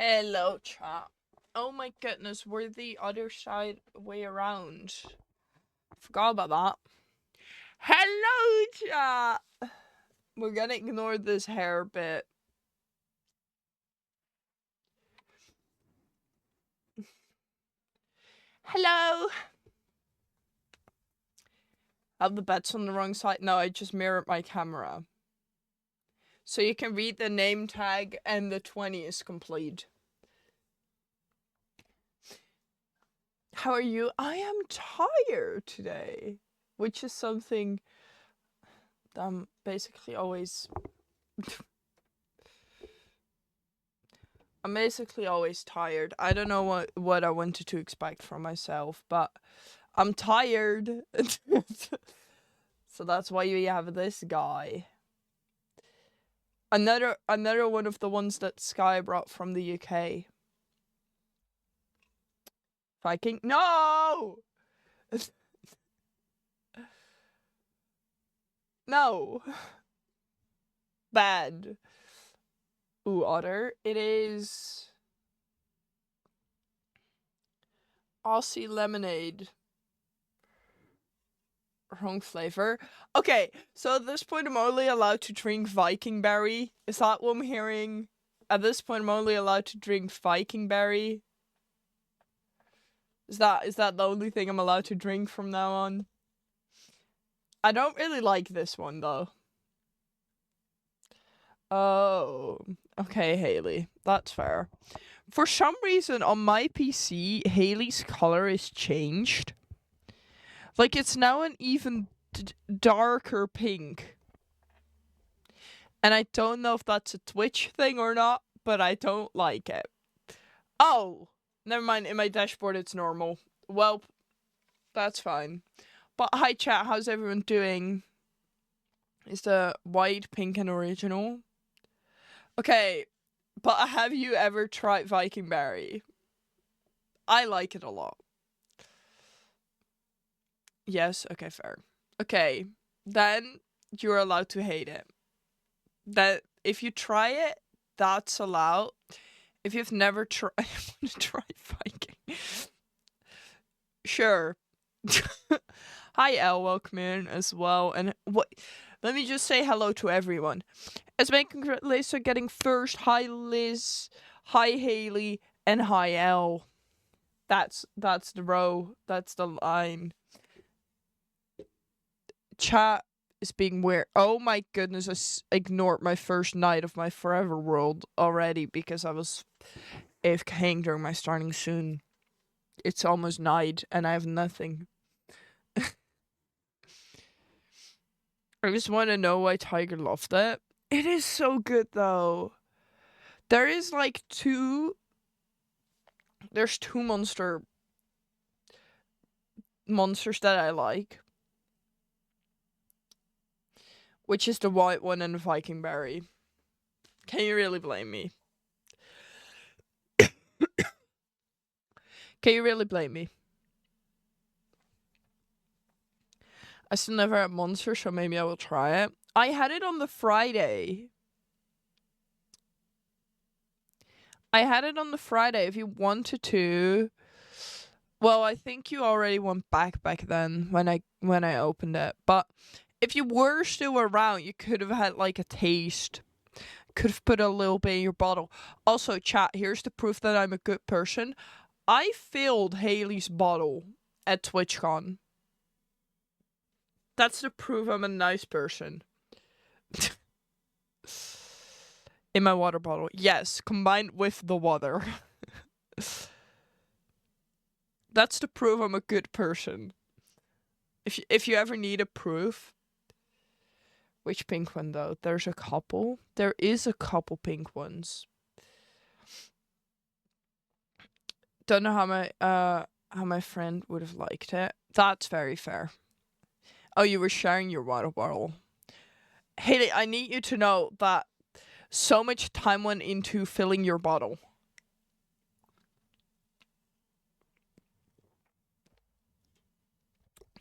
Hello, chat. Oh my goodness, we're the other side way around. Forgot about that. Hello, chat. We're gonna ignore this hair bit. Hello. Have the bets on the wrong side? No, I just mirrored my camera. So you can read the name tag and the 20 is complete. How are you? I am tired today, which is something that I'm basically always... I'm basically always tired. I don't know what I wanted to expect from myself, but I'm tired. So that's why we have this guy. Another one of the ones that Sky brought from the UK. Viking? No! No! Bad. Ooh, otter. It is... Aussie lemonade. Wrong flavor. Okay, so at this point I'm only allowed to drink Viking berry. Is that what I'm hearing? At this point I'm only allowed to drink Viking berry. Is that the only thing I'm allowed to drink from now on? I don't really like this one though. Oh, okay, Haley. That's fair. For some reason on my PC, Haley's color is changed. Like, it's now an even darker pink. And I don't know if that's a Twitch thing or not, but I don't like it. Oh, never mind. In my dashboard, it's normal. Well, that's fine. But hi, chat. How's everyone doing? Is the white, pink, and original? Okay, but have you ever tried Viking berry? I like it a lot. Yes, okay, fair. Okay, then you're allowed to hate it. That if you try it, that's allowed. If you've never tried, I want to try Viking. Sure. Hi, El, welcome in as well. And what? Let me just say hello to everyone. As many congratulations on getting first. Hi, Liz. Hi, Haley. And hi, El. That's the row. That's the line. Chat is being weird. Oh my goodness, I ignored my first night of my Forever World already because I was AFKing during my starting soon. It's almost night and I have nothing. I just want to know why Tiger loved it. It is so good though. There is like there's two monsters that I like. Which is the white one and the Viking berry. Can you really blame me? Can you really blame me? I still never had Monster, so maybe I will try it. I had it on the Friday. If you wanted to. Well, I think you already went back then when I opened it. But if you were still around, you could have had like a taste. Could have put a little bit in your bottle. Also, chat, here's the proof that I'm a good person. I filled Haley's bottle at TwitchCon. That's the proof I'm a nice person. In my water bottle. Yes, combined with the water. That's the proof I'm a good person. If you ever need a proof. Which pink one though? There's a couple. There is a couple pink ones. Don't know how my friend would have liked it. That's very fair. Oh, you were sharing your water bottle. Haley, I need you to know that so much time went into filling your bottle.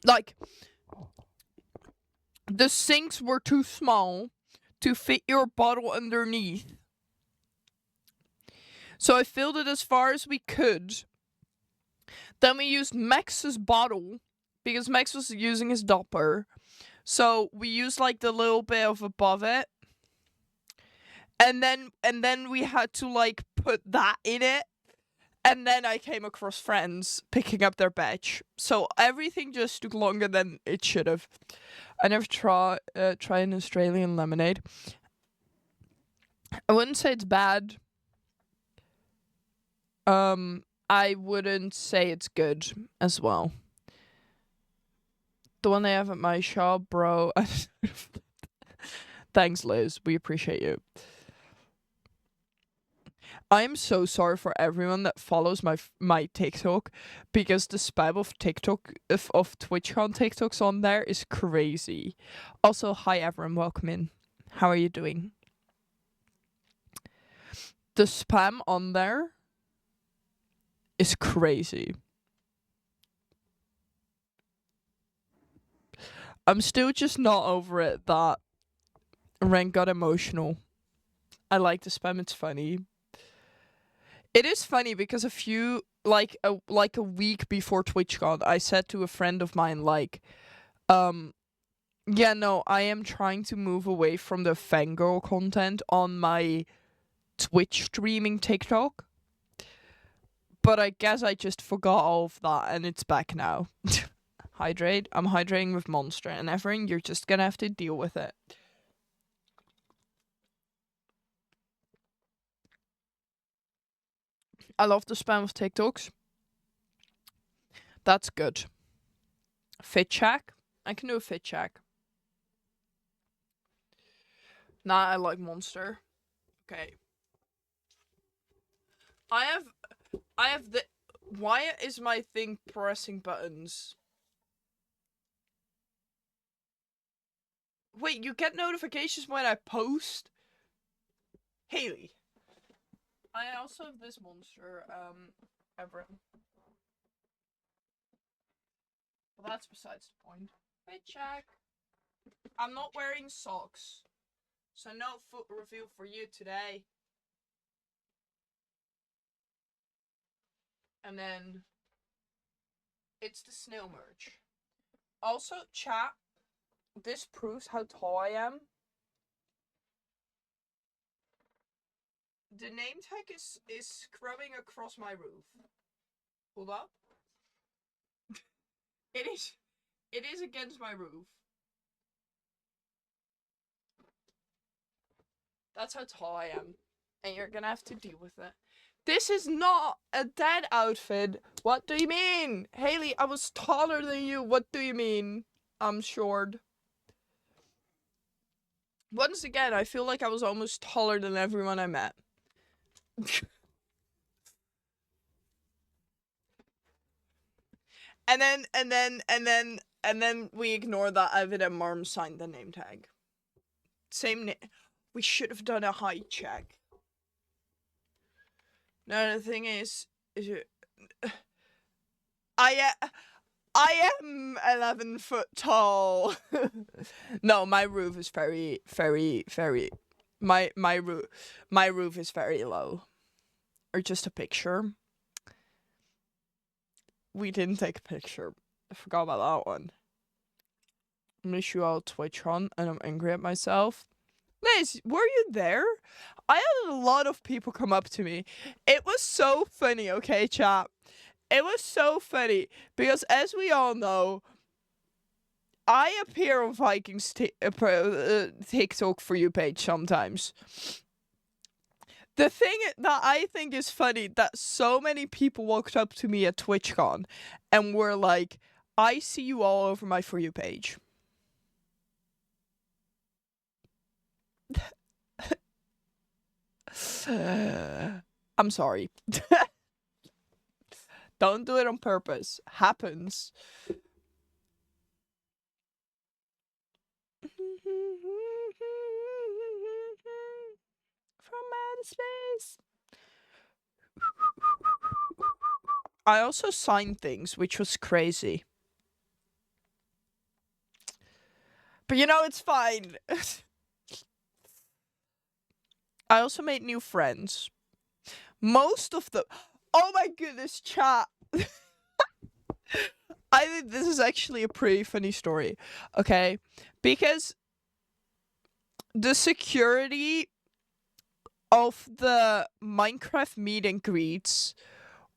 Like, the sinks were too small to fit your bottle underneath. So I filled it as far as we could. Then we used Max's bottle because Max was using his dopper. So we used like the little bit of above it. And then we had to like put that in it. And then I came across friends picking up their batch. So everything just took longer than it should have. I never try an Australian lemonade. I wouldn't say it's bad. I wouldn't say it's good as well. The one they have at my shop, bro. Thanks, Liz. We appreciate you. I'm so sorry for everyone that follows my TikTok because the spam of TikTok of TwitchCon TikToks on there is crazy. Also, hi everyone, welcome in. How are you doing? The spam on there is crazy. I'm still just not over it that Rank got emotional. I like the spam, it's funny. It is funny because a few like a week before TwitchCon, I said to a friend of mine yeah, no, I am trying to move away from the fangirl content on my Twitch streaming TikTok. But I guess I just forgot all of that and it's back now. Hydrate. I'm hydrating with Monster and Everin, you're just gonna have to deal with it. I love the spam of TikToks. That's good. Fit check. I can do a fit check. Nah, I like Monster. Okay. I have the... Why is my thing pressing buttons? Wait, you get notifications when I post? Haley. I also have this Monster, Everett. Well, that's besides the point. Fit check. I'm not wearing socks. So no foot review for you today. And then it's the snail merch. Also, chat, this proves how tall I am. The name tag is scrubbing across my roof. Hold up. It is against my roof. That's how tall I am. And you're gonna have to deal with it. This is not a dad outfit. What do you mean? Haley, I was taller than you. What do you mean? I'm short. Once again, I feel like I was almost taller than everyone I met. and then we ignore that Evident Marm signed the name tag. Same name. We should have done a height check. No, the thing is I am 11 foot tall. No, my roof is very my roof is very low. Or just a picture. We didn't take a picture. I forgot about that one. I miss you all TwitchCon and I'm angry at myself. Liz, were you there? I had a lot of people come up to me. It was so funny, okay, chat? It was so funny because, as we all know, I appear on Vikings TikTok For You page sometimes. The thing that I think is funny that so many people walked up to me at TwitchCon and were like, I see you all over my For You page. I'm sorry. Don't do it on purpose. Happens. From outer space. I also signed things, which was crazy. But you know, it's fine. I also made new friends. most of them. Oh my goodness, chat. I think this is actually a pretty funny story. Okay, because the security of the Minecraft meet and greets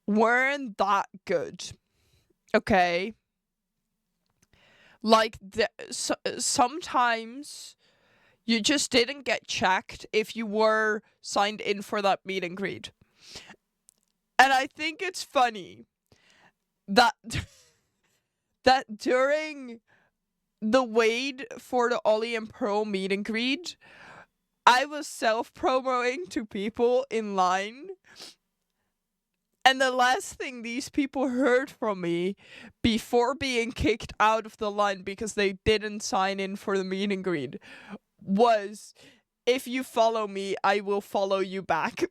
weren't that good. Okay. Like, sometimes you just didn't get checked if you were signed in for that meet and greet. And I think it's funny that that during the wait for the Ollie and Pearl meet and greet, I was self-promoting to people in line. And the last thing these people heard from me before being kicked out of the line because they didn't sign in for the meet and greet was, if you follow me, I will follow you back.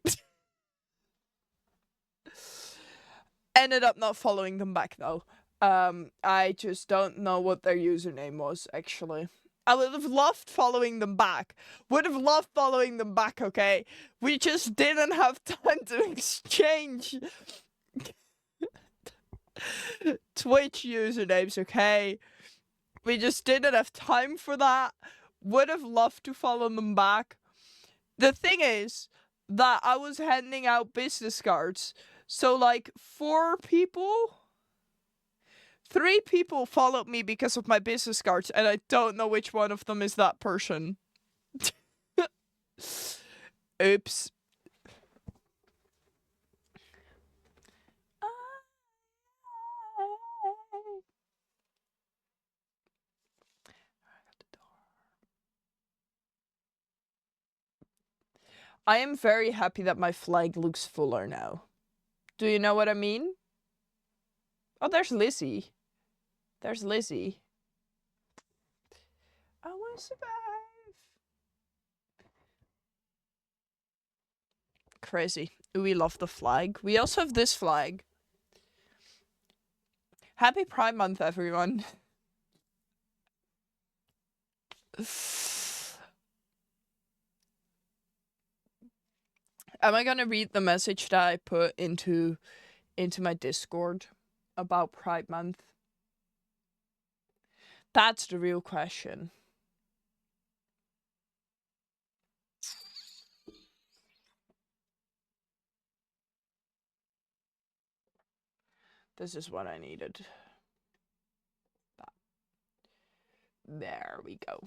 Ended up not following them back though. I just don't know what their username was, actually. I would have loved following them back. Would have loved following them back, okay? We just didn't have time to exchange Twitch usernames, okay? We just didn't have time for that. Would have loved to follow them back. The thing is that I was handing out business cards. So, like, 3 people followed me because of my business cards, and I don't know which one of them is that person. Oops. I am very happy that my flag looks fuller now. Do you know what I mean? Oh, there's Lizzie. There's Lizzie. I want to survive. Crazy. We love the flag. We also have this flag. Happy Pride Month, everyone. Am I gonna read the message that I put into my Discord about Pride Month? That's the real question. This is what I needed. There we go.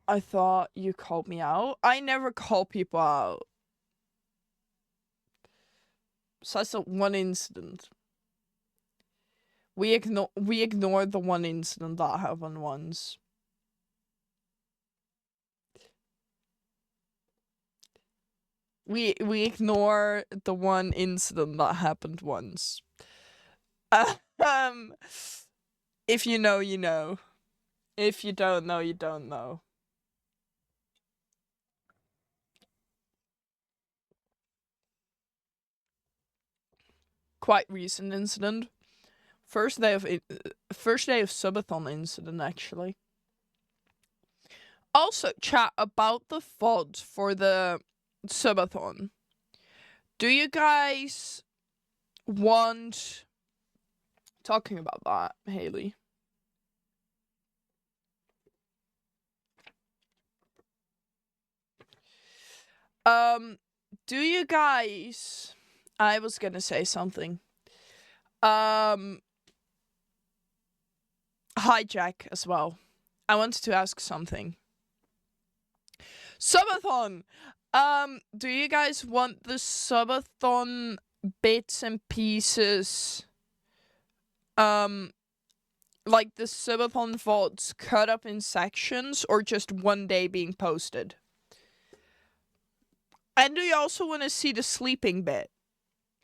I thought you called me out. I never call people out. So that's one incident. We ignored the one incident that happened once. We ignore the one incident that happened once. If you know, you know. If you don't know, you don't know. Quite recent incident. First day of subathon incident, actually. Also, chat about the VOD for the subathon. Do you guys want talking about that, Haley? Do you guys, I was gonna say something. Hijack as well. I wanted to ask something. Subathon! Do you guys want the subathon bits and pieces, like the subathon VODs cut up in sections, or just one day being posted? And do you also want to see the sleeping bit?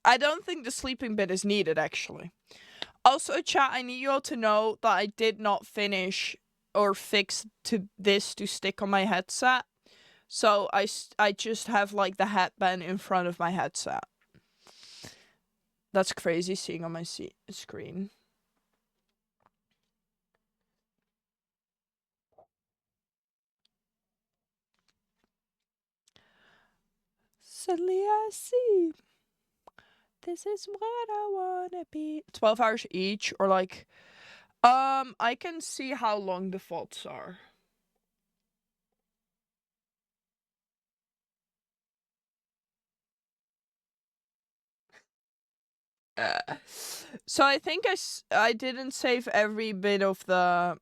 I don't think the sleeping bit is needed, actually. Also, chat, I need you all to know that I did not finish or fix this to stick on my headset. So I just have, like, the headband in front of my headset. That's crazy seeing on my screen. Suddenly I see this is what I wanna be. 12 hours each, or like, I can see how long the VODs are. So I think I didn't save every bit of the.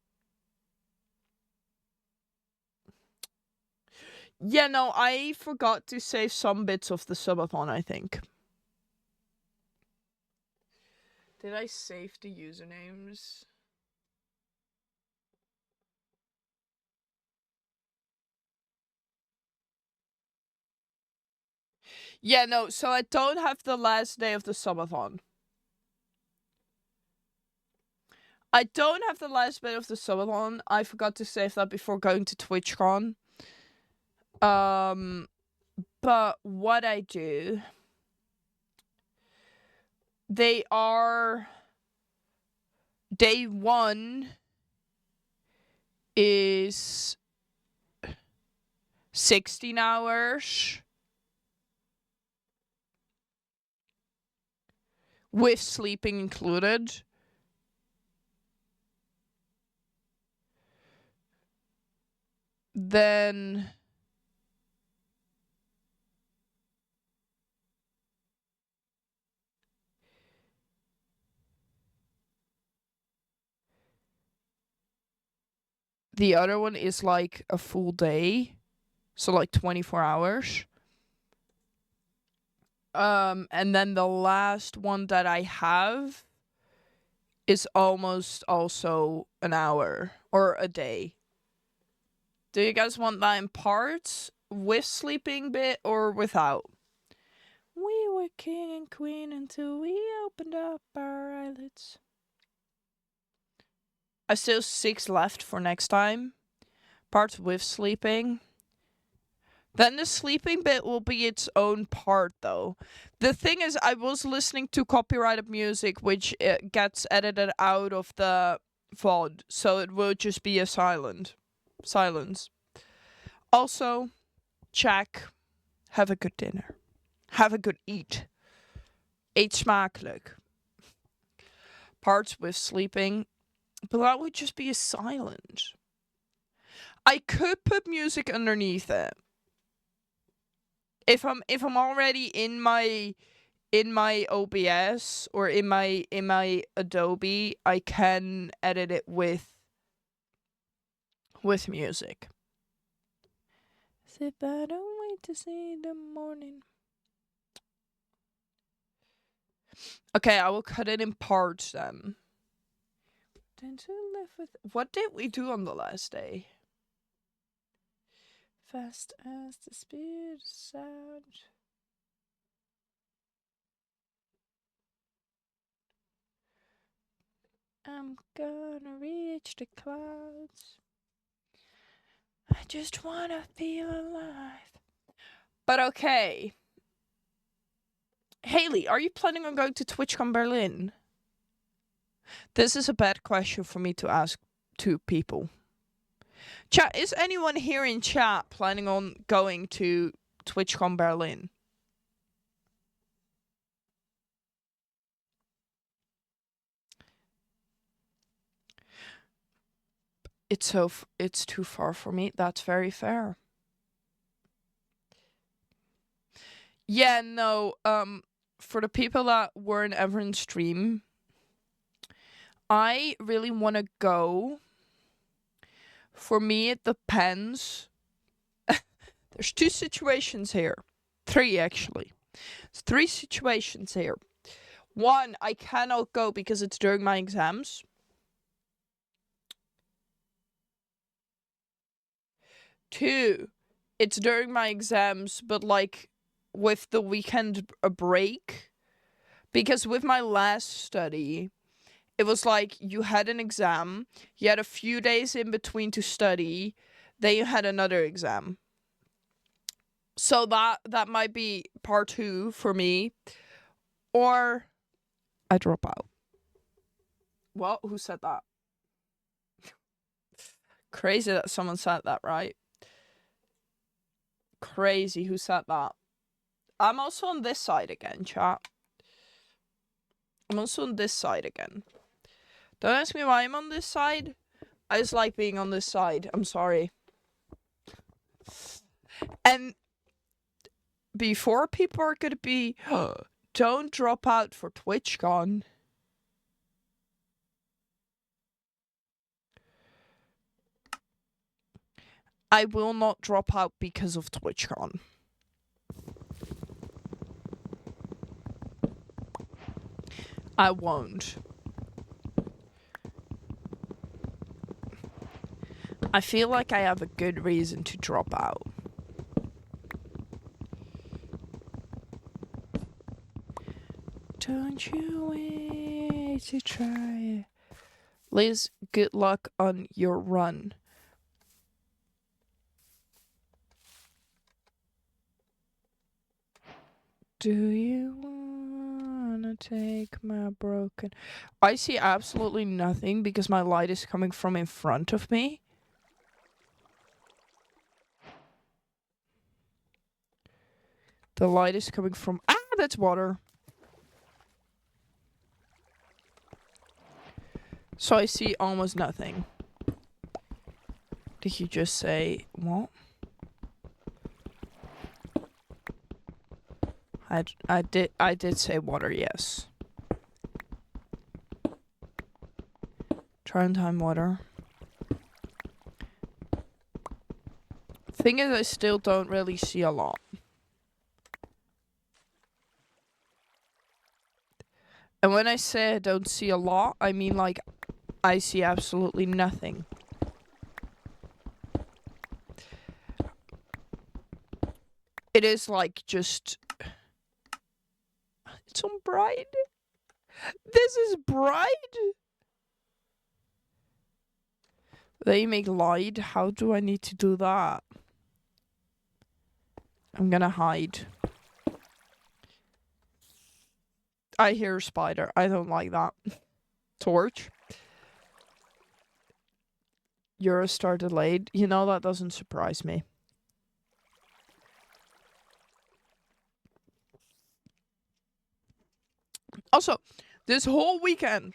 Yeah, no, I forgot to save some bits of the subathon, I think. Did I save the usernames? Yeah, no, so I don't have the last day of the subathon. I don't have the last bit of the subathon. I forgot to save that before going to TwitchCon. But what I do, they are day 1 is 16 hours with sleeping included. Then the other one is like a full day, so like 24 hours. And then the last one that I have is almost also an hour or a day. Do you guys want that in parts, with sleeping bit or without? We were king and queen until we opened up our eyelids. I still 6 left for next time. Parts with sleeping. Then the sleeping bit will be its own part, though. The thing is, I was listening to copyrighted music, which gets edited out of the VOD, so it will just be a silence. Also, check. Have a good dinner. Have a good eat. Eet smakelijk. Parts with sleeping, but that would just be a silent. I could put music underneath it. If I'm already in my OBS or in my Adobe, I can edit it with music. Sit back and wait to see the morning. Okay, I will cut it in parts then. Then to live with. What did we do on the last day? Fast as the speed of sound. I'm gonna reach the clouds. I just wanna feel alive. But okay. Haley, are you planning on going to TwitchCon Berlin? This is a bad question for me to ask to people. Chat, is anyone here in chat planning on going to TwitchCon Berlin? It's too far for me. That's very fair. Yeah, no, for the people that weren't ever in stream, I really want to go. For me, it depends. There's 2 situations here. 3, actually. There's 3 situations here. 1, I cannot go because it's during my exams. 2, it's during my exams, but like with the weekend a break. Because with my last study, it was like you had an exam, you had a few days in between to study, then you had another exam. So that might be part 2 for me. Or I drop out. Well, who said that? Crazy that someone said that, right? Crazy who said that. I'm also on this side again, chat. I'm also on this side again. Don't ask me why I'm on this side. I just like being on this side. I'm sorry. And before people are gonna be, don't drop out for TwitchCon. I will not drop out because of TwitchCon. I won't. I feel like I have a good reason to drop out. Don't you wait to try. Liz, good luck on your run. Do you wanna take my broken... I see absolutely nothing because my light is coming from in front of me. The light is coming from... Ah, that's water. So I see almost nothing. Did you just say what? I did say water, yes. Try and time water. Thing is, I still don't really see a lot. And when I say I don't see a lot, I mean like I see absolutely nothing. It is like just... It's on bright. This is bright. They make light. How do I need to do that? I'm gonna hide. I hear a spider. I don't like that. Torch. Eurostar delayed. You know, that doesn't surprise me. Also, this whole weekend,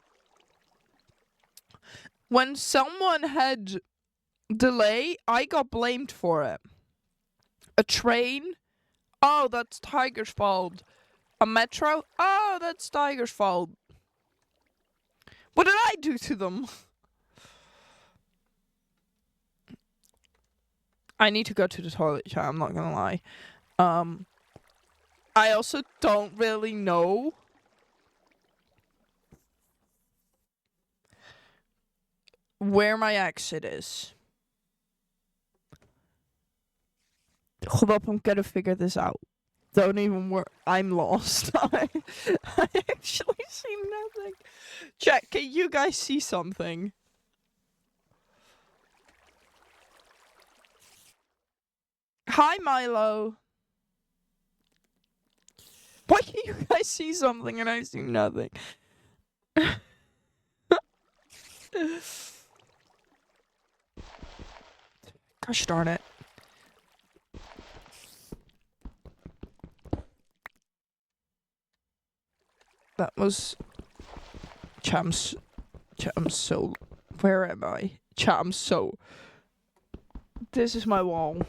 when someone had delay, I got blamed for it. A train? Oh, that's Tiger's fault. A metro? Oh, that's Tiger's fault. What did I do to them? I need to go to the toilet, chat, I'm not gonna lie. I also don't really know where my exit is. Hold up, I'm gonna figure this out. Don't even worry. I'm lost. I actually see nothing. Chat, can you guys see something? Hi, Milo. Why can you guys see something and I see nothing? Gosh darn it. That was... Chat, I'm so... Where am I? Chat, I'm so... This is my wall.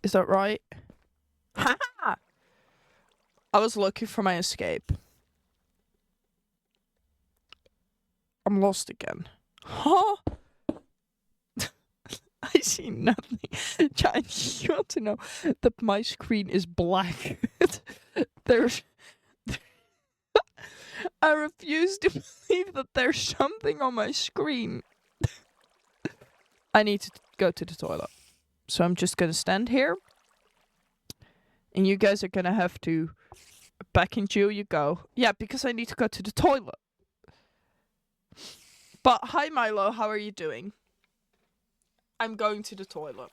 Is that right? Ha! I was looking for my escape. I'm lost again. Huh? I see nothing. Chat, you want to know that my screen is black. There's... I refuse to believe that there's something on my screen. I need to go to the toilet. So I'm just gonna stand here. And you guys are gonna have to... Back in jail you go. Yeah, because I need to go to the toilet. But hi Milo, how are you doing? I'm going to the toilet.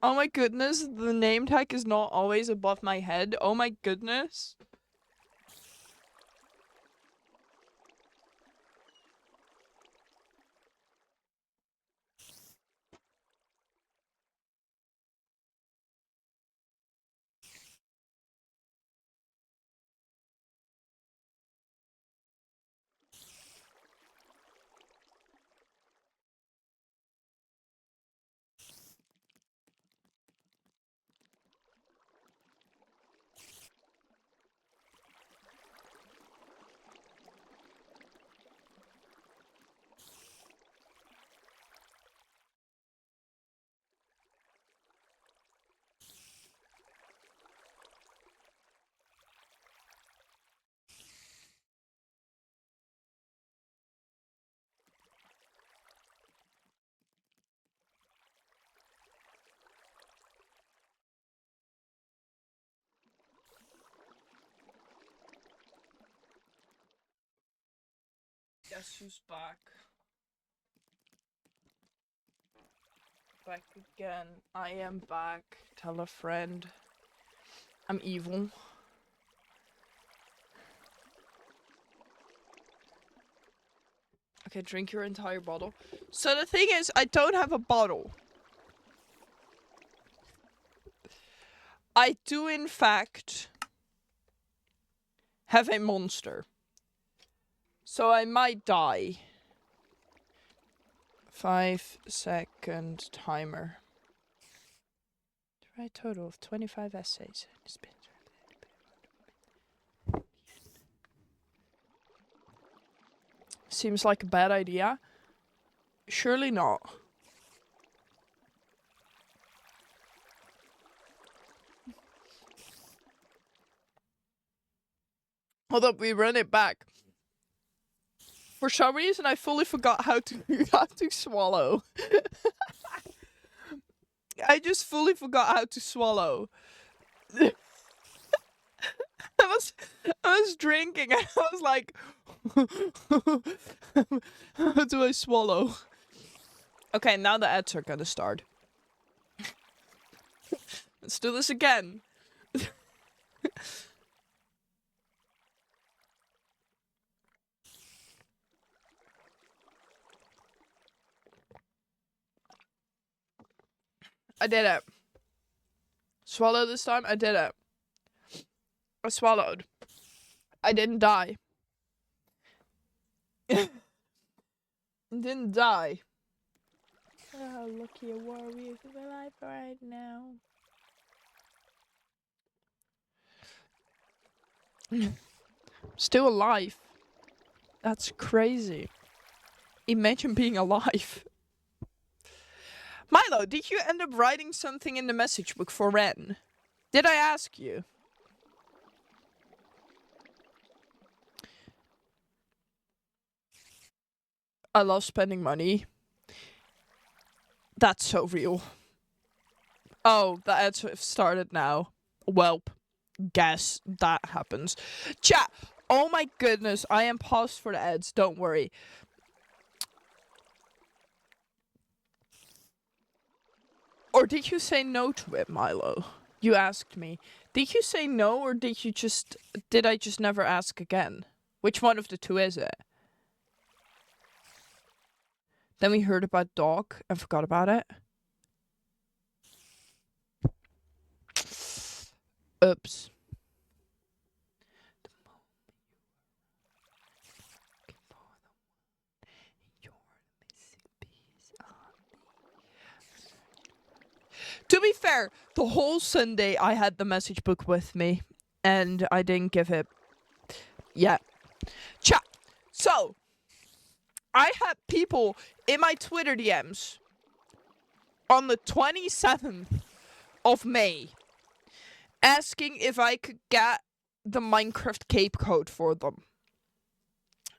Oh my goodness, the name tag is not always above my head. Oh my goodness. Guess who's back? Back again. I am back. Tell a friend. I'm evil. Okay, drink your entire bottle. So the thing is, I don't have a bottle. I do, in fact, have a monster. So I might die. 5-second timer. The right total of 25 essays. Seems like a bad idea. Surely not. Hold up, we run it back. For some reason, I fully forgot how to swallow. I just fully forgot how to swallow. I was drinking and I was like, how do I swallow? Okay, now the ads are gonna start. Let's do this again. I did it. Swallow this time? I did it. I swallowed. I didn't die. Didn't die. Oh, how lucky a warrior is alive right now. Still alive. That's crazy. Imagine being alive. Milo, did you end up writing something in the message book for Ren? Did I ask you? I love spending money. That's so real. Oh, the ads have started now. Welp. Guess that happens. Chat. Oh my goodness, I am paused for the ads. Don't worry. Or did you say no to it, Milo? You asked me. Did you say no, or did I just never ask again? Which one of the two is it? Then we heard about dog and forgot about it. Oops. To be fair, the whole Sunday I had the message book with me, and I didn't give it yet. Chat. So, I had people in my Twitter DMs on the 27th of May asking if I could get the Minecraft cape code for them.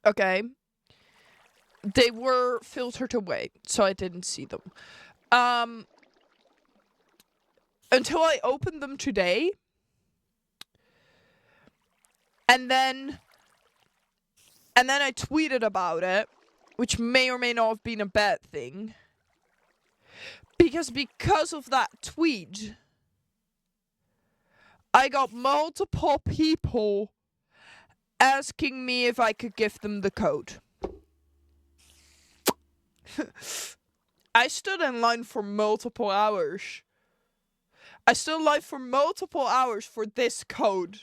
Okay. They were filtered away, so I didn't see them. Until I opened them today. And then I tweeted about it, which may or may not have been a bad thing. Because of that tweet, I got multiple people asking me if I could give them the code. I stood in line for multiple hours. I stood in line for multiple hours for this code.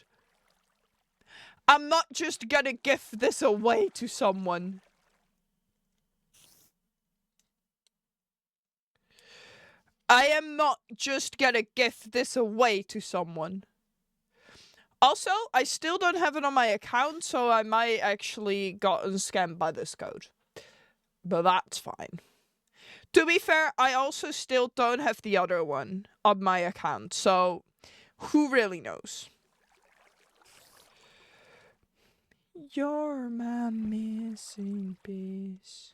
I'm not just gonna give this away to someone. I am not just gonna give this away to someone. Also, I still don't have it on my account, so I might actually gotten scammed by this code. But that's fine. To be fair, I also still don't have the other one on my account, so who really knows? You're my missing piece.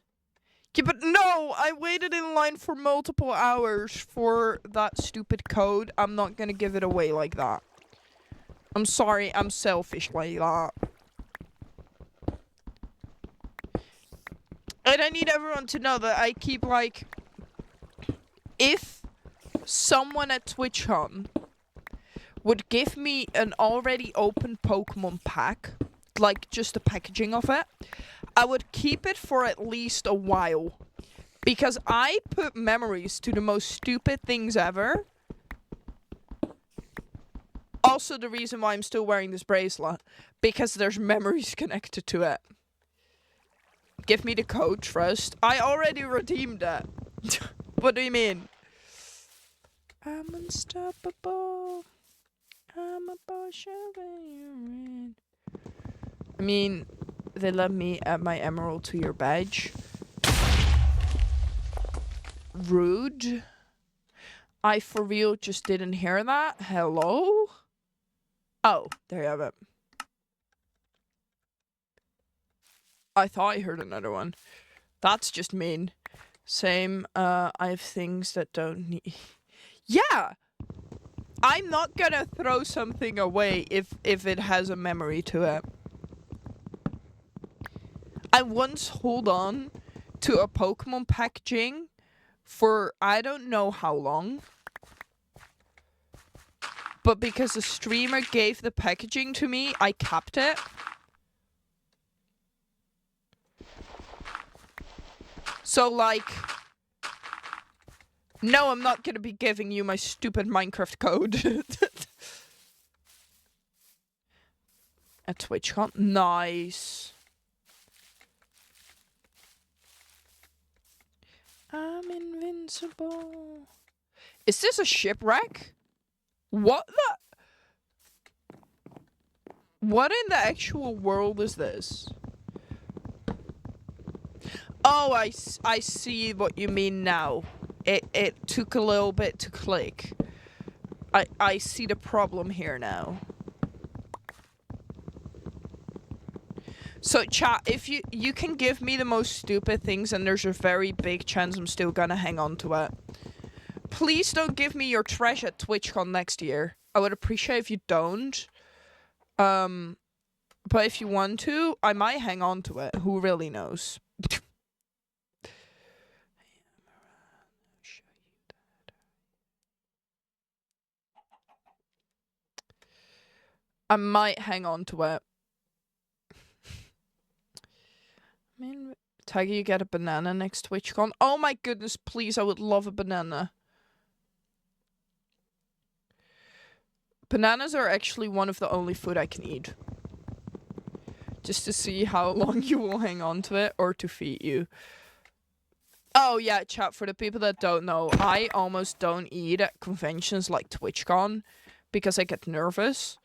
Yeah, but no, I waited in line for multiple hours for that stupid code. I'm not gonna give it away like that. I'm sorry, I'm selfish like that. And I need everyone to know that I keep, like... If someone at TwitchCon would give me an already open Pokemon pack, like just the packaging of it, I would keep it for at least a while. Because I put memories to the most stupid things ever. Also the reason why I'm still wearing this bracelet. Because there's memories connected to it. Give me the code first. I already redeemed it. What do you mean? I'm unstoppable. I'm a potion. I mean, they let me add my emerald to your badge. Rude. I for real just didn't hear that. Hello? Oh, there you have it. I thought I heard another one. That's just mean. Same, I have things that don't need... Yeah! I'm not gonna throw something away if it has a memory to it. I once hold on to a Pokemon packaging for I don't know how long. But because the streamer gave the packaging to me, I kept it. So, like... No, I'm not gonna be giving you my stupid Minecraft code. At TwitchCon. Nice. I'm invincible. Is this a shipwreck? What the? What in the actual world is this? Oh, I see what you mean now. It took a little bit to click. I see the problem here now. So chat, if you can give me the most stupid things and there's a very big chance I'm still gonna hang on to it. Please don't give me your trash at TwitchCon next year. I would appreciate if you don't. But if you want to, I might hang on to it. Who really knows? I might hang on to it. Tiger, you get a banana next TwitchCon. Oh my goodness, please, I would love a banana. Bananas are actually one of the only food I can eat. Just to see how long you will hang on to it or to feed you. Oh yeah, chat, for the people that don't know, I almost don't eat at conventions like TwitchCon because I get nervous.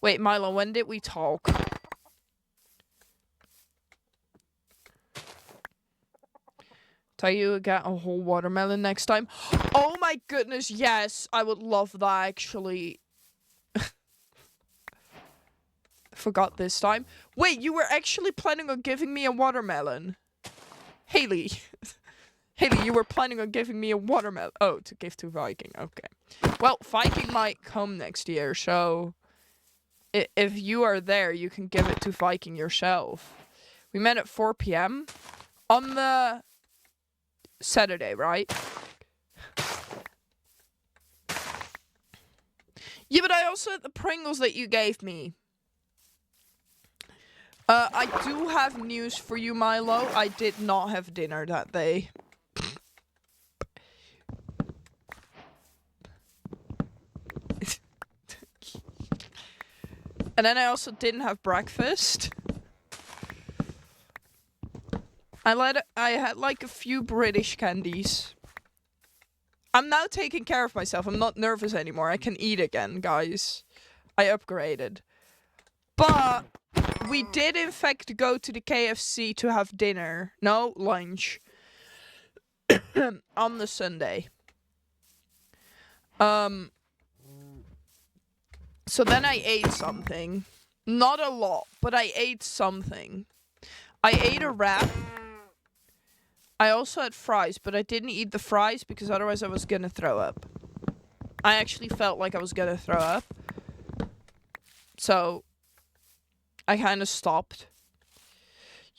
Wait, Milo, when did we talk? Tell you get a whole watermelon next time. Oh my goodness, yes, I would love that actually. Forgot this time. Wait, you were actually planning on giving me a watermelon? Haley. Haley, you were planning on giving me a watermelon. Oh, to give to Viking. Okay. Well, Viking might come next year, so... If you are there, you can give it to Viking yourself. We met at 4 p.m. on the Saturday, right? Yeah, but I also had the Pringles that you gave me. I do have news for you, Milo. I did not have dinner that day. And then I also didn't have breakfast. I had like a few British candies. I'm now taking care of myself. I'm not nervous anymore. I can eat again, guys. I upgraded. But we did in fact go to the KFC to have dinner. No, lunch. On the Sunday. So then I ate something. Not a lot, but I ate something. I ate a wrap. I also had fries, but I didn't eat the fries because otherwise I was gonna throw up. I actually felt like I was gonna throw up. So I kind of stopped.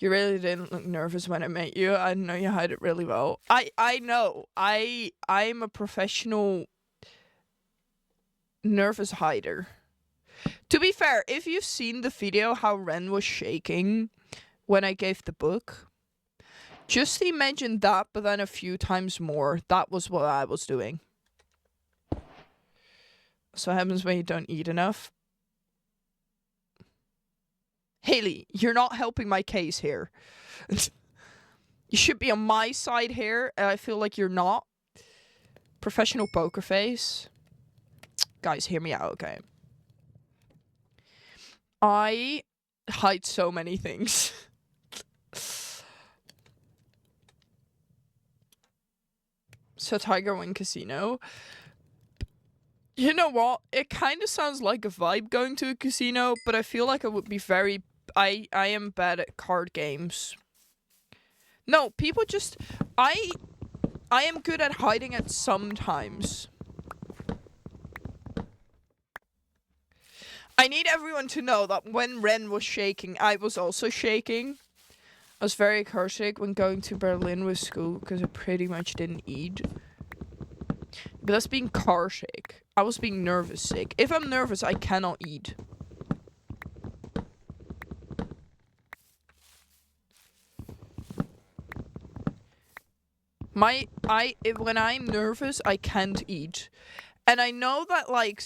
You really didn't look nervous when I met you. I know you hide it really well. I know. I'm a professional nervous hider. To be fair, if you've seen the video how Ren was shaking when I gave the book, just imagine that, but then a few times more. That was what I was doing. So what happens when you don't eat enough? Haley, you're not helping my case here. You should be on my side here, and I feel like you're not. Professional poker face. Guys, hear me out, okay? I hide so many things. So Tiger win casino. You know what? It kind of sounds like a vibe going to a casino, but I feel like I would be very... I am bad at card games. No, people just... I am good at hiding it sometimes. I need everyone to know that when Ren was shaking, I was also shaking. I was very carsick when going to Berlin with school because I pretty much didn't eat. But that's being car sick. I was being nervous sick. If I'm nervous, I cannot eat. When I'm nervous, I can't eat. And I know that, like,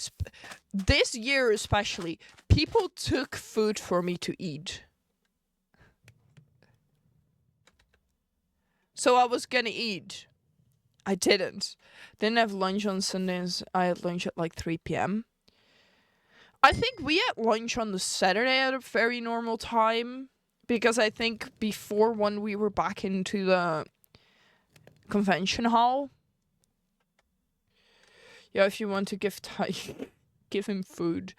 this year especially, people took food for me to eat. So I was gonna eat. I didn't. Didn't have lunch on Sundays. I had lunch at like 3 p.m. I think we had lunch on the Saturday at a very normal time. Because I think before when we were back into the convention hall. Yeah, if you want to give give him food.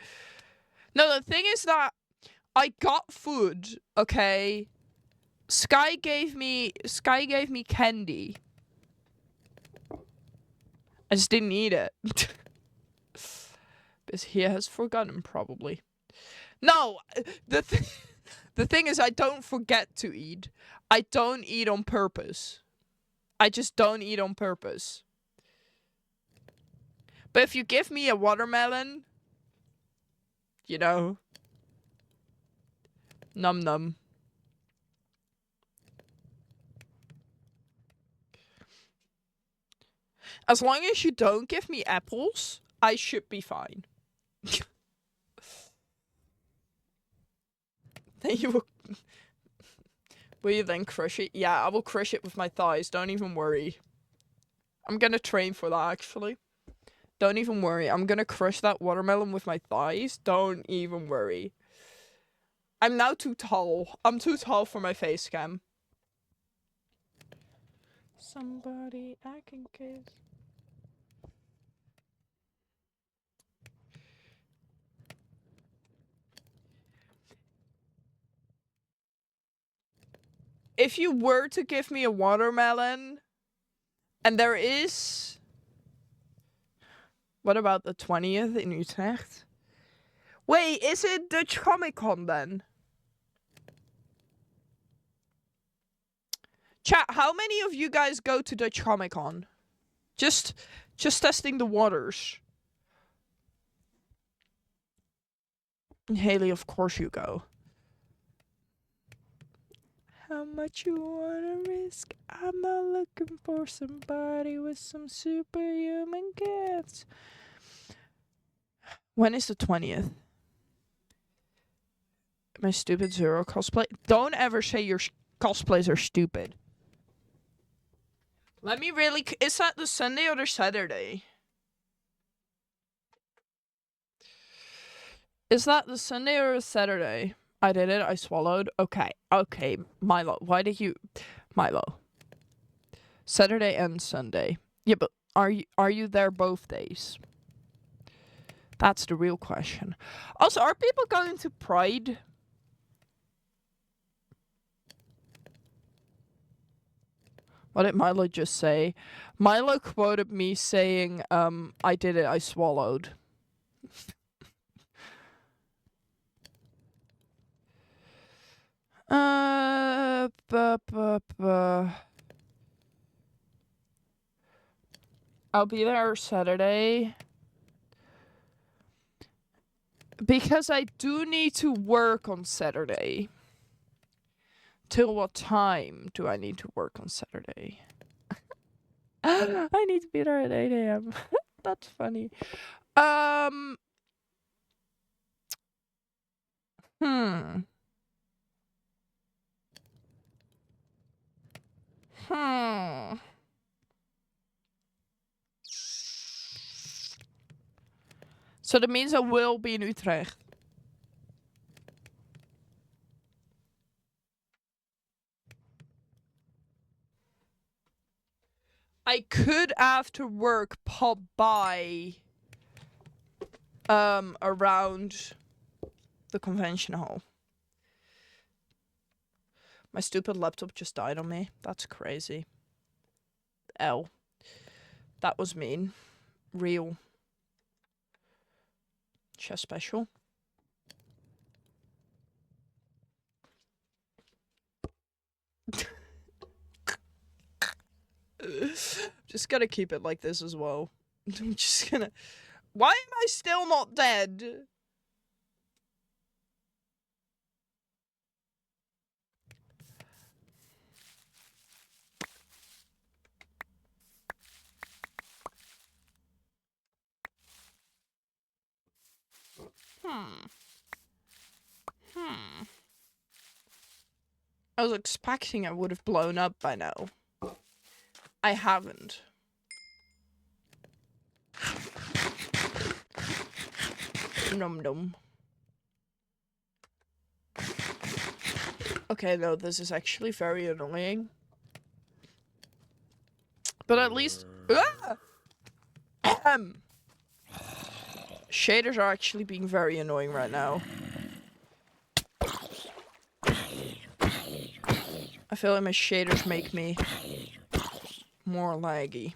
No, the thing is that I got food, okay? Sky gave me candy. I just didn't eat it. Because he has forgotten, probably. No, the thing is I don't forget to eat. I don't eat on purpose. I just don't eat on purpose. But if you give me a watermelon, you know, num num. As long as you don't give me apples, I should be fine. Then you will you then crush it? Yeah, I will crush it with my thighs. Don't even worry. I'm gonna train for that, actually. Don't even worry. I'm gonna crush that watermelon with my thighs. Don't even worry. I'm now too tall. I'm too tall for my face cam. Somebody I can kiss. If you were to give me a watermelon, and there is... What about the 20th in Utrecht? Wait, is it Dutch Comic Con then? Chat, how many of you guys go to Dutch Comic Con? Just testing the waters. Haley, of course you go. How much you wanna risk? I'm not looking for somebody with some superhuman gifts. When is the 20th? My stupid Zero cosplay? Don't ever say your cosplays are stupid. Let me really... Is that the Sunday or the Saturday? Is that the Sunday or the Saturday? I did it. I swallowed. Okay. Okay. Milo. Why did you... Milo. Saturday and Sunday. Yeah, but are you there both days? That's the real question. Also, are people going to Pride? What did Milo just say? Milo quoted me saying, I did it, I swallowed. I'll be there Saturday. Because I do need to work on Saturday. Till what time do I need to work on Saturday? I need to be there at 8 a.m. That's funny. Hmm. So that means I will be in Utrecht. I could after work pop by around the convention hall. My stupid laptop just died on me. That's crazy. L. That was mean. Real. Chest special. Just gotta keep it like this as well. I'm just gonna... Why am I still not dead? I was expecting I would have blown up by now. I haven't. Num num. Okay, no, this is actually very annoying. But at least... Shaders are actually being very annoying right now. I feel like my shaders make me more laggy.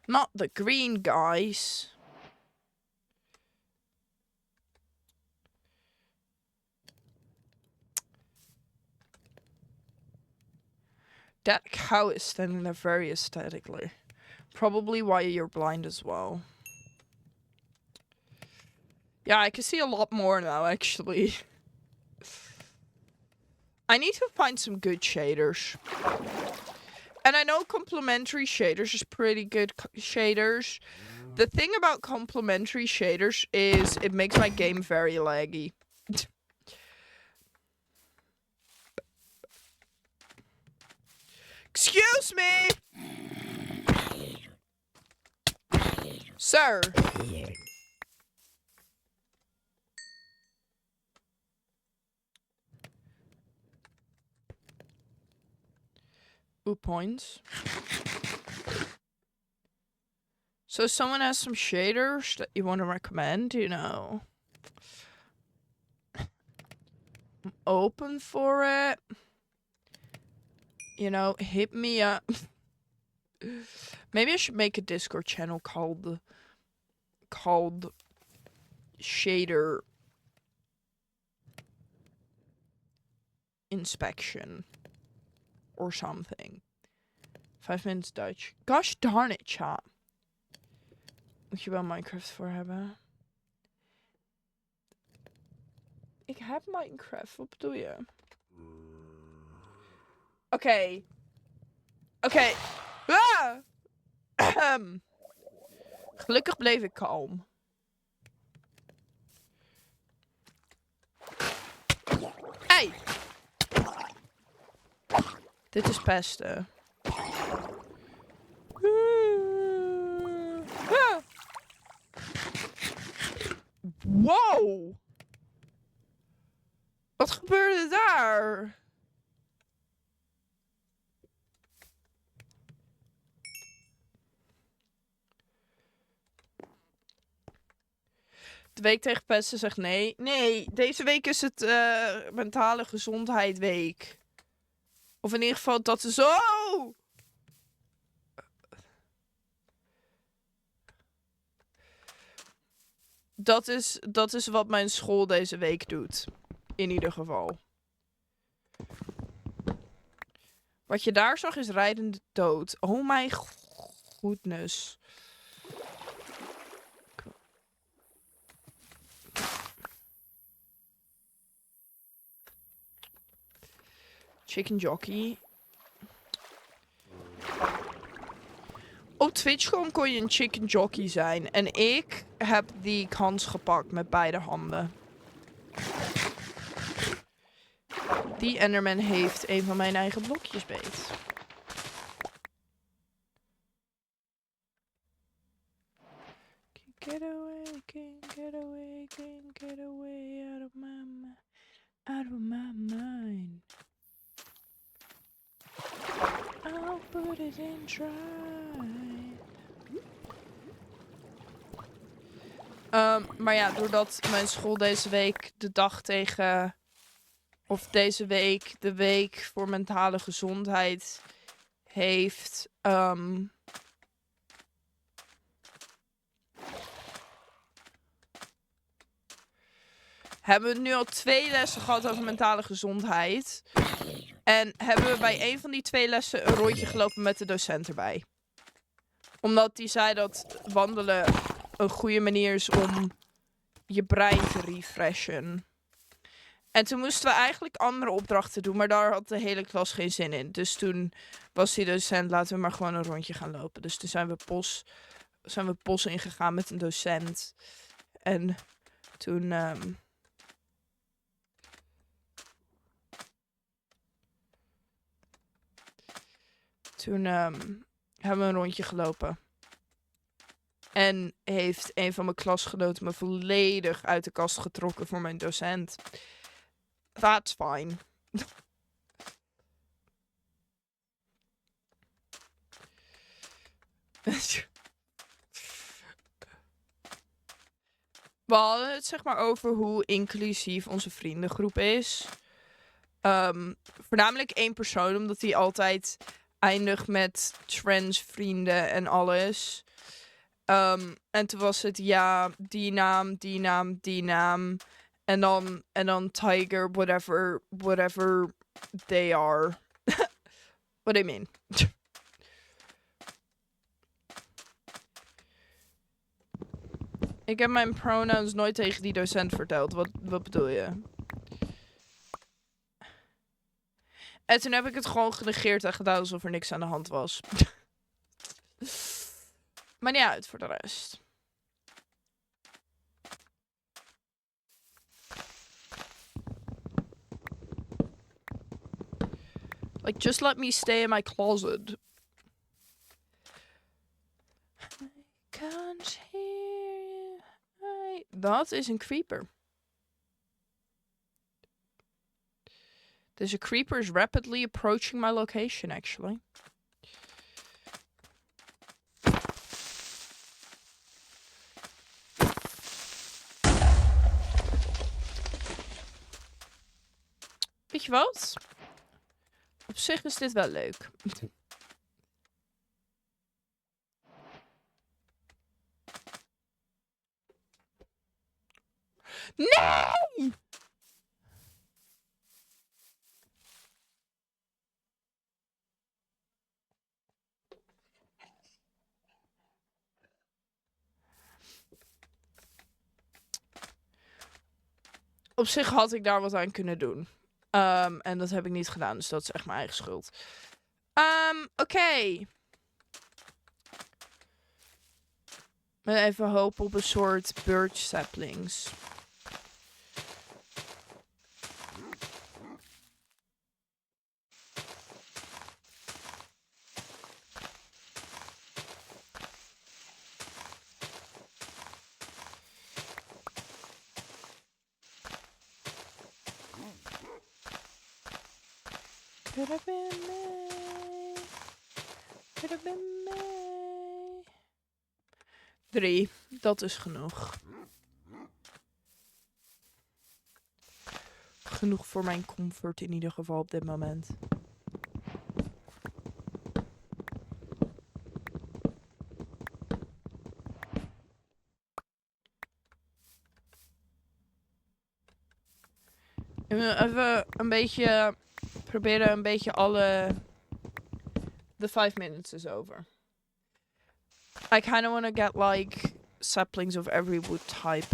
Not the green guys. That cow is standing there very aesthetically. Probably why you're blind as well. Yeah, I can see a lot more now, actually. I need to find some good shaders. And I know complementary shaders is pretty good shaders. The thing about complementary shaders is it makes my game very laggy. Excuse me! Sir! Ooh, points. So someone has some shaders that you want to recommend, you know. I'm open for it. You know, hit me up. Maybe I should make a Discord channel called Shader Inspection or something. 5 minutes Dutch. Gosh darn it, chat. Moet je wel Minecraft voor hebben? Ik heb Minecraft, wat bedoel je? Oké. Oké. Ah! Gelukkig bleef ik kalm. Hey! Dit is pesten. Wow! Wat gebeurde daar? De week tegen pesten zegt nee. Nee, deze week is het mentale gezondheid week. Of in ieder geval dat is zo. Dat is wat mijn school deze week doet. In ieder geval. Wat je daar zag is rijdende dood. Oh my goodness. Chicken jockey. Op Twitch.com kon je een chicken jockey zijn. En ik heb die kans gepakt met beide handen. Die Enderman heeft een van mijn eigen blokjes beet. Get away, can't get away, can't get away out of my mind. I'll put it in dry. Maar ja, doordat mijn school deze week de dag tegen... Of deze week de week voor mentale gezondheid heeft... hebben we nu al 2 lessen gehad over mentale gezondheid. En hebben we bij een van die 2 lessen een rondje gelopen met de docent erbij. Omdat die zei dat wandelen een goede manier is om je brein te refreshen. En toen moesten we eigenlijk andere opdrachten doen, maar daar had de hele klas geen zin in. Dus toen was die docent, laten we maar gewoon een rondje gaan lopen. Dus toen zijn we bos ingegaan met een docent. En toen... Toen hebben we een rondje gelopen. En heeft een van mijn klasgenoten me volledig uit de kast getrokken voor mijn docent. That's fine. We hadden het zeg maar over hoe inclusief onze vriendengroep is. Voornamelijk 1 persoon, omdat hij altijd eindigt met trans vrienden en alles. En toen was het ja, die naam, die naam, die naam. En dan Tiger, whatever they are. What I mean. Ik heb mijn pronouns nooit tegen die docent verteld. Wat bedoel je? En toen heb ik het gewoon genegeerd en gedaan alsof er niks aan de hand was. Maar niet uit voor de rest. Like, just let me stay in my closet. I can't hear you. Dat is een creeper. There's a creeper is rapidly approaching my location, actually. Weet je wat? Op zich is dit wel leuk. Nee! Op zich had ik daar wat aan kunnen doen. En dat heb ik niet gedaan, dus dat is echt mijn eigen schuld. Oké. Even hopen op een soort birch saplings. Could have been me. Could have been me. 3, dat is genoeg. Genoeg voor mijn comfort in ieder geval op dit moment. Even een beetje proberen een beetje alle... The 5 minutes is over. I kind of want to get like saplings of every wood type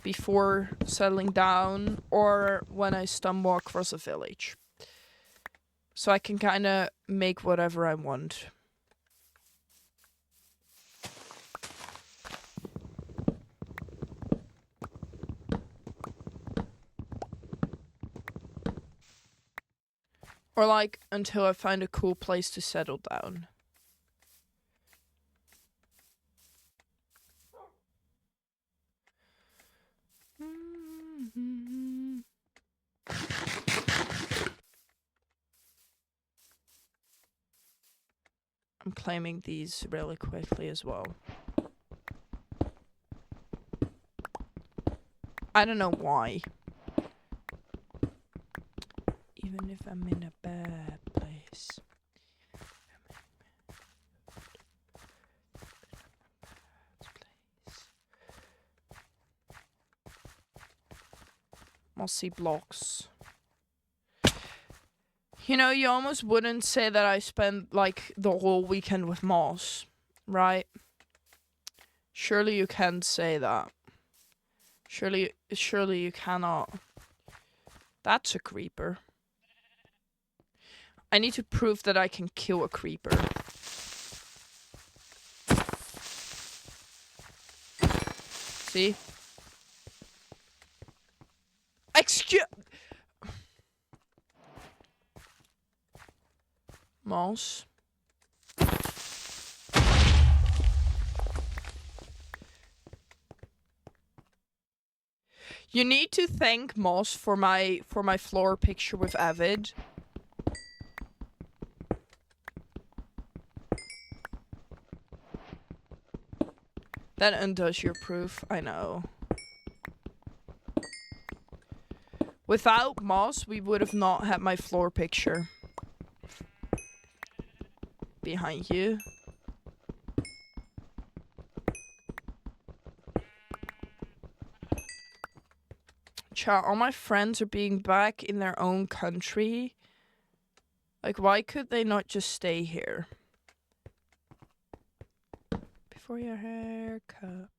before settling down or when I stumble across a village. So I can kind of make whatever I want. Or like until I find a cool place to settle down. I'm claiming these really quickly as well. I don't know why. Even if I'm in a bad place. Mossy blocks. You know, you almost wouldn't say that I spent like the whole weekend with moss, right? Surely you can't say that. Surely you cannot. That's a creeper. I need to prove that I can kill a creeper. See? Excuse... Moss. You need to thank Moss for my floor picture with Avid. That undoes your proof, I know. Without Moss, we would have not had my floor picture. Behind you. Chat, all my friends are being back in their own country. Like, why could they not just stay here? Before your haircut.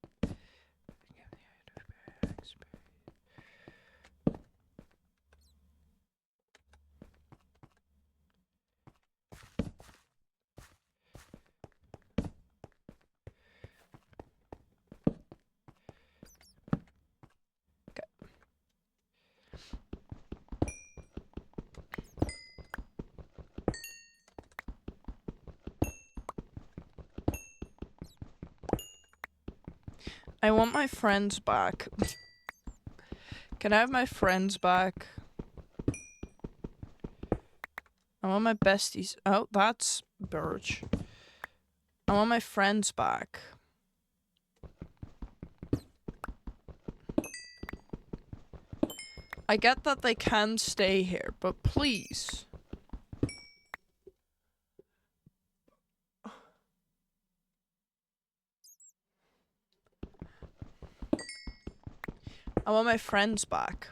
I want my friends back. Can I have my friends back? I want my besties. Oh, that's birch. I want my friends back. I get that they can stay here, but please. I want my friends back.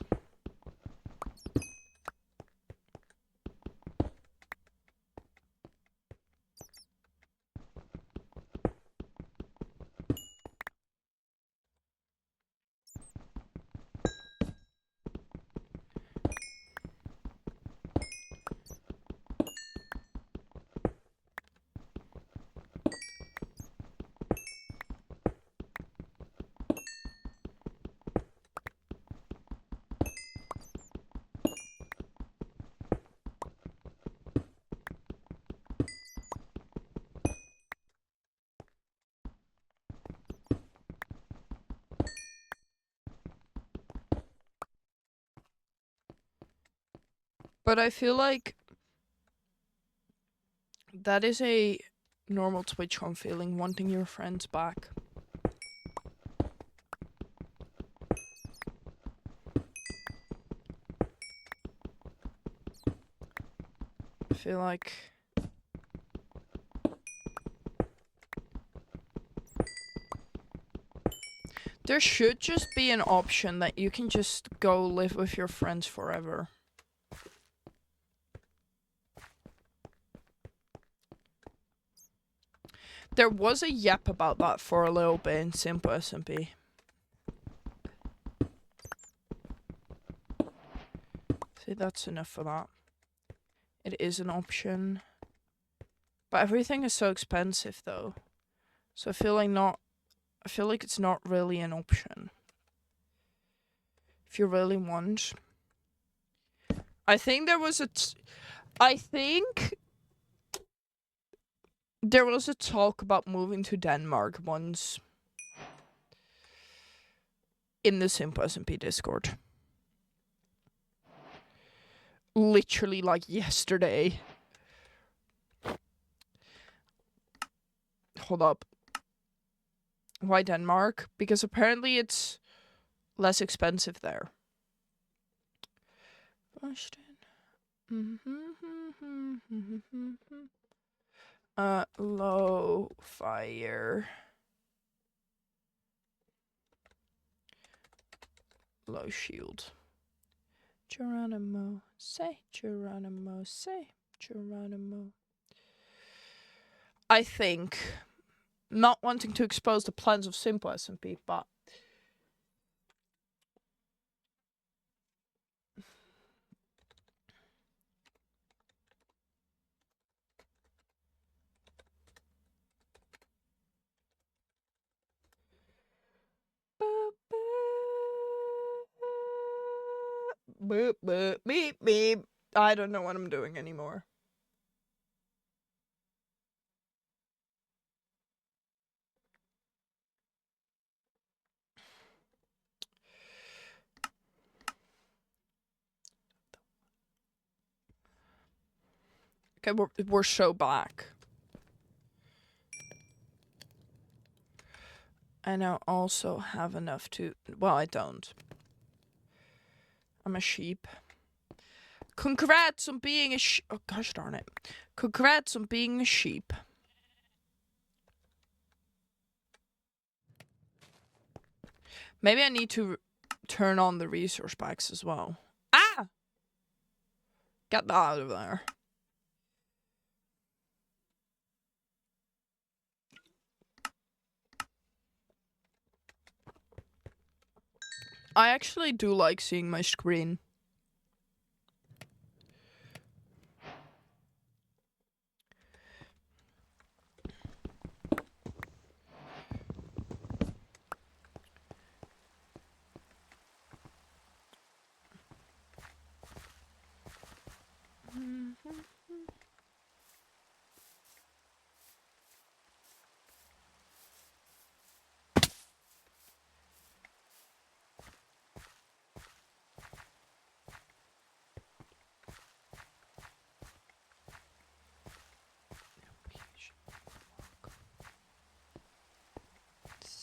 But I feel like that is a normal TwitchCon feeling, wanting your friends back. I feel like... There should just be an option that you can just go live with your friends forever. There was a yep about that for a little bit in Simple SMP. See, that's enough for that. It is an option. But everything is so expensive though. So I feel like it's not really an option. If you really want. I think there was a talk about moving to Denmark once. In the Simple SMP Discord. Literally like yesterday. Hold up. Why Denmark? Because apparently it's less expensive there. Low fire. Low shield. Geronimo, say Geronimo, say Geronimo. I think, not wanting to expose the plans of Simple SMP, but boop, boop, beep, beep. I don't know what I'm doing anymore. Okay, we're so back. And I also have enough to... Well, I don't. I'm a sheep. Congrats on being a sheep. Oh, gosh darn it. Congrats on being a sheep. Maybe I need to turn on the resource packs as well. Ah! Get that out of there. I actually do like seeing my screen.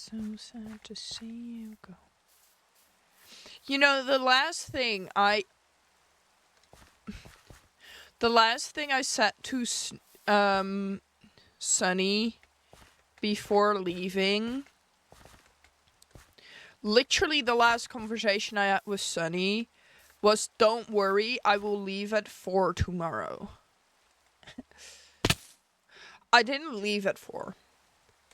So sad to see you go. You know, the last thing I said to Sunny before leaving, literally the last conversation I had with Sunny was, "Don't worry, I will leave at 4 tomorrow." I didn't leave at 4.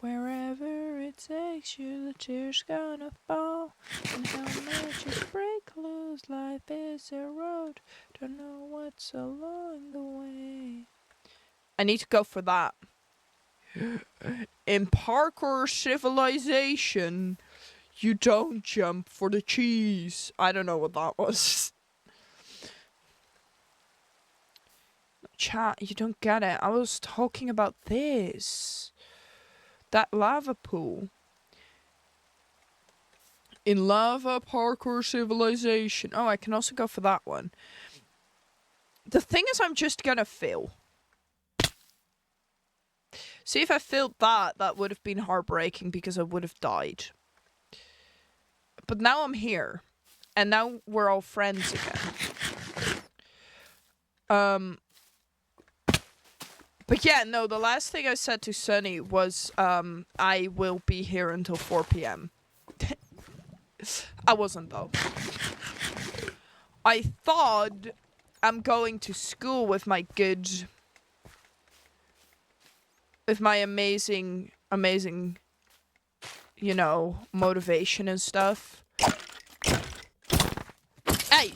Wherever it takes you, the tears gonna fall. And how much you break loose, life is a road. Don't know what's along the way. I need to go for that. In parkour civilization, you don't jump for the cheese. I don't know what that was. Chat, you don't get it. I was talking about this. That lava pool. In lava parkour civilization. Oh, I can also go for that one. The thing is, I'm just gonna fail. See, if I failed that, that would have been heartbreaking because I would have died. But now I'm here. And now we're all friends again. But yeah, no, the last thing I said to Sunny was, I will be here until 4 p.m. I wasn't though. I thought I'm going to school with my amazing, you know, motivation and stuff. Hey!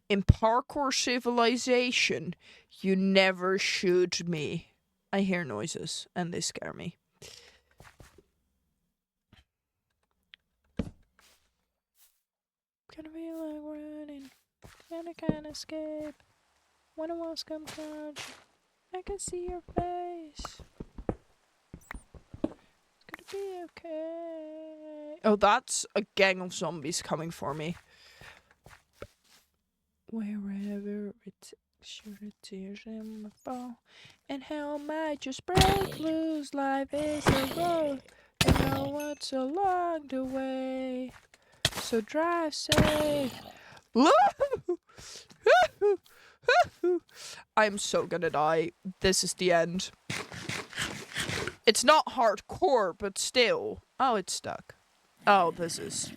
In parkour civilization, you never shoot me. I hear noises and they scare me. Gonna be like running, can't escape. When a walls come crouch, I can see your face. It's gonna be okay. Oh, that's a gang of zombies coming for me. Wherever it takes you, the tears in my fall. And hell might just break loose. Life is a road. You know what's along the way. So drive safe. I'm so gonna die. This is the end. It's not hardcore, but still. Oh, it's stuck. Oh, this is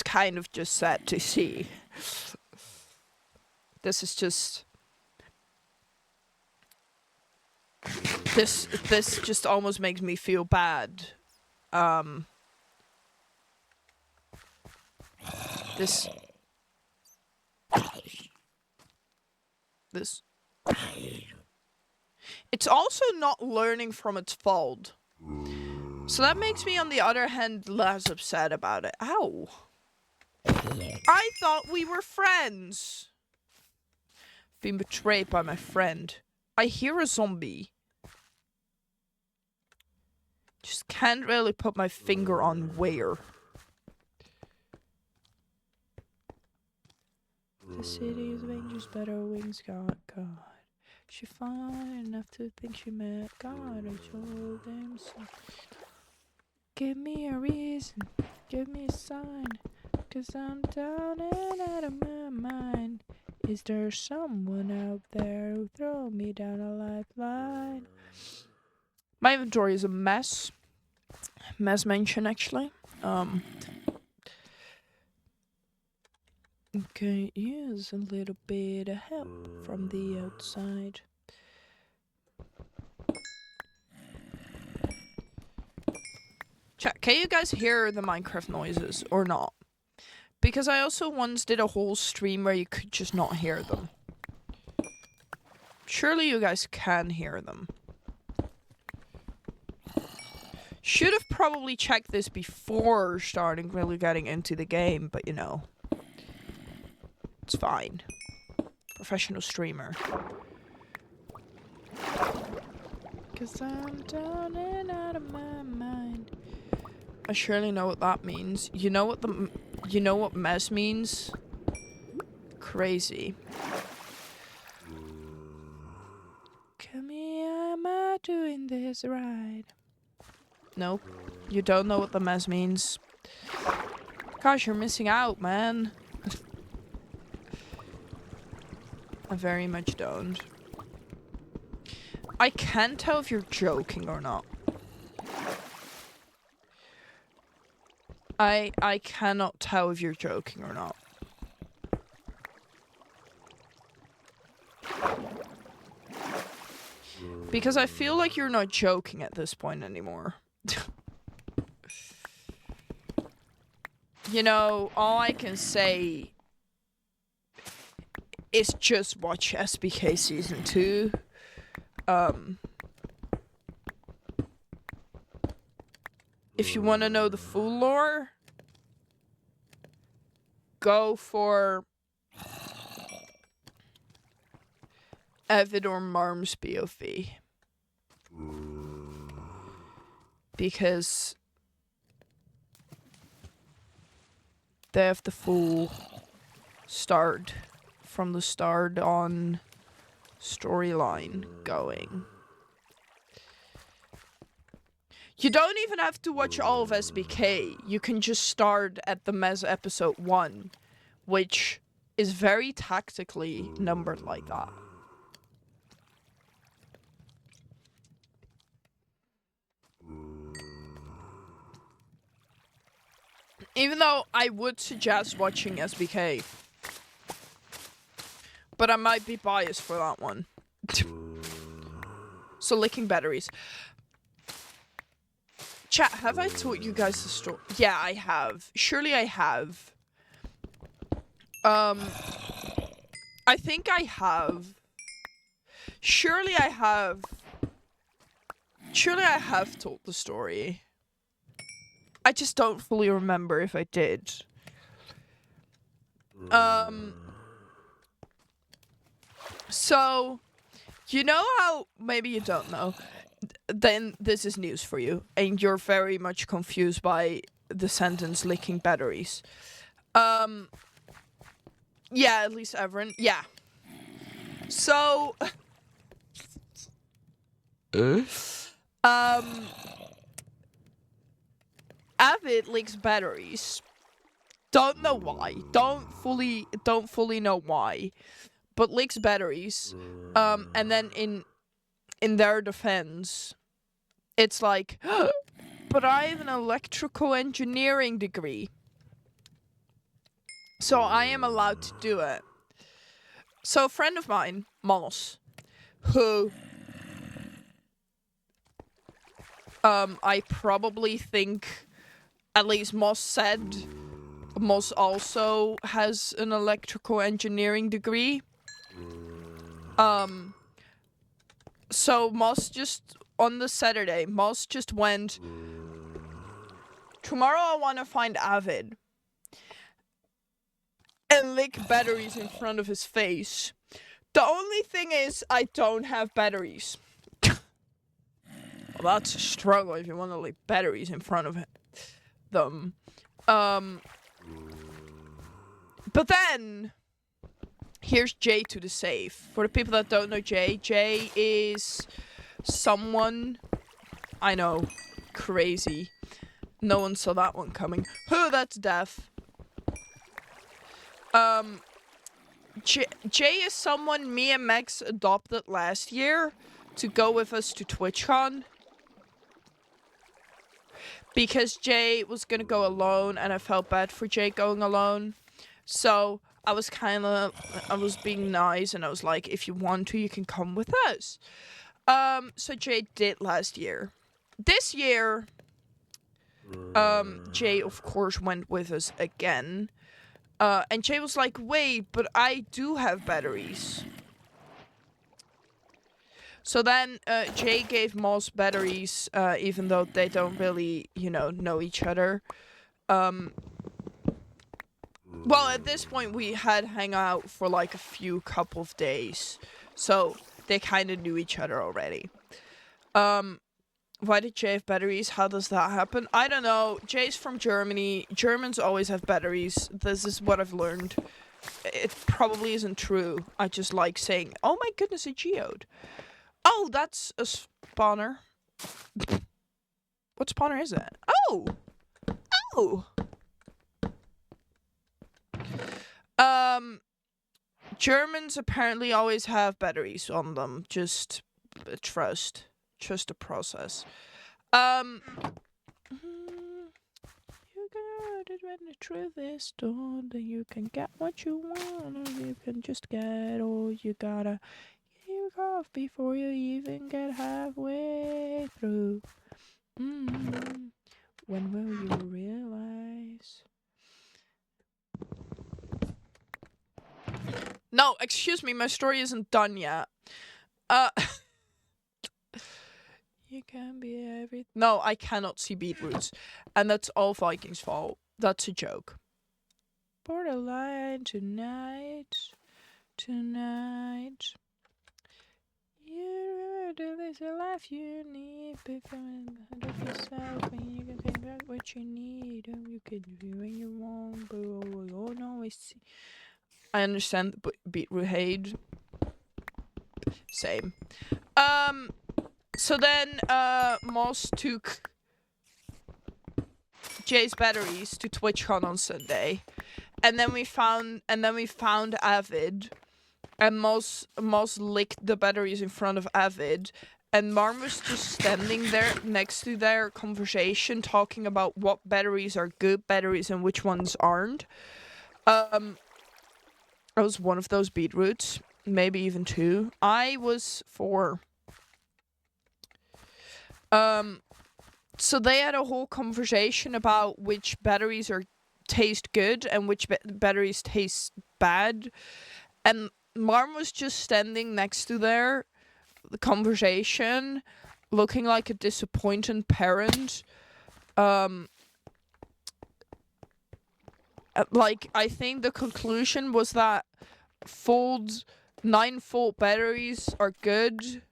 kind of just sad to see. This is just... This just almost makes me feel bad. This... It's also not learning from its fault. So that makes me, on the other hand, less upset about it. Ow. I thought we were friends. Been betrayed by my friend. I hear a zombie. Just can't really put my finger on where. The city is angels, but her wings got caught. She fine enough to think she met God. I told him so. Give me a reason, give me a sign, 'cause I'm down and out of my mind. Is there someone out there who throw me down a lifeline? My inventory is a mess. Mess mention, actually. Okay, use a little bit of help from the outside. Chat, can you guys hear the Minecraft noises or not? Because I also once did a whole stream where you could just not hear them. Surely you guys can hear them. Should have probably checked this before starting really getting into the game, but you know. It's fine. Professional streamer. 'Cause I'm down and out of my mind. I surely know what that means. You know what mess means? Crazy. Come here, am I doing this right? Nope. You don't know what the mess means. Gosh, you're missing out, man. I very much don't. I can't tell if you're joking or not. I cannot tell if you're joking or not. Because I feel like you're not joking at this point anymore. You know, all I can say is just watch SBK Season 2. If you want to know the full lore, go for Evid or Marm's POV. Because they have the full start, from the start on storyline going. You don't even have to watch all of SBK. You can just start at the Mez episode 1, which is very tactically numbered like that. Even though I would suggest watching SBK. But I might be biased for that one. So licking batteries. Chat, have I told you guys the story? Yeah, I have. Surely I have. I think I have. Surely I have. Surely I have told the story. I just don't fully remember if I did. So, you know how, maybe you don't know, then this is news for you, and you're very much confused by the sentence licking batteries. Yeah, at least Everin, yeah. So, Avid licks batteries. Don't know why. Don't fully know why. But licks batteries. And then in their defense, it's like, but I have an electrical engineering degree. So I am allowed to do it. So a friend of mine, Moss, who I probably think, at least Moss said, Moss also has an electrical engineering degree. So Moss just, on the Saturday, Moss just went, tomorrow I want to find Avid and lick batteries in front of his face. The only thing is, I don't have batteries. Well, that's a struggle if you want to lick batteries in front of them. But then, here's Jay to the save. For the people that don't know Jay is someone, I know, crazy. No one saw that one coming. Oh, that's deaf. Jay is someone me and Max adopted last year to go with us to TwitchCon. Because Jay was gonna go alone and I felt bad for Jay going alone. So I was being nice and I was like, if you want to, you can come with us. So Jay did last year. This year, Jay of course went with us again. And Jay was like, wait, but I do have batteries. So then Jay gave Moss batteries, even though they don't really, know each other. Well, at this point, we had hung out for like a couple of days. So they kind of knew each other already. Why did Jay have batteries? How does that happen? I don't know. Jay's from Germany. Germans always have batteries. This is what I've learned. It probably isn't true. I just like saying, oh my goodness, a geode. Oh, that's a spawner. What spawner is it? Oh! Oh! Germans apparently always have batteries on them. Just trust the process. You got it when the truth is told, then you can get what you want, or you can just get all you gotta give off before you even get halfway through. When will you realize? No, excuse me, my story isn't done yet. You can be everything. No, I cannot see beetroots. And that's all Vikings' fault. That's a joke. Borderline tonight. You live the life you need. Becoming the of yourself, and you can take back what you need. And you can do when you want, but we all know it's. I understand the beetroot hate. Same. So then, Moss took Jay's batteries to TwitchCon on Sunday, and then we found Avid, and Moss licked the batteries in front of Avid, and Marm was just standing there next to their conversation, talking about what batteries are good batteries and which ones aren't. I was one of those beetroots, maybe even two. I was 4. So they had a whole conversation about which batteries taste good and which batteries taste bad, and Marm was just standing next to the conversation, looking like a disappointed parent. Like, I think the conclusion was that 9-volt batteries are good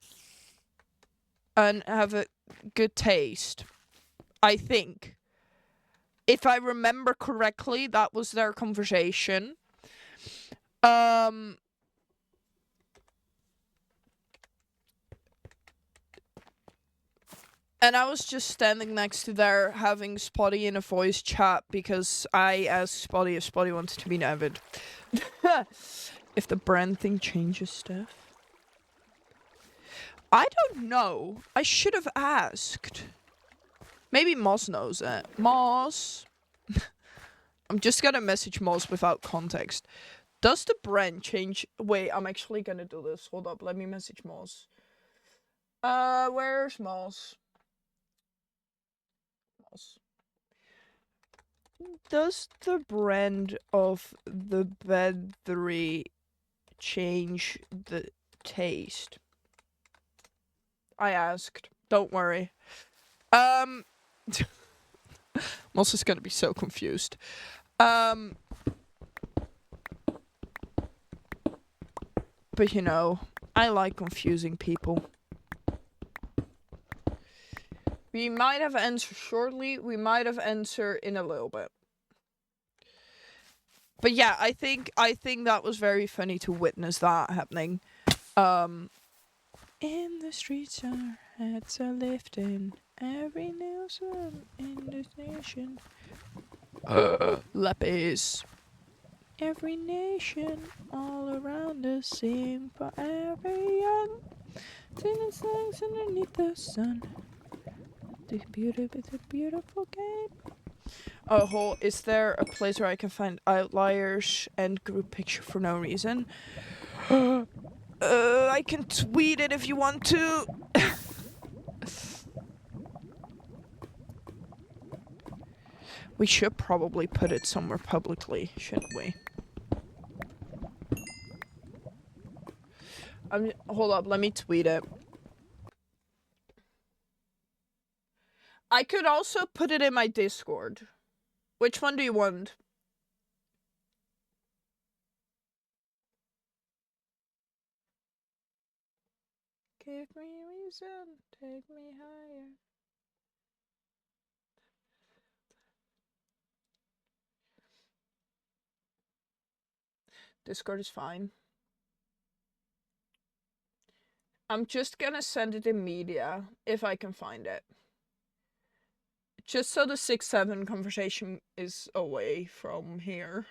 and have a good taste. I think. If I remember correctly, that was their conversation. And I was just standing next to there having Spotty in a voice chat because I asked Spotty if Spotty wanted to be Navid. If the brand thing changes stuff. I don't know. I should have asked. Maybe Moz knows it. Moz. I'm just gonna message Moz without context. Does the brand change? Wait, I'm actually gonna do this. Hold up, let me message Moz. Where's Moz? Moz. Does the brand of the battery change the taste? I asked. Don't worry. Moz is gonna be so confused. But you know, I like confusing people. We might have answer shortly, we might have answer in a little bit. But yeah, I think that was very funny to witness that happening. In the streets our heads are lifting, every newsroom in this nation. Lapis. Every nation all around us sing for every young. Singing songs underneath the sun. It's a beautiful game. Oh, is there a place where I can find outliers and group picture for no reason? I can tweet it if you want to. We should probably put it somewhere publicly, shouldn't we? Hold up, let me tweet it. I could also put it in my Discord. Which one do you want? Give me reason, take me higher. Discord is fine. I'm just gonna send it in media, if I can find it. Just so the 6-7 conversation is away from here.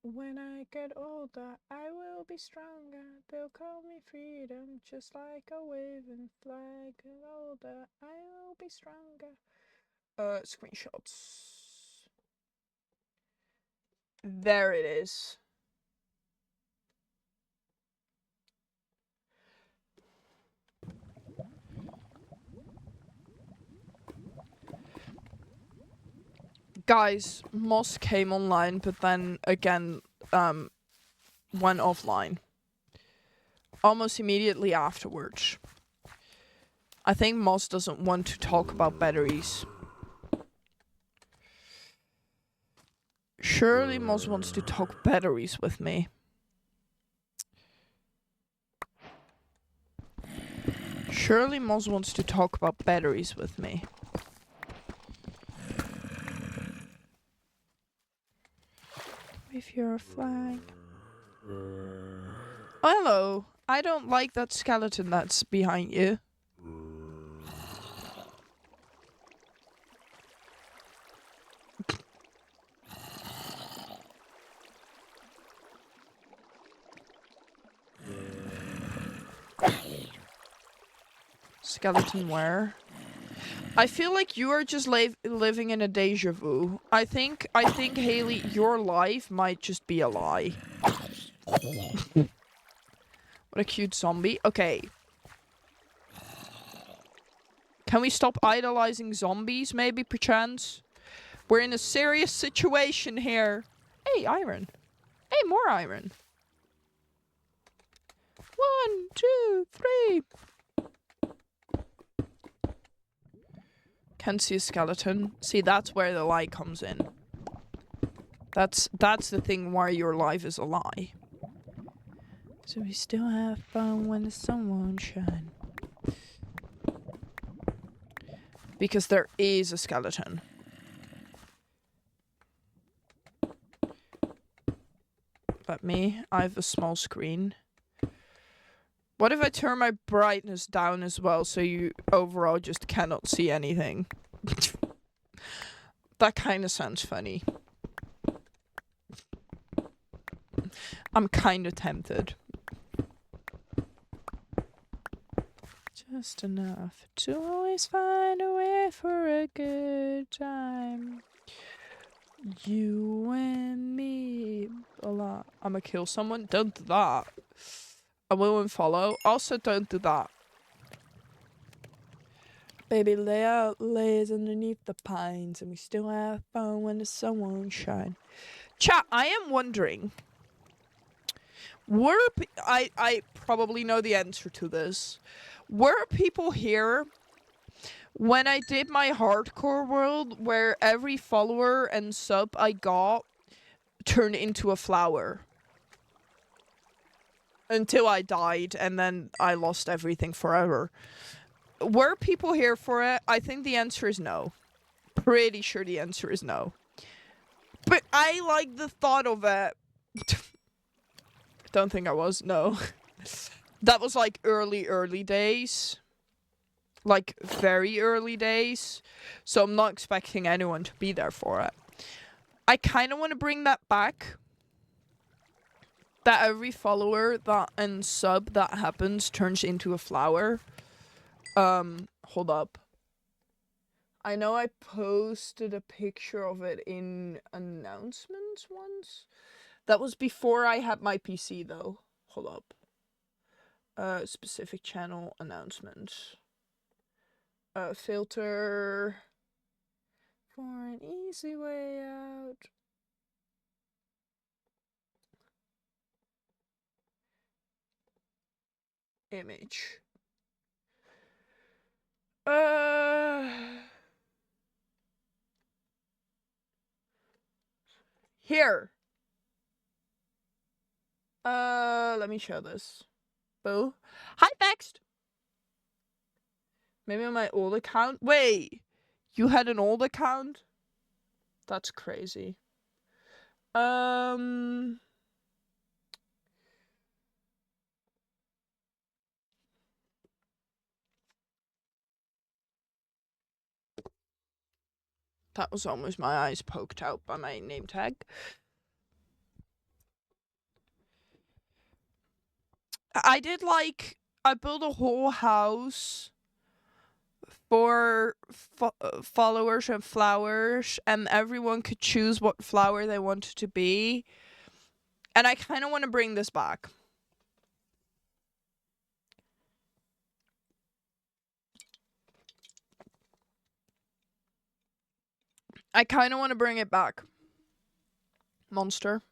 When I get older, I will be stronger. They'll call me freedom, just like a waving flag. Get older, I will be stronger. Screenshots. There it is. Guys, Moss came online, but then again, went offline. Almost immediately afterwards. I think Moss doesn't want to talk about batteries. Surely Moss wants to talk batteries with me. Surely Moss wants to talk about batteries with me. If you're a flag. Oh, hello. I don't like that skeleton that's behind you. Skeleton where? I feel like you are just living in a deja vu. I think Haley, your life might just be a lie. What a cute zombie. Okay. Can we stop idolizing zombies, maybe, perchance? We're in a serious situation here. Hey, iron. Hey, more iron. 1, 2, 3. Can't see a skeleton. See, that's where the lie comes in. That's the thing why your life is a lie. So we still have fun when the sun won't shine. Because there is a skeleton. But me, I have a small screen. What if I turn my brightness down as well so you overall just cannot see anything? That kind of sounds funny. I'm kind of tempted. Just enough to always find a way for a good time. You and me a lot. I'ma kill someone. Don't do that. I will unfollow. Also, don't do that. Baby, lay out lays underneath the pines, and we still have fun when the sun won't shine. Chat, I am wondering. I probably know the answer to this. Were people here when I did my hardcore world where every follower and sub I got turned into a flower? Until I died and then I lost everything forever. Were people here for it? I think the answer is no. Pretty sure the answer is no. But I like the thought of it. Don't think I was. No. That was like early days. Like very early days. So I'm not expecting anyone to be there for it. I kind of want to bring that back. That every follower that and sub that happens turns into a flower. Hold up. I know I posted a picture of it in announcements once. That was before I had my PC though. Hold up. Specific channel announcements. Filter for an easy way out. Image. Here. Let me show this. Boo. Hi, Bext. Maybe on my old account. Wait, you had an old account? That's crazy. That was almost my eyes poked out by my name tag. I built a whole house for followers and flowers, and everyone could choose what flower they wanted to be. And I kind of want to bring this back. I kind of want to bring it back. Monster.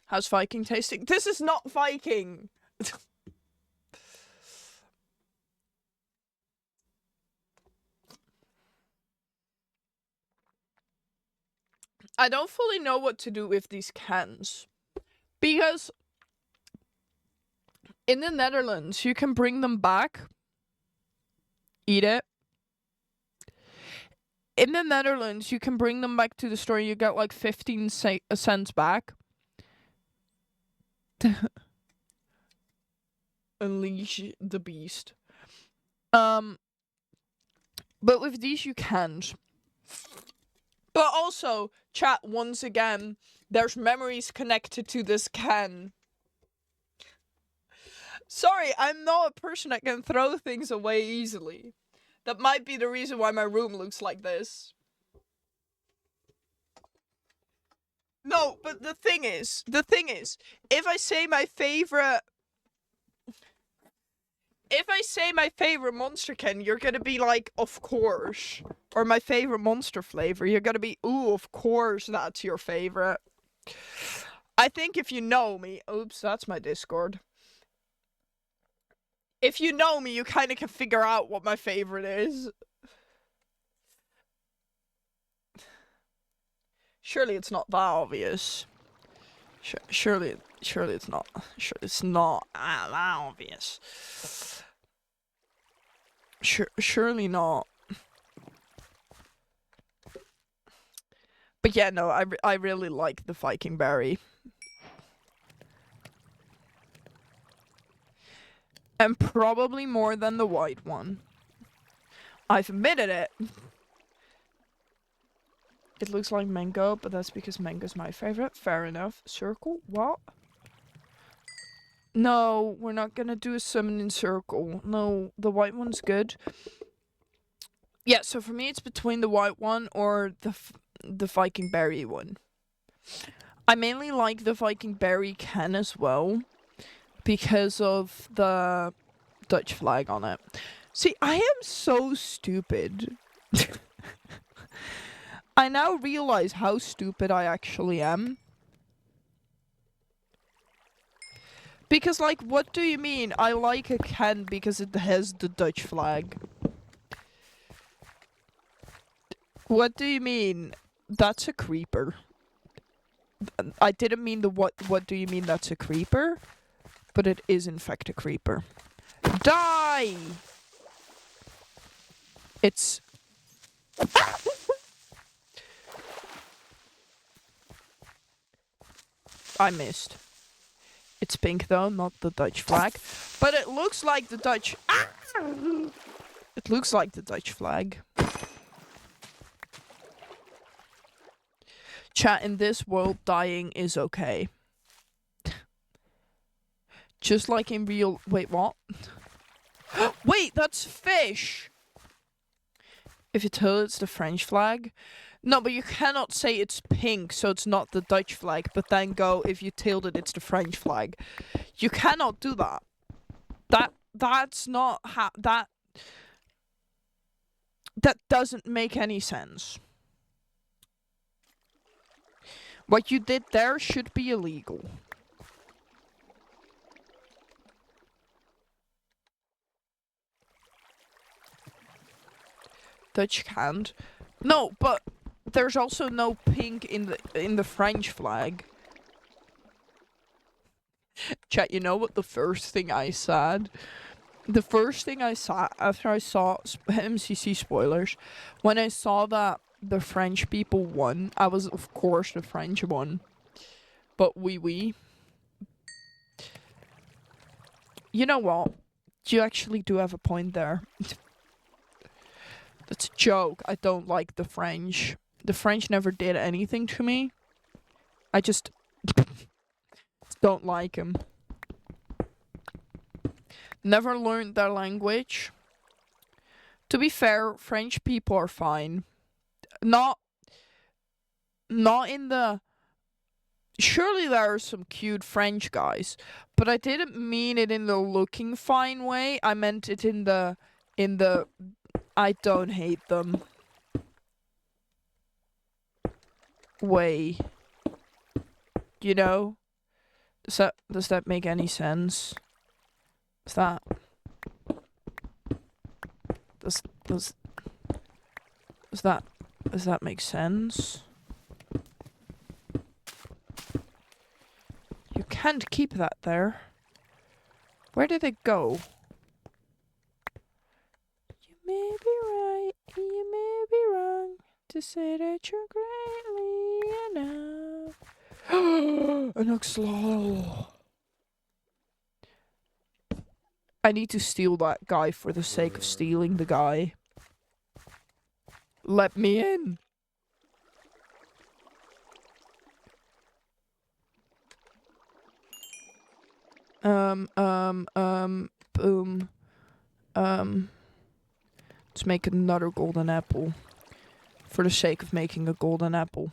How's Viking tasting? This is not Viking! I don't fully know what to do with these cans. Because in the Netherlands, you can bring them back. Eat it. In the Netherlands, you can bring them back to the store and you get like 15 cents back. Unleash the beast. But with these, you can't. But also, chat, once again, there's memories connected to this can. Sorry, I'm not a person that can throw things away easily. That might be the reason why my room looks like this. No, but the thing is, if I say my favorite monster can, you're gonna be like, of course. Or my favorite monster flavor, you're gonna be, ooh, of course that's your favorite. I think if you know me, oops, that's my Discord. If you know me, you kind of can figure out what my favorite is. Surely it's not that obvious. Surely it's not. It's not that obvious. Surely not. But yeah, no, I really like the Viking berry. And probably more than the white one. I've admitted it. It looks like mango, but that's because mango's my favorite. Fair enough. Circle? What? No, we're not gonna do a summon in circle. No, the white one's good. Yeah, so for me it's between the white one or the Viking berry one. I mainly like the Viking berry can as well because of the Dutch flag on it. See, I am so stupid. I now realize how stupid I actually am. Because, like, what do you mean? I like a can because it has the Dutch flag. What do you mean? That's a creeper. I didn't mean the what do you mean that's a creeper? But it is in fact a creeper. Die! It's... I missed. It's pink though, not the Dutch flag. But it looks like the Dutch... It looks like the Dutch flag. Chat, in this world, dying is okay. Just like in real... Wait, what? Wait, that's fish! If you tell it's the French flag... No, but you cannot say it's pink, so it's not the Dutch flag, but then go, if you tilt it, it's the French flag. You cannot do that. That's not how... That doesn't make any sense. What you did there should be illegal. Dutch can't. No, but there's also no pink in the French flag. Chat, you know what the first thing I said? The first thing I saw after I saw MCC spoilers, when I saw that the French people won, I was of course the French won. But oui. You know what? You actually do have a point there. That's a joke. I don't like the French. The French never did anything to me. I just don't like them. Never learned their language. To be fair, French people are fine. Not in the... Surely there are some cute French guys, but I didn't mean it in the looking fine way. I meant it in the I don't hate them way. You know? Does that make any sense? Does that make sense? You can't keep that there. Where did it go? You may be right, you may be wrong to say that you're greatly enough. An axolotl. I need to steal that guy for the sake of stealing the guy. Let me in. Boom. Let's make another golden apple. For the sake of making a golden apple.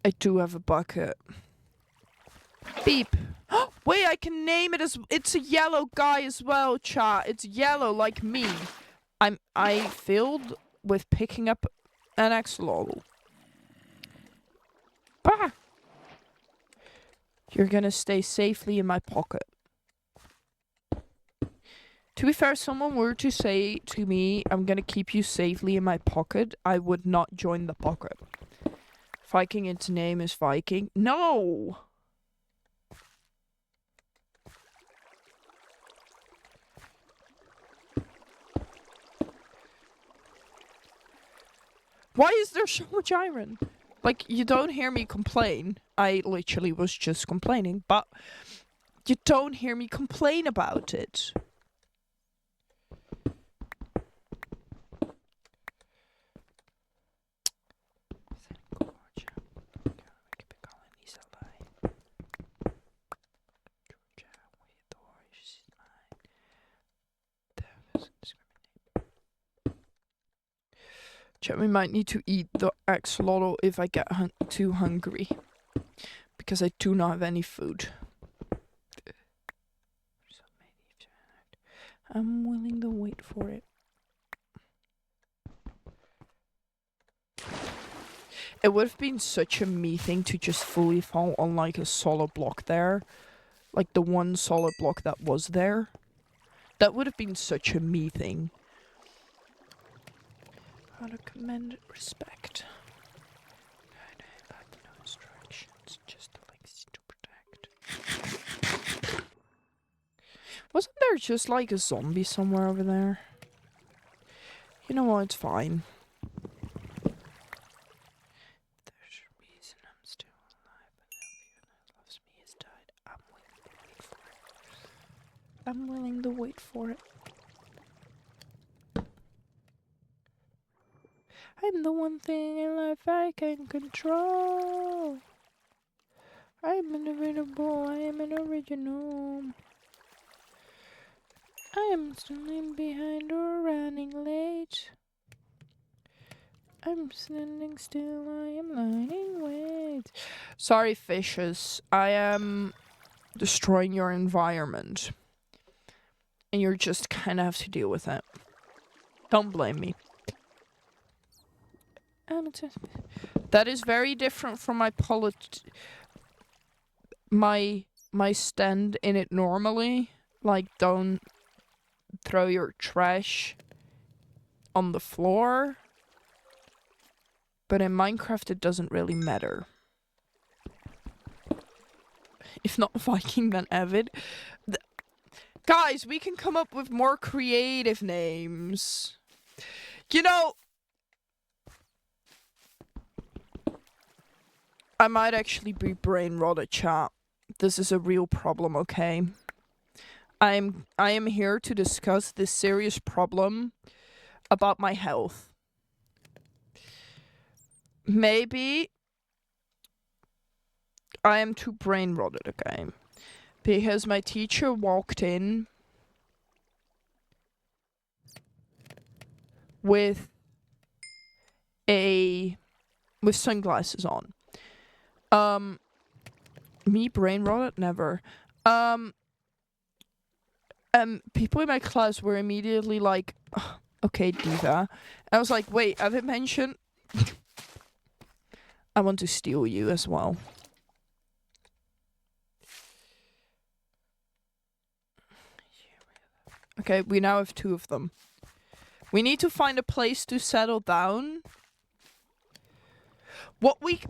I do have a bucket. Beep. Wait, I can name it as... It's a yellow guy as well, chat. It's yellow like me. I failed with picking up an axolotl. Bah! You're gonna stay safely in my pocket. To be fair, someone were to say to me, I'm gonna keep you safely in my pocket, I would not join the pocket. Viking, its name is Viking. No! Why is there so much iron? Like, you don't hear me complain. I literally was just complaining, but you don't hear me complain about it. Chat, we might need to eat the axolotl if I get too hungry. Because I do not have any food. I'm willing to wait for it. It would have been such a me thing to just fully fall on like a solid block there. Like the one solid block that was there. That would have been such a me thing. How to commend respect. I have no instructions, just like to protect. Wasn't there just like a zombie somewhere over there? You know what, it's fine. There's a reason I'm still alive, but nobody who loves me has died. I'm willing to wait for it. I'm the one thing in life I can control. I'm unavoidable, I am an original. I am standing behind or running late. I'm standing still, I am lying wait. Sorry, fishes. I am destroying your environment. And you're just kind of have to deal with it. Don't blame me. That is very different from my stand in it normally. Like, don't throw your trash on the floor. But in Minecraft, it doesn't really matter. If not Viking, then Avid. Guys, we can come up with more creative names. You know, I might actually be brain rotted, chat. This is a real problem, okay? I am here to discuss this serious problem about my health. Maybe I am too brain rotted, okay? Because my teacher walked in with sunglasses on. Me brain rotted? Never. People in my class were immediately like, oh, okay, diva. I was like, wait, have it mentioned? I want to steal you as well. Okay, we now have 2 of them. We need to find a place to settle down.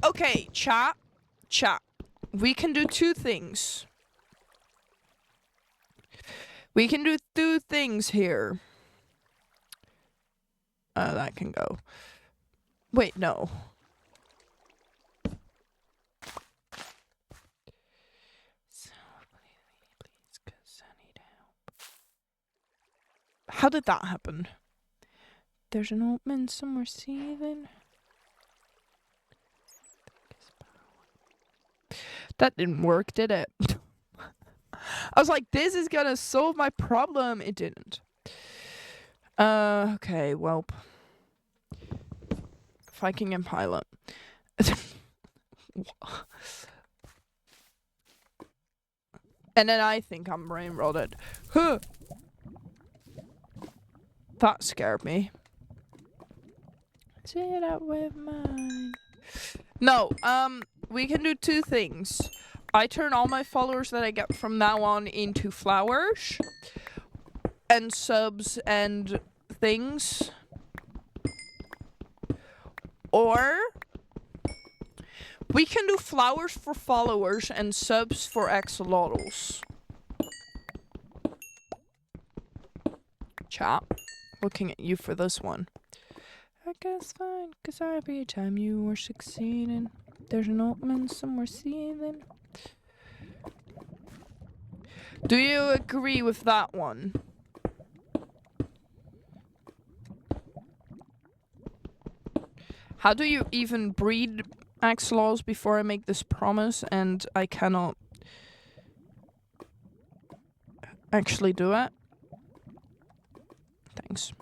Okay, chat. We can do 2 things. We can do 2 things here. That can go. Wait, no. Please, 'cause I need help. How did that happen? There's an old man somewhere seething. That didn't work, did it? I was like, this is gonna solve my problem. It didn't. Okay, well. Viking and pilot. And then I think I'm brain rotted. Huh. That scared me. Sit up with mine. No, we can do two things. I turn all my followers that I get from now on into flowers and subs and things. Or we can do flowers for followers and subs for axolotls. Chat, looking at you for this one. I guess fine, cause every time you were succeeding, there's an opening somewhere seething. Do you agree with that one? How do you even breed axolotls before I make this promise and I cannot actually do it? Thanks.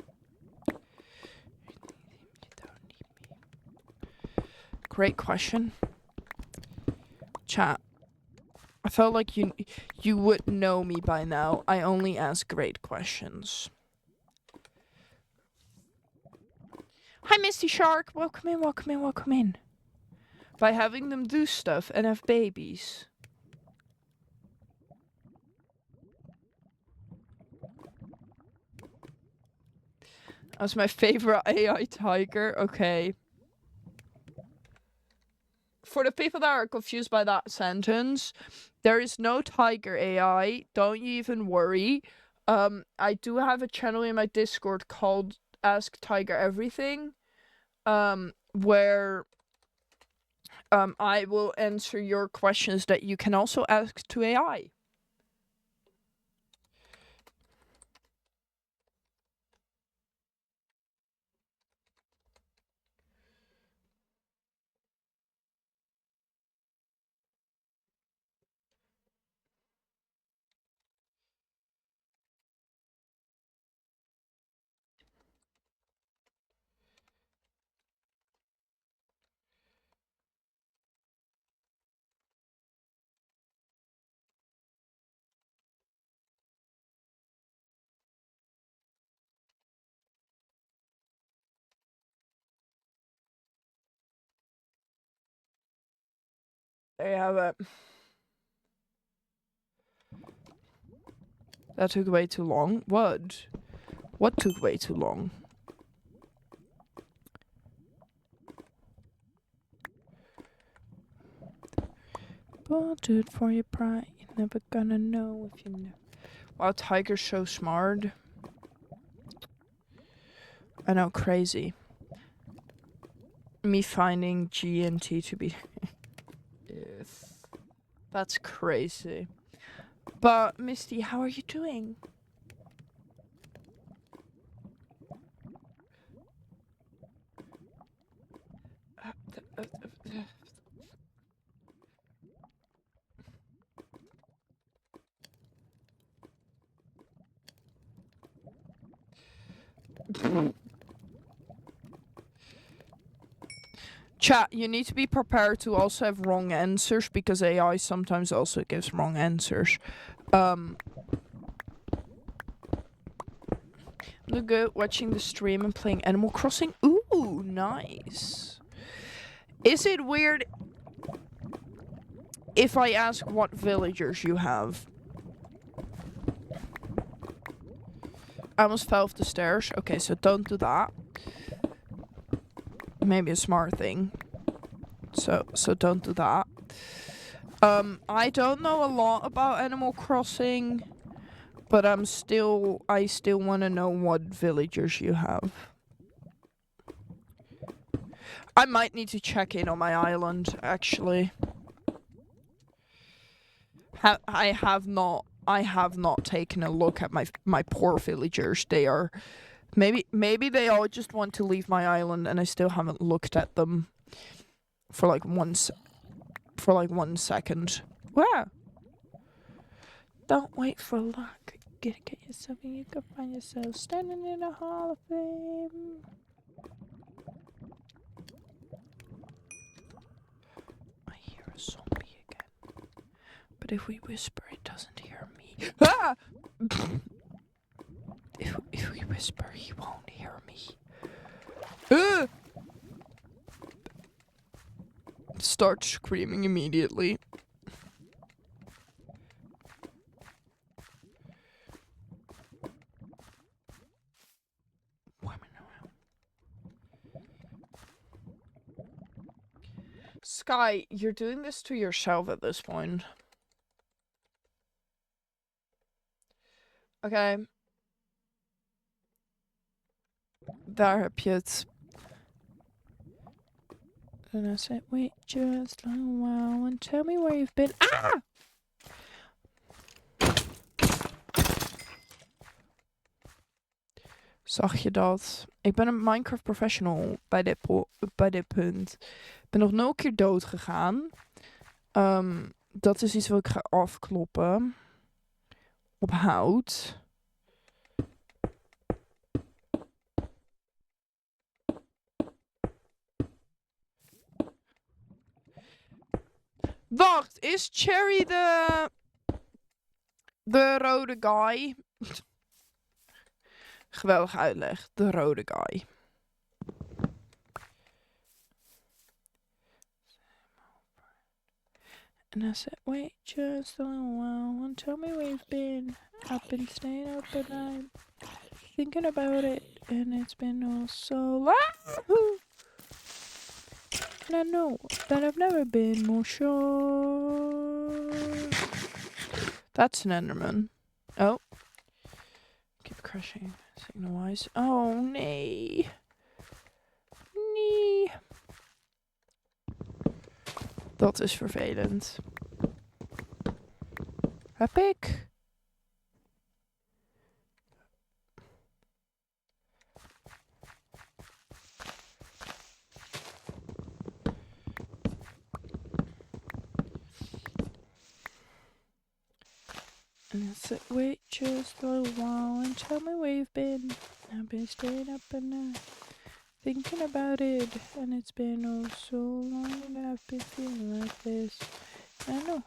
Great question. Chat. I felt like you would know me by now. I only ask great questions. Hi, Misty Shark. Welcome in, welcome in, welcome in. By having them do stuff and have babies. That's my favorite AI tiger. Okay. For the people that are confused by that sentence, there is no tiger AI. Don't you even worry. I do have a channel in my Discord called Ask Tiger Everything, where I will answer your questions that you can also ask to AI. There you have it. That took way too long. What? What took way too long? Bolted for your pride. You're never gonna know if you know. Wow, Tiger's so smart. I know, crazy. Me finding G and T to be... Yes. That's crazy. But, Misty, how are you doing? Chat, you need to be prepared to also have wrong answers because AI sometimes also gives wrong answers. Look good watching the stream and playing Animal Crossing. Ooh, nice. Is it weird if I ask what villagers you have? I almost fell off the stairs. Okay, so don't do that. Maybe a smart thing. So don't do that. I don't know a lot about Animal Crossing, but I still want to know what villagers you have. I might need to check in on my island, actually. I have not taken a look at my poor villagers. They are maybe they all just want to leave my island and I still haven't looked at them for like 1 second. Wow. Don't wait for luck. Get yourself and you can find yourself standing in a hall of fame. I hear a zombie again. But if we whisper, it doesn't hear me. Ah! If we whisper, he won't hear me. Start screaming immediately. Sky, you're doing this to yourself at this point. Oké. Daar heb je het. And I said, wait just a while and tell me where you've been. Ah! Zag je dat? Ik ben een Minecraft professional bij dit punt. Ik ben nog 0 keer dood gegaan. Dat is iets wat ik ga afkloppen. Op hout. Wacht, is Cherry de rode guy? Geweldige uitleg. De rode guy. And I said, wait just a little while and tell me where you've been. I've been staying up at night thinking about it and it's been all so long. And I know that I've never been more sure. That's an Enderman. Oh. Keep crashing. Signal-wise. Oh, nee. Nee. Dat is vervelend. Heb ik? And I said, wait just a little while and tell me where you've been. I've been staying up and thinking about it. And it's been oh so long and I've been feeling like this. I know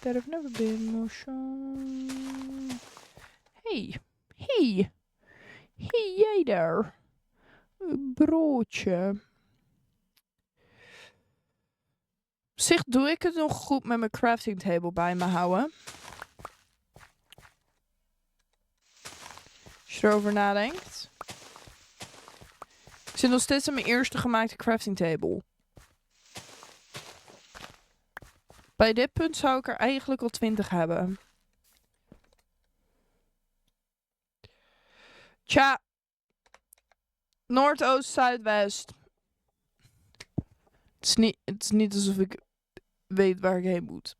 that I've never been more sure. Hey, hey, hey jij daar. Broodje. Op zich doe ik het nog goed met mijn crafting table bij me houden. Als je erover nadenkt. Ik zit nog steeds aan mijn eerste gemaakte crafting table. Bij dit punt zou ik er eigenlijk al 20 hebben. Tja. Noordoost, zuidwest. Het is niet alsof ik weet waar ik heen moet.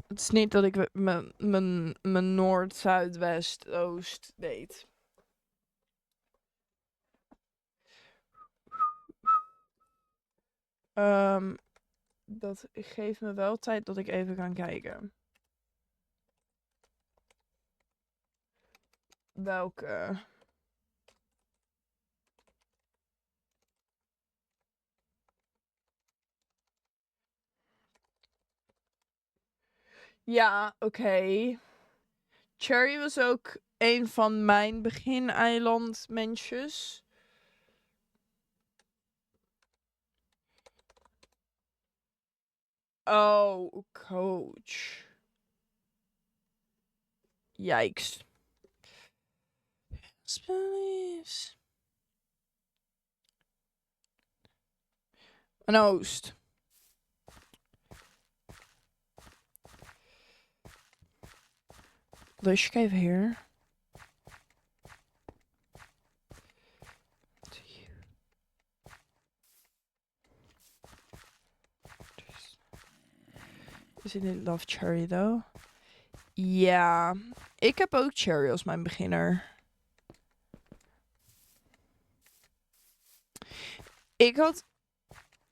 Het is niet dat ik mijn noord, zuidwest, oost weet. Dat geeft me wel tijd dat ik even kan kijken. Welke? Ja, oké. Cherry was ook een van mijn begineilandmensjes. Oh, coach. Yikes. Please. Een oost. Dus ik even hier. Is it in love cherry though? Ja, ik heb ook cherry als mijn beginner. Ik had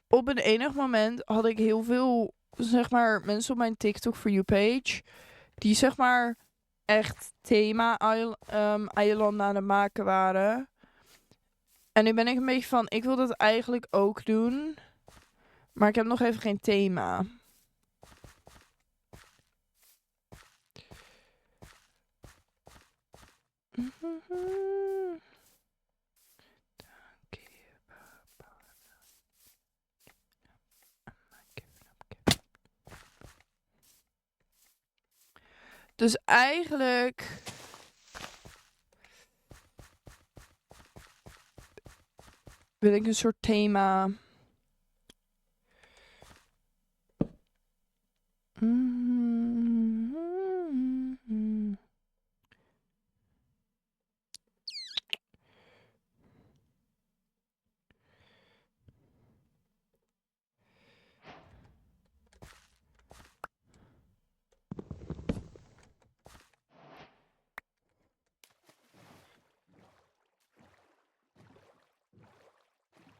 op een enig moment had ik heel veel zeg maar, mensen op mijn TikTok for You page, die zeg maar echt thema-eilanden aan het maken waren. En nu ben ik een beetje van, ik wil dat eigenlijk ook doen, maar ik heb nog even geen thema. Dus eigenlijk wil ik een soort thema.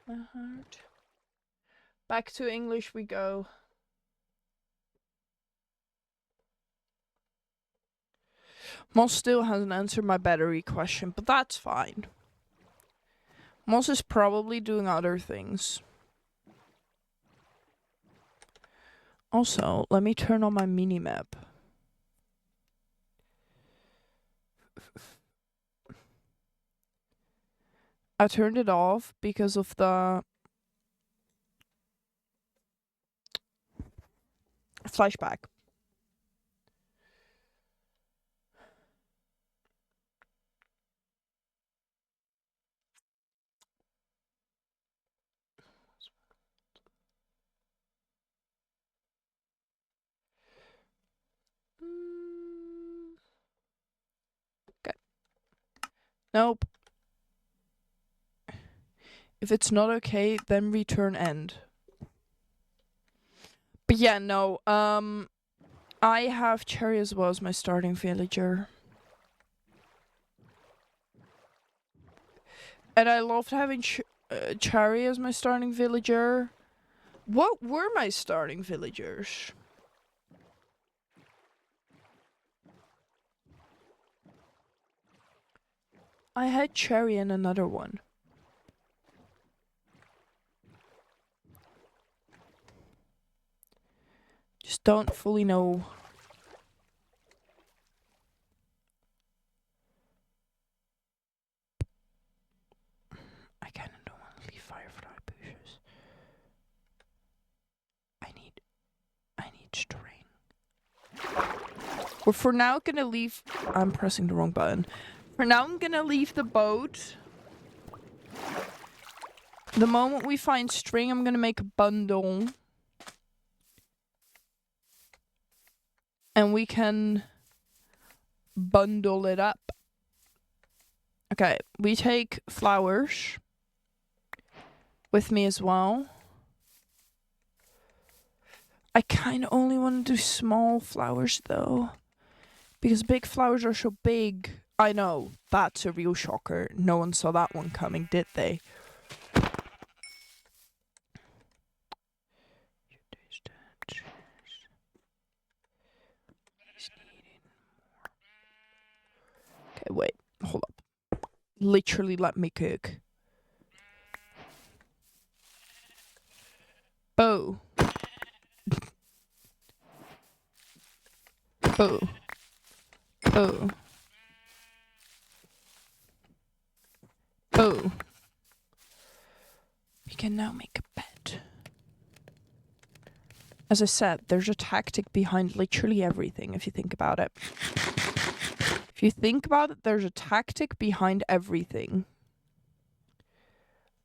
My heart. Back to English we go. Moss still hasn't answered my battery question, but that's fine. Moss is probably doing other things. Also, let me turn on my minimap. I turned it off because of the flashback. Okay. Nope. If it's not okay, then return end. But yeah, no. I have Cherry as well as my starting villager. And I loved having Cherry as my starting villager. What were my starting villagers? I had Cherry and another one. Just don't fully know. I kind of don't want to leave firefly bushes. I need string. We're for now gonna leave. I'm pressing the wrong button. For now, I'm gonna leave the boat. The moment we find string, I'm gonna make a bundle. And we can bundle it up. Okay, we take flowers with me as well. I kind of only want to do small flowers though, because big flowers are so big. I know, that's a real shocker. No one saw that one coming, did they? Okay, wait, hold up. Literally let me cook. Oh. Oh. Oh. Oh. We can now make a bed. As I said, there's a tactic behind literally everything, if you think about it. If you think about it, there's a tactic behind everything.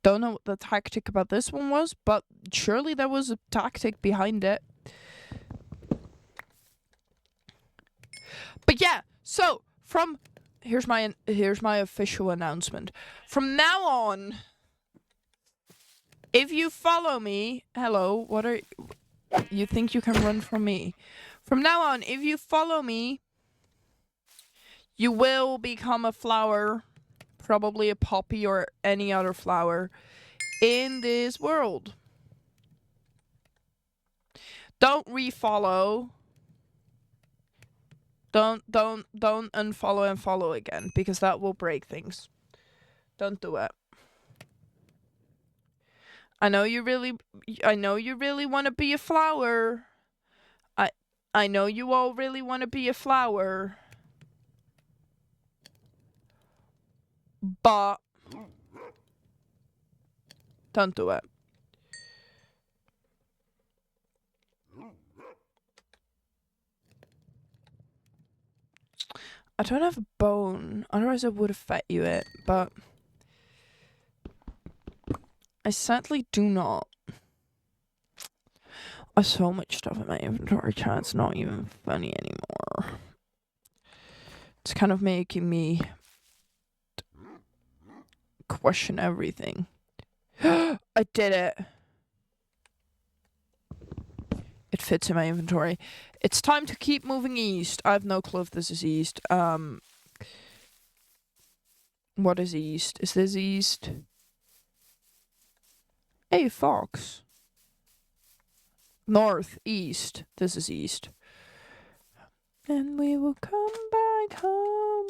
Don't know what the tactic about this one was, but surely there was a tactic behind it. But yeah, so here's my official announcement. From now on, if you follow me, hello, what are you think you can run from me? From now on, if you follow me, you will become a flower, probably a poppy or any other flower in this world. Don't refollow. Don't unfollow and follow again, because that will break things. Don't do it. I know you really want to be a flower. I know you all really want to be a flower. But don't do it. I don't have a bone, otherwise I would have fed you it, but I sadly do not. I have so much stuff in my inventory, chat. It's not even funny anymore. It's kind of making me question everything. I did it. It fits in my inventory. It's time to keep moving east. I have no clue if this is east. What is east? Is this east? Hey, fox. North, east. This is east. And we will come back home.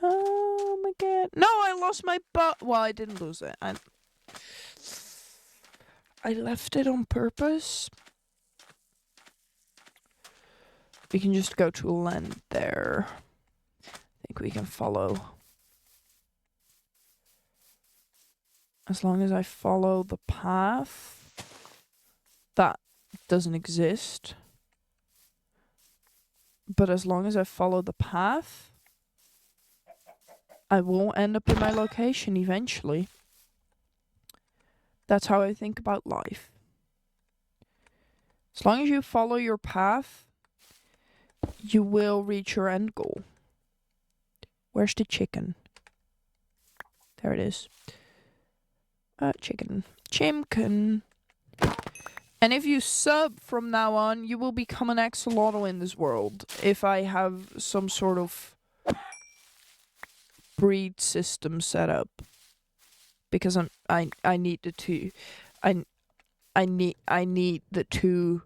Home again. No, I lost my bow. Well, I didn't lose it. I left it on purpose. We can just go to land there. I think we can follow. As long as I follow the path that doesn't exist. But as long as I follow the path, I will end up in my location eventually. That's how I think about life. As long as you follow your path, you will reach your end goal. Where's the chicken? There it is. Chicken. Chimkin. And if you sub from now on, you will become an axolotl in this world. If I have some sort of breed system set up. Because I need the two. I need the two.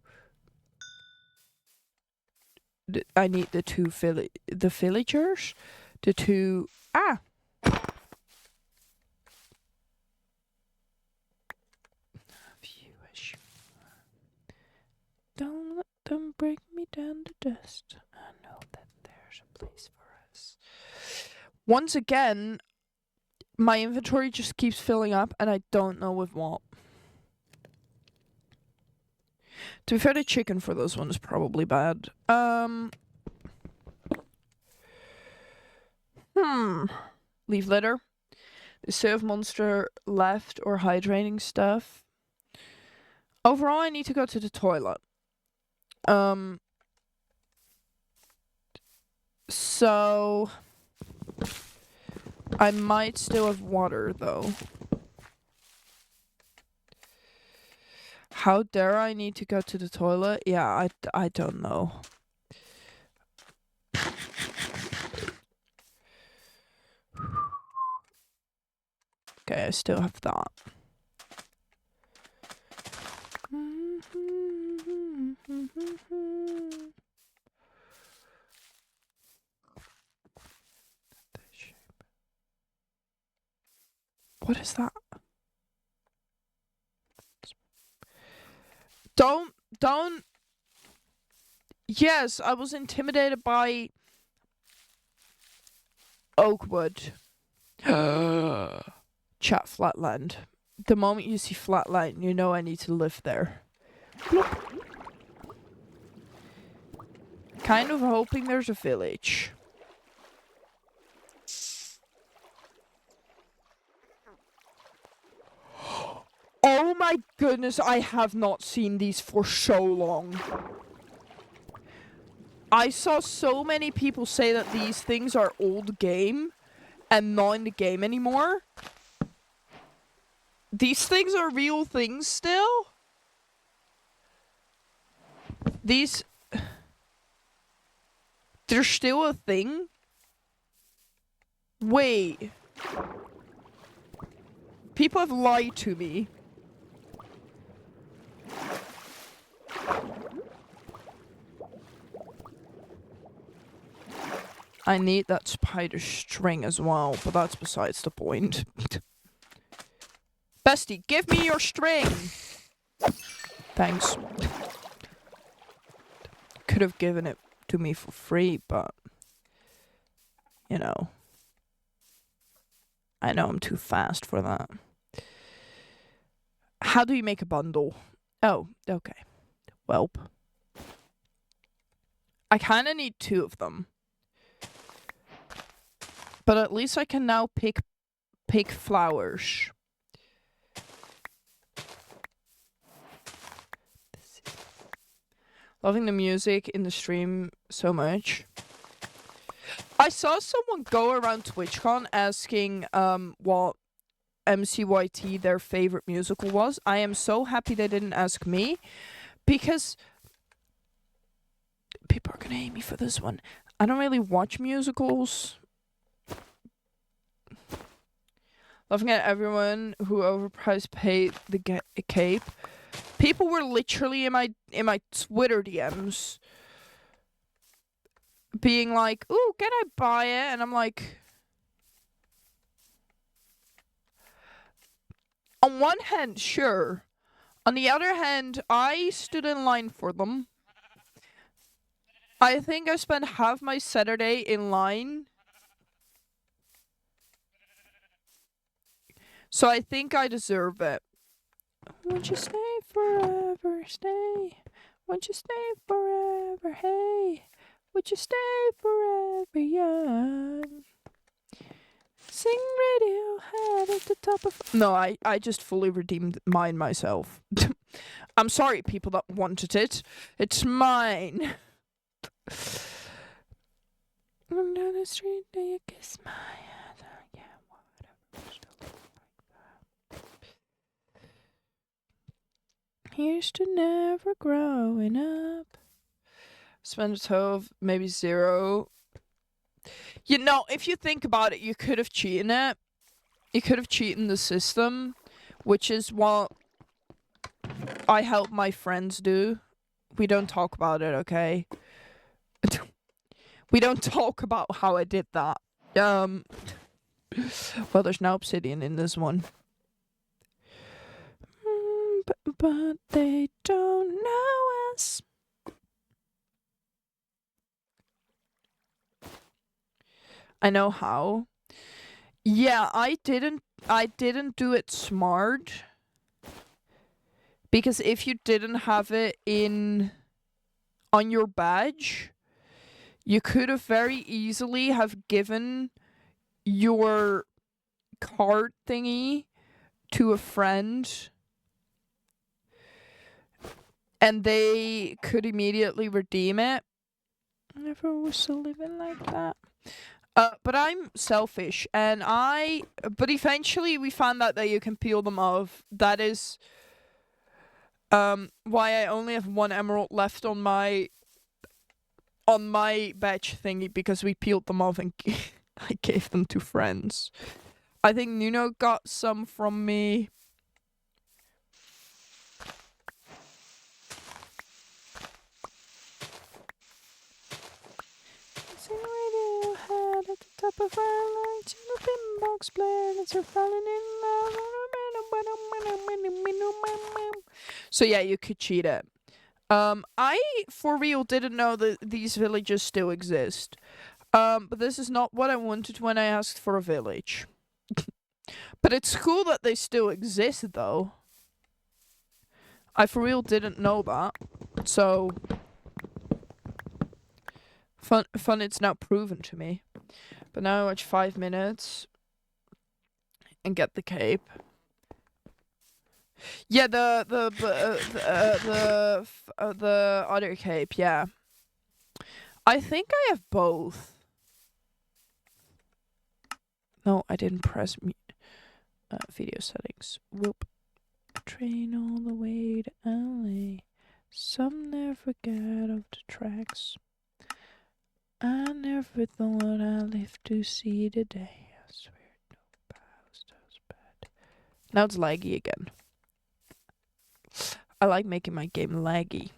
I need the two villagers. The two. Ah! Don't let them break me down to dust. I know that there's a place for us. Once again, my inventory just keeps filling up, and I don't know with what. To be fair, the chicken for this one is probably bad. Leaf litter. The serve monster left or hydrating stuff. Overall, I need to go to the toilet. So I might still have water though. How dare I need to go to the toilet? Yeah, I don't know. Okay, I still have that. What is that? Don't. Yes, I was intimidated by Oakwood. Chat flatland. The moment you see flatland, you know I need to live there. Bloop. Kind of hoping there's a village. Oh my goodness, I have not seen these for so long. I saw so many people say that these things are old game and not in the game anymore. These things are real things still? These... They're still a thing? Wait. People have lied to me. I need that spider string as well, but that's besides the point. Bestie, give me your string! Thanks. Could have given it to me for free, but... You know. I know I'm too fast for that. How do you make a bundle? Oh, okay. Welp. I kind of need 2 of them. But at least I can now pick flowers. Loving the music in the stream so much. I saw someone go around TwitchCon asking what MCYT their favorite musical was. I am so happy they didn't ask me, because people are gonna hate me for this one. I don't really watch musicals. Laughing at everyone who overpriced paid the cape. People were literally in my Twitter DMs being like, "Ooh, can I buy it?" And I'm like, on one hand, sure. On the other hand, I stood in line for them. I think I spent half my Saturday in line. So I think I deserve it. Won't you stay forever, stay? Won't you stay forever, hey? Would you stay forever young? Sing Radiohead at the top of... No, I just fully redeemed mine myself. I'm sorry, people that wanted it. It's mine. Under the street, do you kiss my hand? Yeah, whatever. Still like that. Here's to never growing up. Spend a total of maybe 0. You know, if you think about it, you could have cheated it. You could have cheated the system, which is what I help my friends do. We don't talk about it, okay? We don't talk about how I did that. Well, there's no obsidian in this one. But they don't know us. I know how. Yeah, I didn't do it smart. Because if you didn't have it on your badge, you could have very easily have given your card thingy to a friend, and they could immediately redeem it. I never was still living like that. But I'm selfish, and but eventually we found out that you can peel them off. That is why I only have 1 emerald left on my badge thingy, because we peeled them off and I gave them to friends. I think Nuno got some from me. Sing Radiohead at the top of our lungs, and the boombox blaring, it's her falling in love. So yeah, you could cheat it. I for real didn't know that these villages still exist. But this is not what I wanted when I asked for a village. But it's cool that they still exist, though. I for real didn't know that. So fun it's now proven to me. But now I watch 5 minutes and get the cape. Yeah, the other cape, yeah. I think I have both. No, I didn't press video settings. Whoop. Train all the way to LA. Some never get off the tracks. I never thought I'd live to see the day. I swear no past was bad. Now it's laggy again. I like making my game laggy.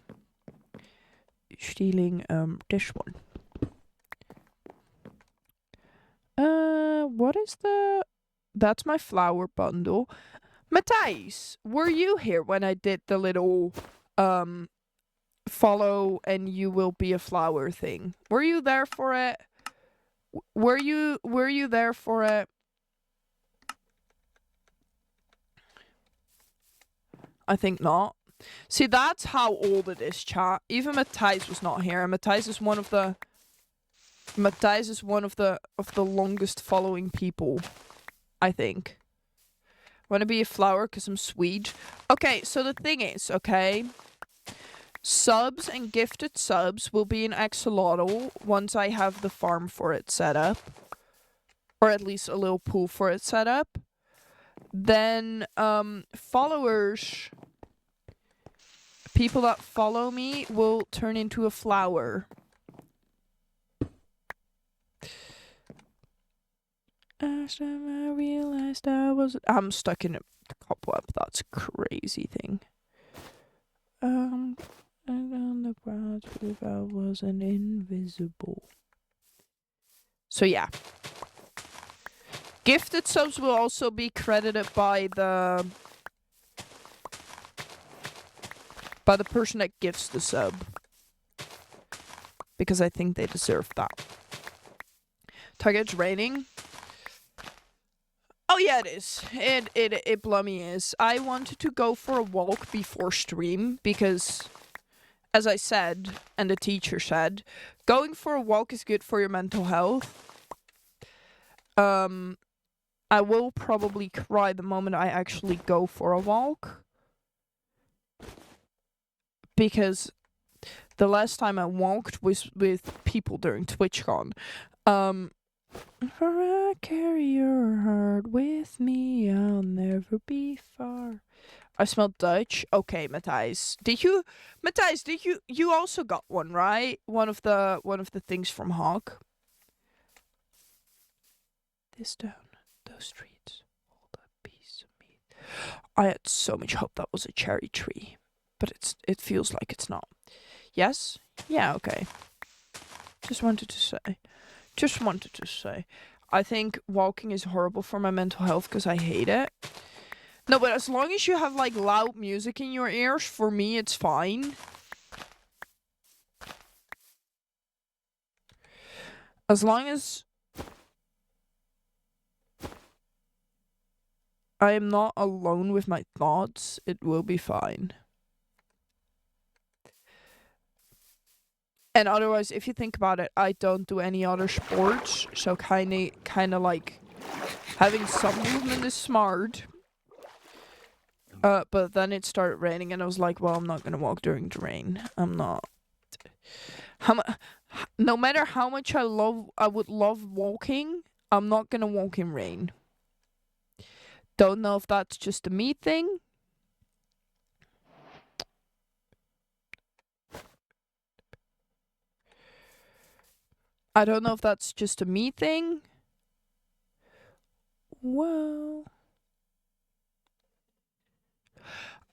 Stealing this one. What is the... That's my flower bundle. Matthijs, were you here when I did the little, follow and you will be a flower thing? Were you there for it? Were you there for it? I think not. See, that's how old it is, chat. Even Matthijs was not here. Matthijs is one of the longest following people, I think. Wanna be a flower because I'm sweet? Okay, so the thing is, okay, subs and gifted subs will be an axolotl once I have the farm for it set up. Or at least a little pool for it set up. Then, followers, people that follow me will turn into a flower. Last time I realized I'm stuck in a cobweb. That's a crazy thing. And on the ground if I wasn't invisible. So yeah. Gifted subs will also be credited by the person that gives the sub. Because I think they deserve that. Target's raining. Oh yeah, it is. It blummy is. I wanted to go for a walk before stream because, as I said, and the teacher said, going for a walk is good for your mental health. I will probably cry the moment I actually go for a walk. Because the last time I walked was with people during TwitchCon. For I carry your heart with me, I'll never be far. I smell Dutch. Okay, Matthijs. Matthijs, you also got one, right? One of the things from Hawk. This town, those streets, hold a piece of me. I had so much hope that was a cherry tree, but it feels like it's not. Yes? Yeah, okay. Just wanted to say. I think walking is horrible for my mental health because I hate it. No, but as long as you have, like, loud music in your ears, for me, it's fine. As long as I am not alone with my thoughts, it will be fine. And otherwise, if you think about it, I don't do any other sports, so kinda like having some movement is smart. But then it started raining, and I was like, well, I'm not gonna walk during the rain. I'm not. No matter how much I would love walking, I'm not gonna walk in rain. Don't know if that's just a me thing. I don't know if that's just a me thing. Whoa.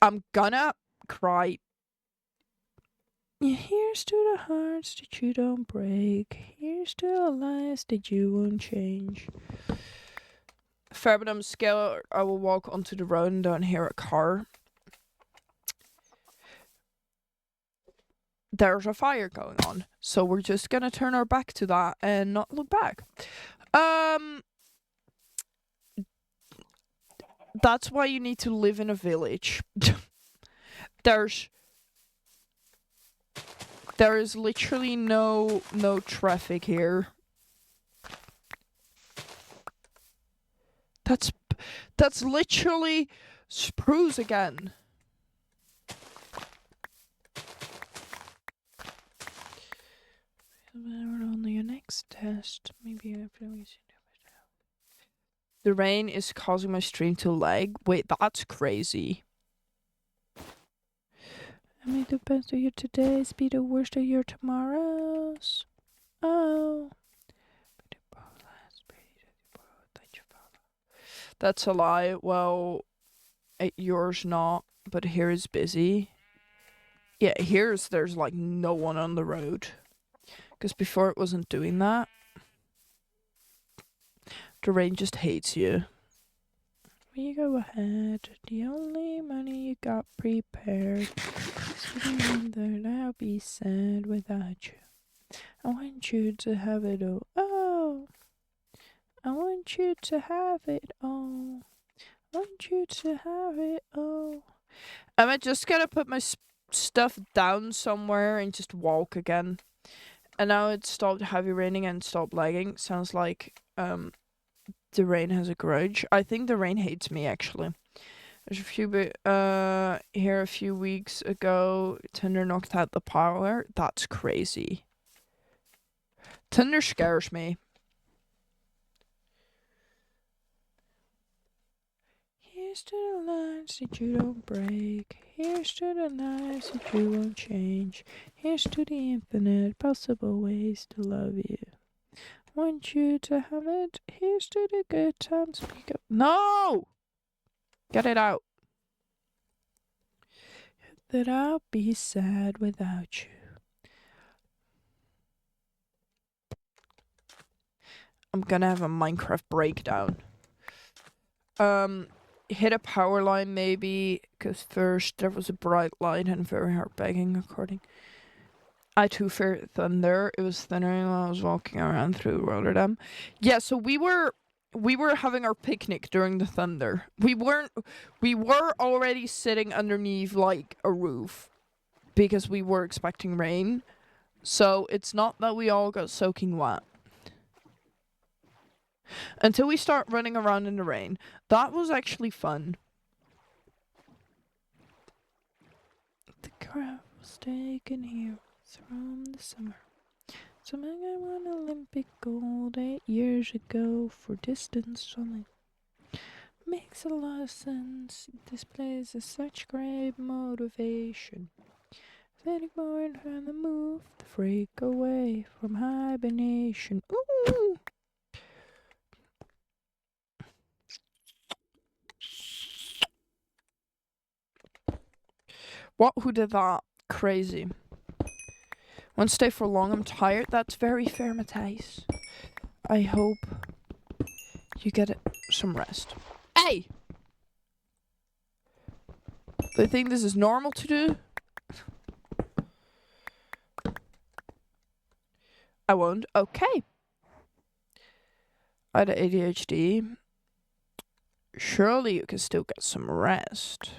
I'm gonna cry. Here's to the hearts that you don't break. Here's to the lies that you won't change. Fair, but I'm scared I will walk onto the road and don't hear a car. There's a fire going on, so we're just gonna turn our back to that and not look back. That's why you need to live in a village. There is literally no traffic here. That's literally spruce again. On your next test, maybe I feel we should do it. The rain is causing my stream to lag. Wait, that's crazy. I made the best of your todays, be the worst of your tomorrows. Oh. That's a lie. Well, yours not, but here is busy. Yeah, there's like no one on the road. Because before it wasn't doing that. The rain just hates you. You go ahead. The only money you got prepared. That I'll be sad without you. I want you to have it all. Oh, I want you to have it all. I want you to have it all. Am I just gonna put my stuff down somewhere and just walk again? And now it stopped heavy raining and stopped lagging. Sounds like the rain has a grudge. I think the rain hates me actually. There's a few here a few weeks ago, Thunder knocked out the power. That's crazy. Thunder scares me. Here's to the lines that you don't break. Here's to the lives that you won't change. Here's to the infinite possible ways to love you. Want you to have it. Here's to the good times we go. No! Get it out. That I'll be sad without you. I'm gonna have a Minecraft breakdown. Hit a power line maybe, because first there was a bright light and very hard begging recording. I too fear thunder. It was thundering while I was walking around through Rotterdam. Yeah, so we were having our picnic during the thunder. We were already sitting underneath like a roof because we were expecting rain. So it's not that we all got soaking wet. Until we start running around in the rain. That was actually fun. The crowd was taken here from the summer. Someone won Olympic gold 8 years ago for distance running. Makes a lot of sense. Displays such great motivation. Letting more than the move, the freak away from hibernation. Ooh! What? Who did that? Crazy. Won't stay for long, I'm tired. That's very fair, Matthijs. I hope you get some rest. Hey! Do you think this is normal to do? I won't. Okay. I had ADHD. Surely you can still get some rest.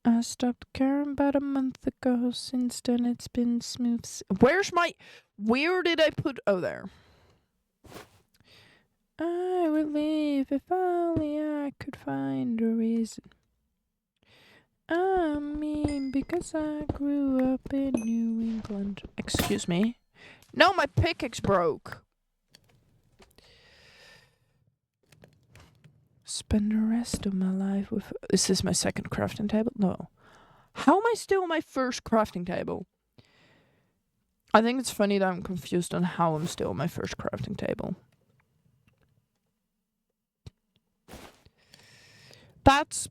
I stopped caring about a month ago. Since then, it's been smooth. Where's my... Where did I put... Oh, there. I would leave if only I could find a reason. I mean, because I grew up in New England. Excuse me. No, my pickaxe broke. Spend the rest of my life with... Is this my second crafting table? No. How am I still on my first crafting table? I think it's funny that I'm confused on how I'm still on my first crafting table. That's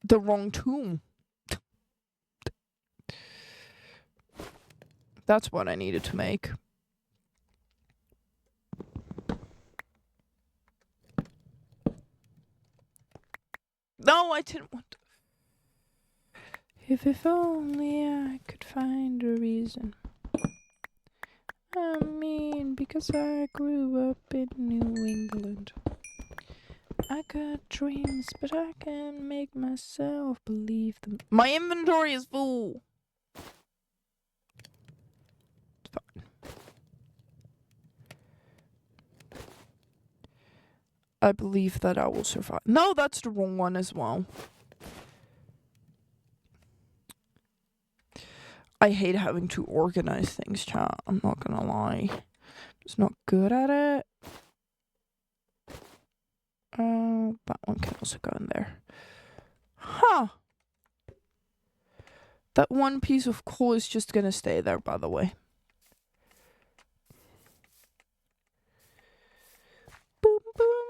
the wrong tomb. That's what I needed to make. No, I didn't want to. If only I could find a reason. I mean, because I grew up in New England. I got dreams, but I can't make myself believe them. My inventory is full. It's fine. I believe that I will survive. No, that's the wrong one as well. I hate having to organize things, chat. I'm not gonna lie. Just not good at it. That one can also go in there. Huh. That one piece of coal is just gonna stay there, by the way. Boom, boom.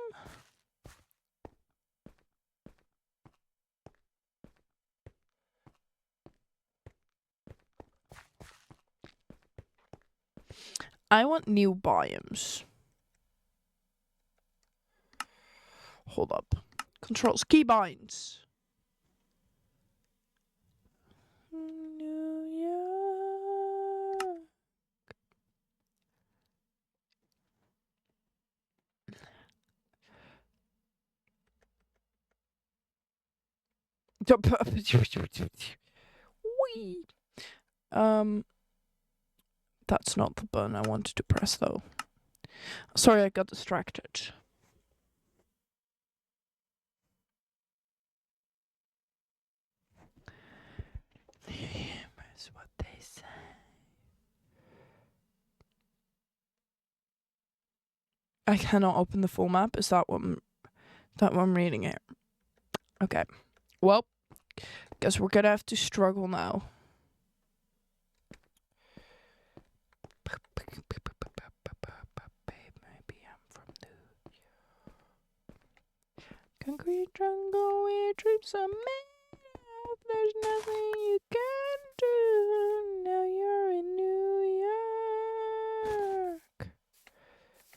I want new biomes. Hold up. Controls, keybinds. New York. Wee. That's not the button I wanted to press though. Sorry, I got distracted. Here's what they say. I cannot open the full map. Is that what I'm reading here? Okay. Well, guess we're gonna have to struggle now. Maybe I'm from New York. Concrete jungle where troops are made of. There's nothing you can do. Now you're in New York.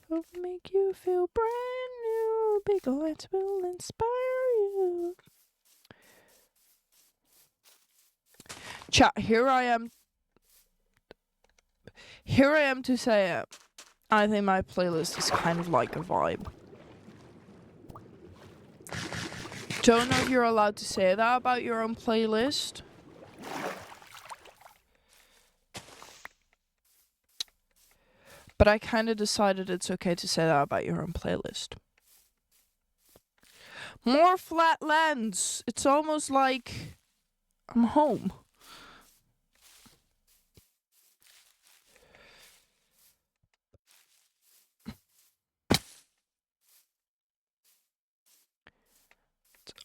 It'll make you feel brand new. Big lights will inspire you. Chat, here I am to say it. I think my playlist is kind of like a vibe. Don't know if you're allowed to say that about your own playlist. But I kind of decided it's okay to say that about your own playlist. More flat lands. It's almost like I'm home.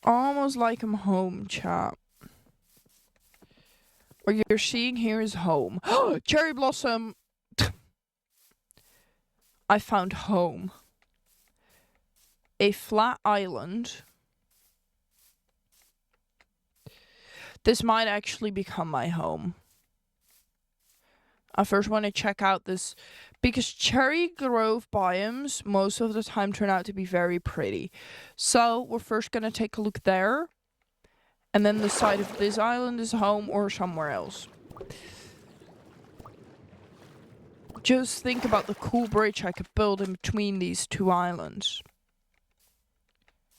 Almost like I'm home, chat. What you're seeing here is home. Cherry blossom! I found home. A flat island. This might actually become my home. I first want to check out this, because cherry grove biomes most of the time turn out to be very pretty. So we're first going to take a look there, and then decide if this island is home or somewhere else. Just think about the cool bridge I could build in between these two islands.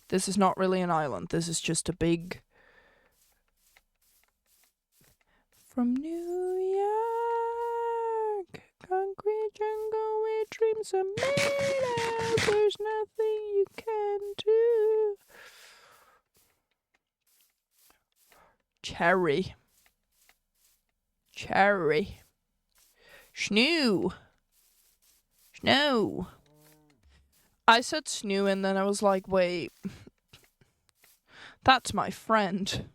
This is not really an island, this is just a big... From New York, concrete jungle where dreams are made of. There's nothing you can do. Cherry. Cherry. Snoo. Snow. I said snoo and then I was like, wait. That's my friend.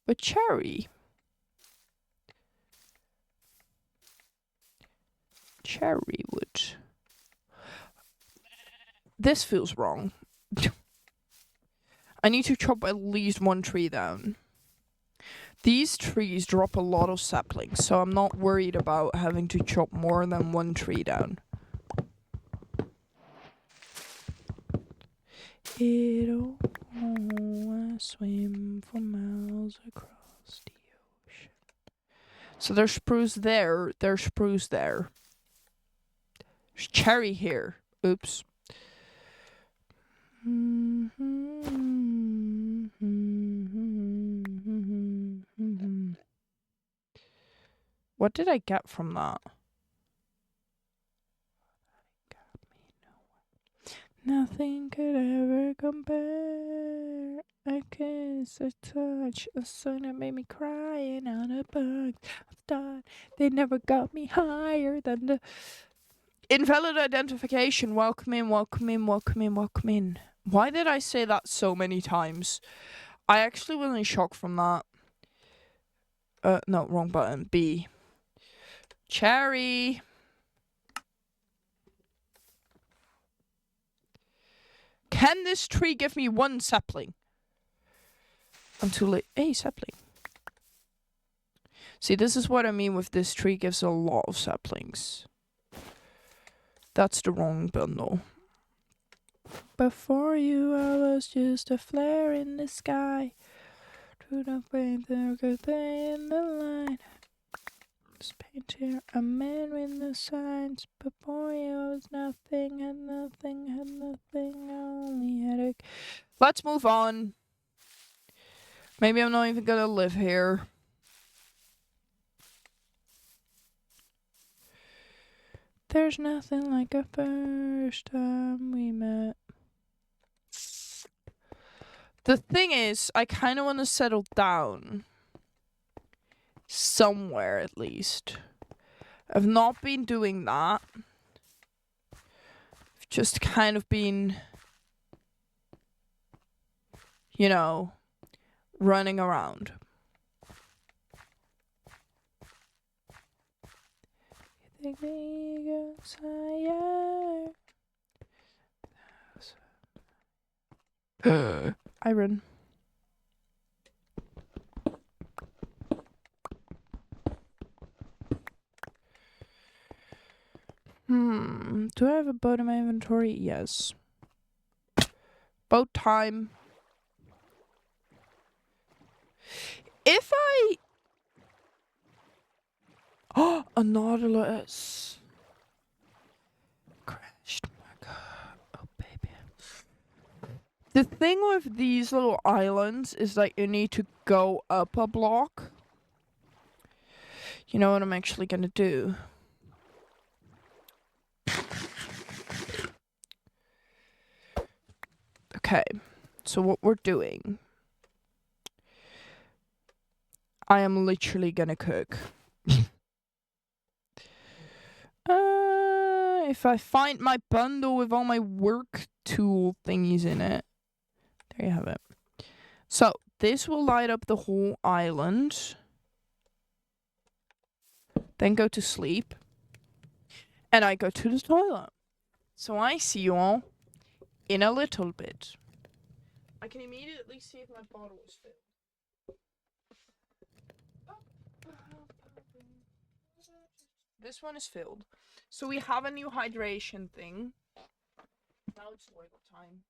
But cherry. Cherry wood. This feels wrong. I need to chop at least one tree down. These trees drop a lot of saplings, so I'm not worried about having to chop more than one tree down. It'll swim for miles across the ocean. So there's spruce there, there's spruce there. There's cherry here. Oops. What did I get from that? Nothing could ever compare. A kiss, a touch, a song that made me cry, and out of bugs I thought they never got me higher than the invalid identification. Welcome in, welcome in, welcome in, welcome in. Why did I say that so many times? I actually was in shock from that. No, wrong button. B. Cherry. Can this tree give me one sapling? I'm too late. Hey, sapling. See, this is what I mean with this tree gives a lot of saplings. That's the wrong bundle. Before you, I was just a flare in the sky. To the paint, the good thing in the line. This paint here, a man with the signs. Before you, I was nothing, had nothing, had nothing, only headache. Let's move on. Maybe I'm not even gonna live here. There's nothing like a first time we met. The thing is, I kind of want to settle down. Somewhere, at least. I've not been doing that. I've just kind of been, you know, running around. You think we go higher? Iron. Do I have a boat in my inventory? Yes. Boat time. If I... Oh, a Nautilus. Crashed. My God. Oh, baby. The thing with these little islands is that you need to go up a block. You know what I'm actually gonna do? Okay, so what we're doing, I am literally gonna cook. If I find my bundle with all my work tool thingies in it. There you have it. So, this will light up the whole island. Then go to sleep. And I go to the toilet. So I see you all in a little bit. I can immediately see if my bottle is filled. This one is filled. So we have a new hydration thing. Now it's toilet time.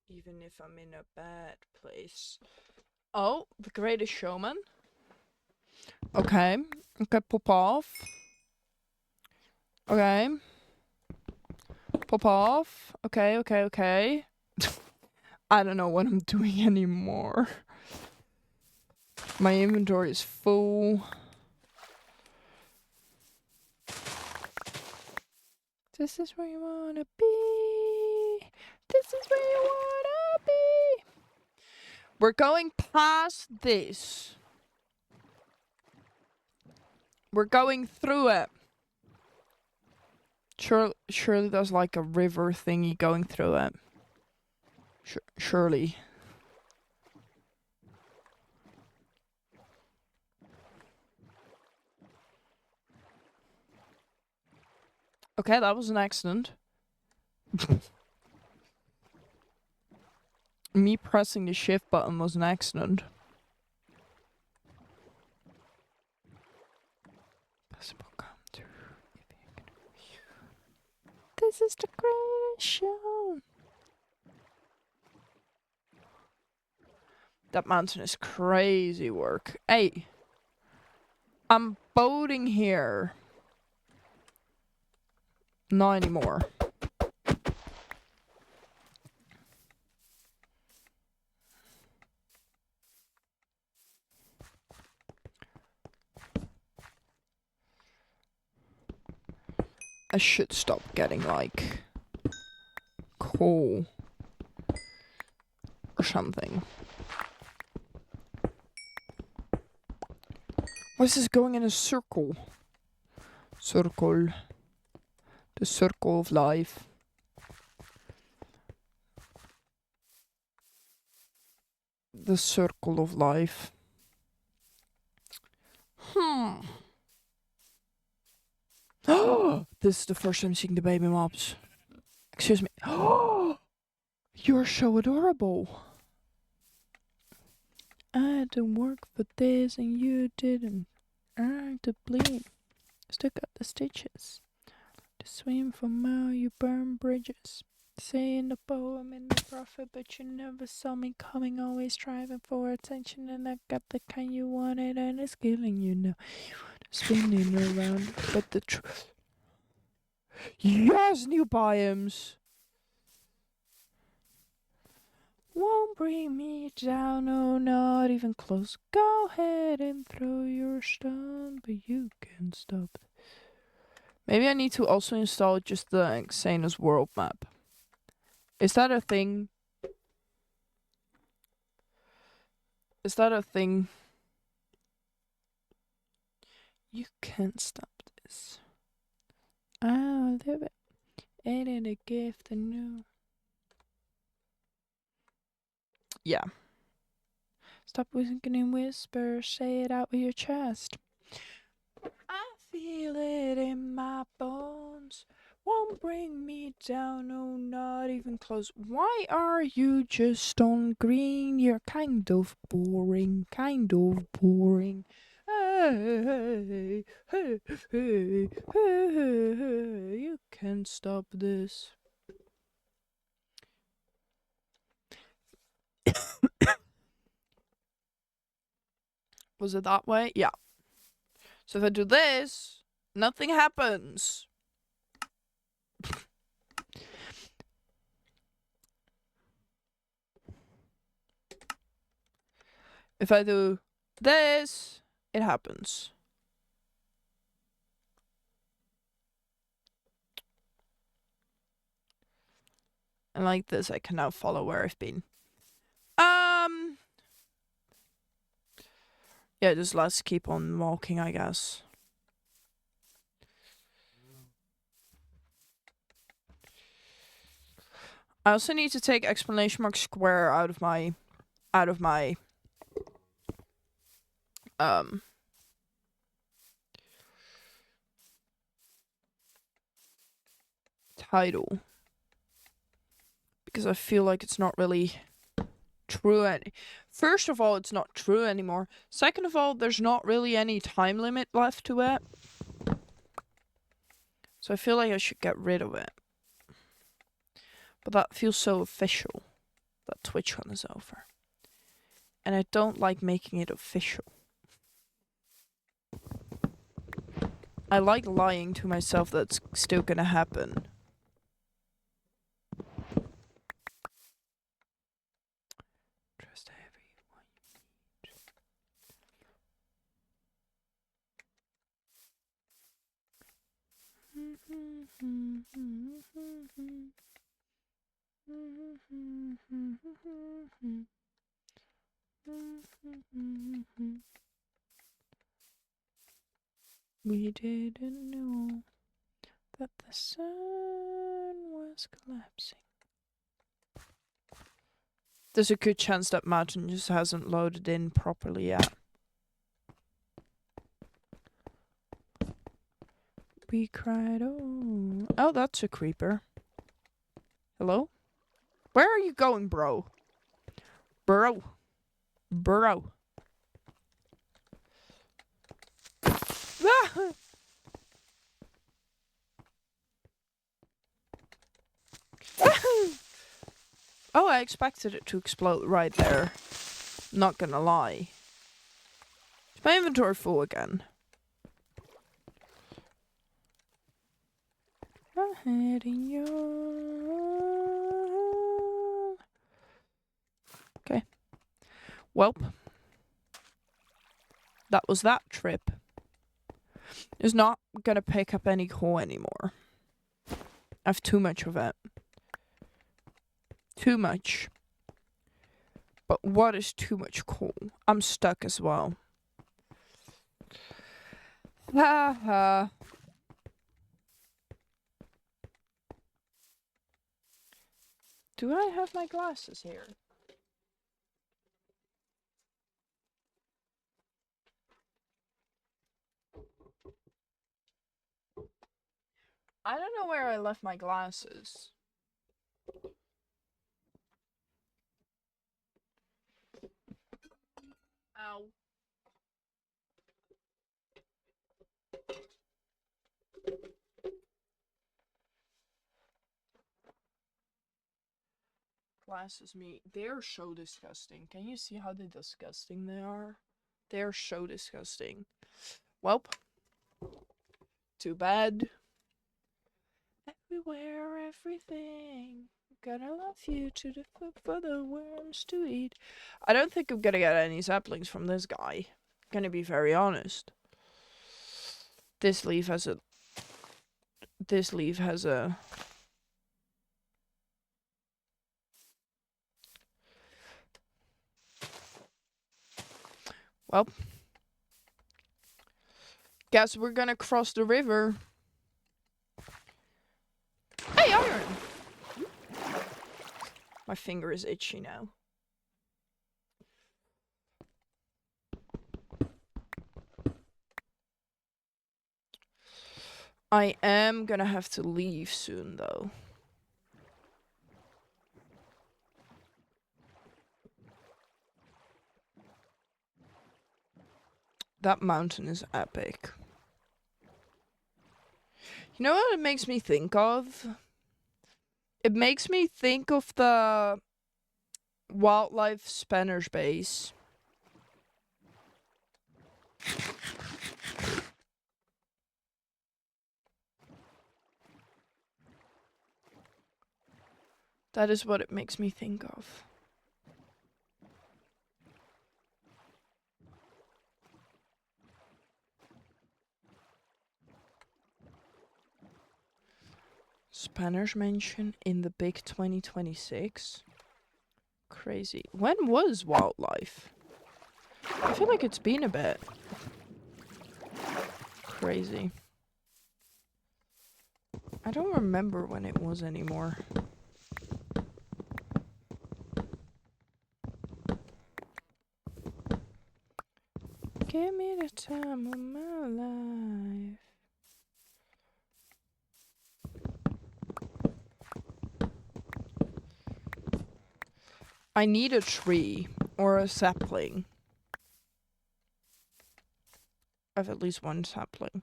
Even if I'm in a bad place. Oh, The Greatest Showman. Okay. Okay, pop off. Okay. Pop off. Okay, okay, okay. I don't know what I'm doing anymore. My inventory is full. This is where you wanna be. This is where you wanna be. We're going past this. We're going through it. Surely there's like a river thingy going through it. Surely. Okay, that was an accident. Me pressing the shift button was an accident. Possible come through. This is the greatest show. That mountain is crazy work. Hey, I'm boating here. Not anymore. I should stop getting like coal or something. Why is this going in a circle? Circle. The circle of life. The circle of life. This is the first time seeing the baby mobs. Excuse me. You're so adorable. I had to work for this and you didn't. Earn to bleed. Still got the stitches. To swim for mile, you burn bridges. Say in the poem in the prophet, but you never saw me coming, always striving for attention, and I got the kind you wanted, and it's killing you now. Spinning around, but the truth. Yes, new biomes. Won't bring me down, no, not even close. Go ahead and throw your stone, but you can't stop. Maybe I need to also install just the Xenos world map. Is that a thing? Is that a thing? You can't stop this. I'll do it. Ain't it a gift I knew? Yeah. Stop whispering in whispers. Say it out with your chest. I feel it in my bones. Won't bring me down, no, not even close. Why are you just on green? You're kind of boring, kind of boring. Hey, hey, hey, hey, you can't stop this. Was it that way? Yeah. So if I do this, nothing happens. If I do this, it happens. And like this, I can now follow where I've been. Yeah, just let's keep on walking, I guess. I also need to take exclamation mark square out of my title, because I feel like it's not really true. First of all, it's not true anymore. Second of all, there's not really any time limit left to it. So I feel like I should get rid of it. But that feels so official, that TwitchCon is over. And I don't like making it official. I like lying to myself that's still gonna happen. Trust everyone you meet. We didn't know that the sun was collapsing. There's a good chance that Martin just hasn't loaded in properly yet. We cried, oh. Oh, that's a creeper. Hello? Where are you going, bro? Bro. Bro. Ah! Oh, I expected it to explode right there. Not gonna lie. Is my inventory full again? Ahead in your... Okay. Welp. That was that trip. Is not gonna pick up any coal anymore. I have too much of it. Too much. But what is too much coal? I'm stuck as well. Haha. Do I have my glasses here? I don't know where I left my glasses. Ow. Glasses me. They're so disgusting. Can you see how disgusting they are? They're so disgusting. Welp. Too bad. Everywhere, everything. Gonna love you to the food for the worms to eat. I don't think I'm gonna get any saplings from this guy. Gonna be very honest. This leaf has a... This leaf has a... Well. Guess we're gonna cross the river. Hey, iron! My finger is itchy now. I am gonna have to leave soon, though. That mountain is epic. You know what it makes me think of? It makes me think of the wildlife spanners base. That is what it makes me think of. Spanners Mansion in the big 2026. Crazy. When was wildlife? I feel like it's been a bit. Crazy. I don't remember when it was anymore. Give me the time of my life. I need a tree or a sapling. I have at least one sapling.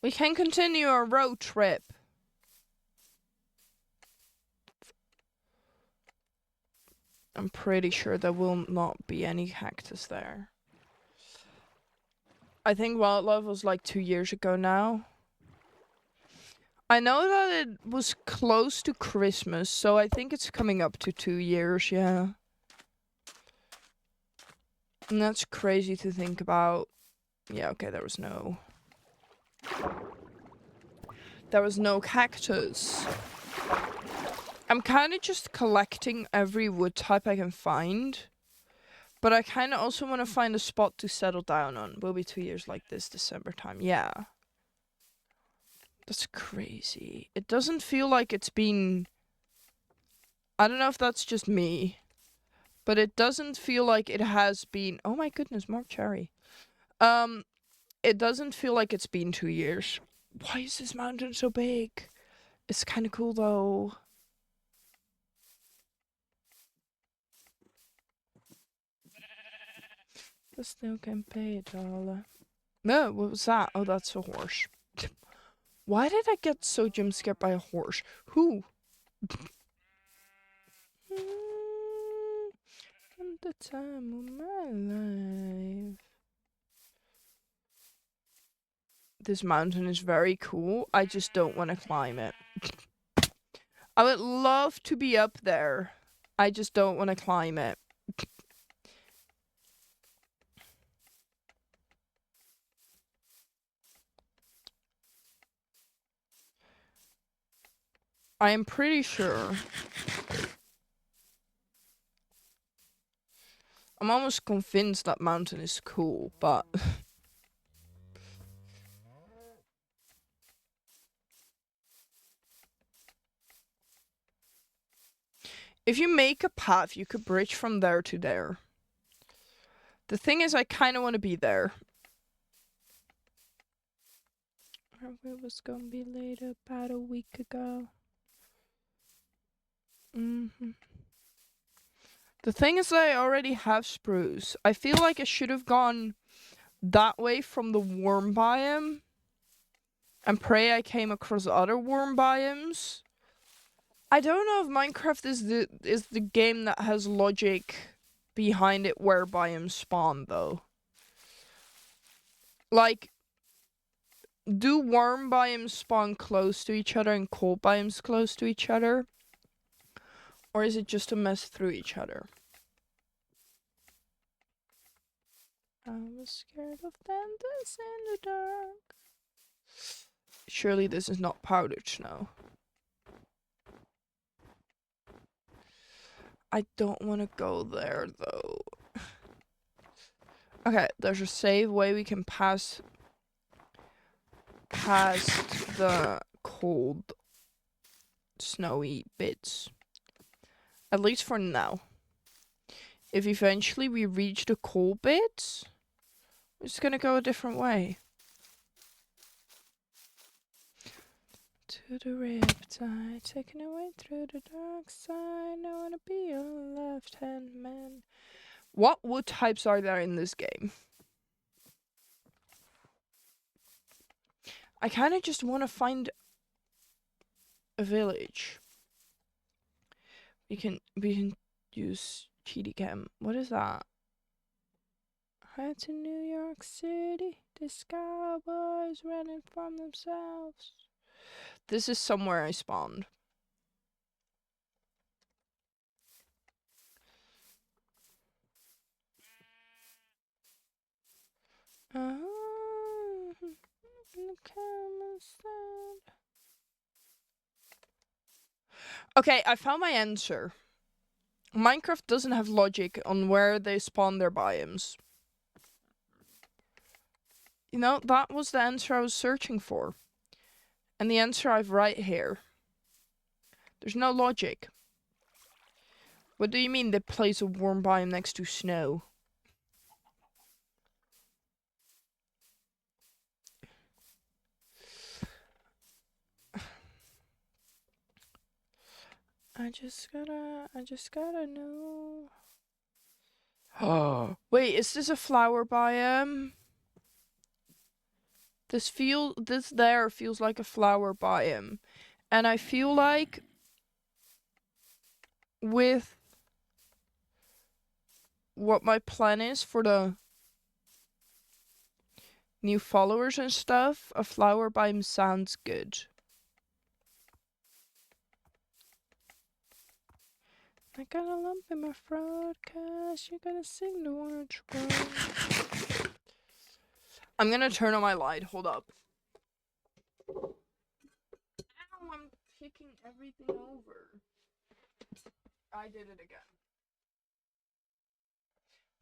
We can continue our road trip. I'm pretty sure there will not be any cactus there. I think wildlife was like 2 years ago now. I know that it was close to Christmas, so I think it's coming up to 2 years, yeah. And that's crazy to think about. Yeah, okay, there was no cactus. I'm kind of just collecting every wood type I can find. But I kind of also want to find a spot to settle down on. Will be 2 years like this December time. Yeah. That's crazy. It doesn't feel like it's been... I don't know if that's just me. But it doesn't feel like it has been... Oh my goodness, more cherry. It doesn't feel like it's been 2 years. Why is this mountain so big? It's kind of cool though. I still can pay it all. No, what was that? Oh, that's a horse. Why did I get so jump scared by a horse? Who? The time of my life. This mountain is very cool. I just don't want to climb it. I would love to be up there. I just don't want to climb it. I am pretty sure. I'm almost convinced that mountain is cool, but... If you make a path, you could bridge from there to there. The thing is, I kind of want to be there. It was gonna be later about a week ago. The thing is that I already have spruce. I feel like I should have gone that way from the warm biome. And pray I came across other warm biomes. I don't know if Minecraft is the game that has logic behind it where biomes spawn though. Like, do warm biomes spawn close to each other and cold biomes close to each other? Or is it just a mess through each other? I was scared of dentists in the dark. Surely this is not powdered snow. I don't want to go there, though. Okay, there's a safe way we can pass past the cold, snowy bits. At least for now. If eventually we reach the cold bits, we're just gonna go a different way. To the riptide, taken away through the dark side. I wanna be a left-hand man. What wood types are there in this game? I kind of just want to find a village. We can use cheaty cam. What is that? Head to New York City. The cowboys running from themselves. This is somewhere I spawned. Okay, I found my answer. Minecraft doesn't have logic on where they spawn their biomes. You know, that was the answer I was searching for. And the answer I've right here. There's no logic. What do you mean they place a warm biome next to snow? I just gotta know. Oh, wait, is this a flower biome? This there feels like a flower biome. And I feel like with what my plan is for the new followers and stuff, a flower biome sounds good. I got a lump in my throat, 'cause you're gonna sing the one I I'm gonna turn on my light, hold up. Ow, I'm kicking everything over. I did it again.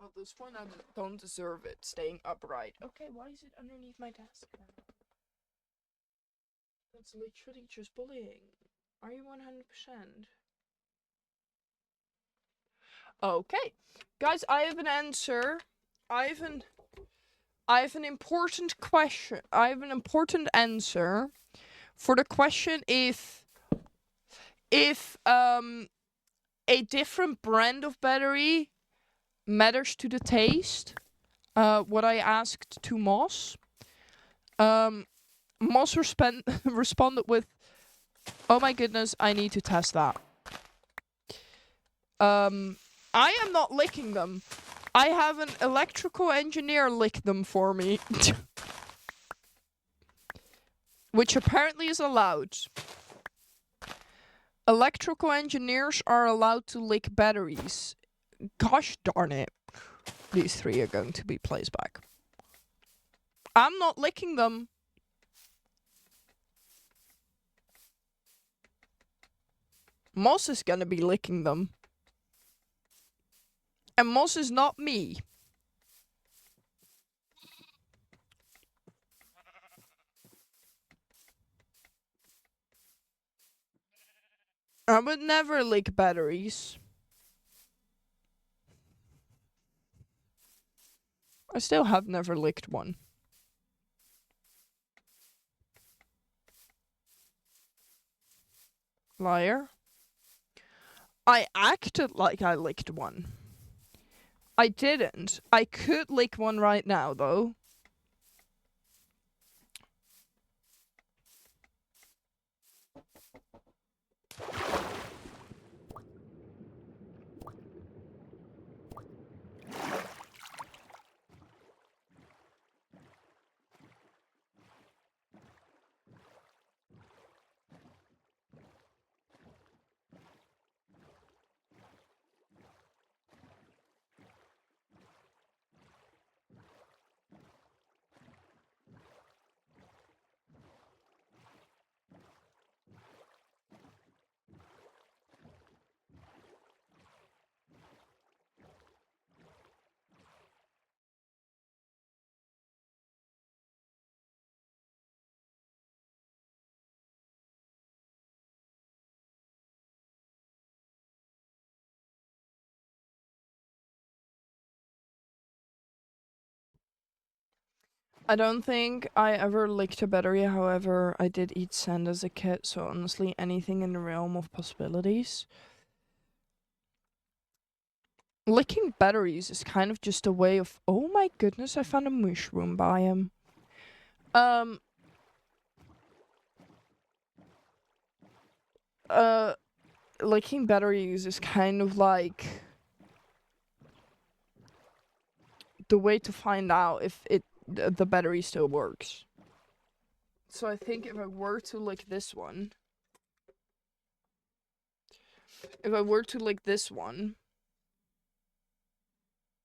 Well, this point I don't deserve it, staying upright. Okay, why is it underneath my desk now? That's literally just bullying. Are you 100%? Okay. Guys, I have an answer. I have an important question. I have an important answer for the question if a different brand of battery matters to the taste. What I asked to Moss. Moss responded with, "Oh my goodness, I need to test that." I am not licking them. I have an electrical engineer lick them for me. Which apparently is allowed. Electrical engineers are allowed to lick batteries. Gosh darn it. These three are going to be placed back. I'm not licking them. Moss is gonna be licking them. And Moss is not me. I would never lick batteries. I still have never licked one. Liar. I acted like I licked one. I didn't. I could lick one right now, though. I don't think I ever licked a battery, however, I did eat sand as a kid, so honestly, anything in the realm of possibilities. Licking batteries is kind of just a way of, oh my goodness, I found a mushroom biome. Licking batteries is kind of like the way to find out if the battery still works. So I think if I were to lick this one,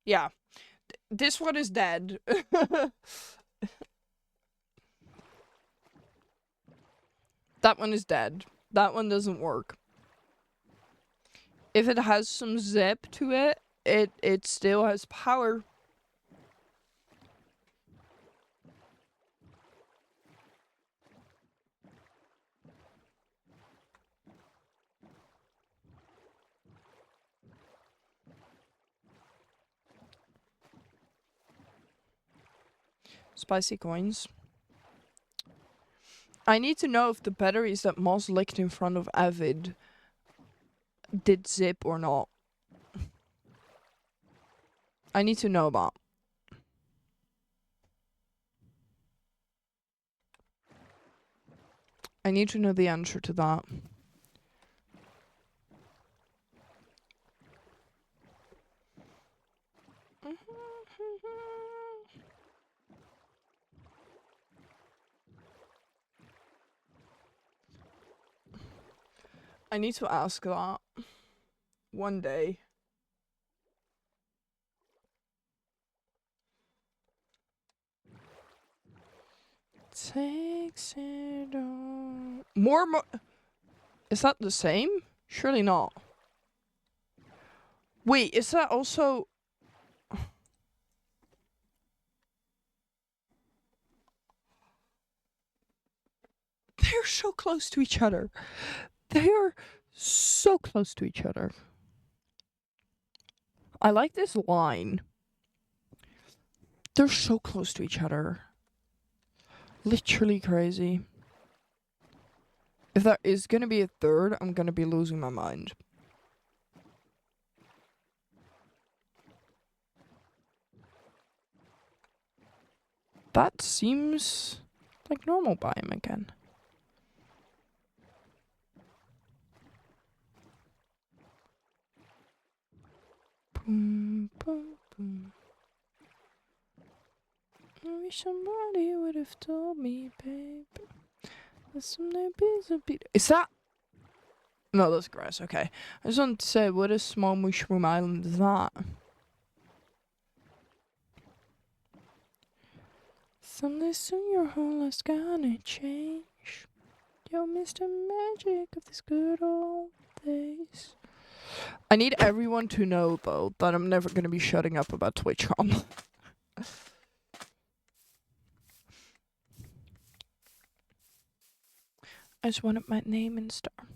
yeah, this one is dead. That one is dead. That one doesn't work. If it has some zip to it, it still has power. Spicy coins. I need to know if the batteries that Moss licked in front of Avid did zip or not. I need to know about. I need to know the answer to that. I need to ask that one day. Takes it all. More. Is that the same? Surely not. Wait, is that also? They're so close to each other. They are so close to each other. I like this line. They're so close to each other. Literally crazy. If there is gonna be a third, I'm gonna be losing my mind. That seems like normal biome again. Boom, boom, boom. I wish somebody would have told me, babe. Is that? No, that's grass. Okay. I just want to say, what a small mushroom island is that? Someday soon your whole life's gonna change. You'll miss the magic of these good old days. I need everyone to know, though, that I'm never gonna be shutting up about TwitchCon. I just wanted my name and star.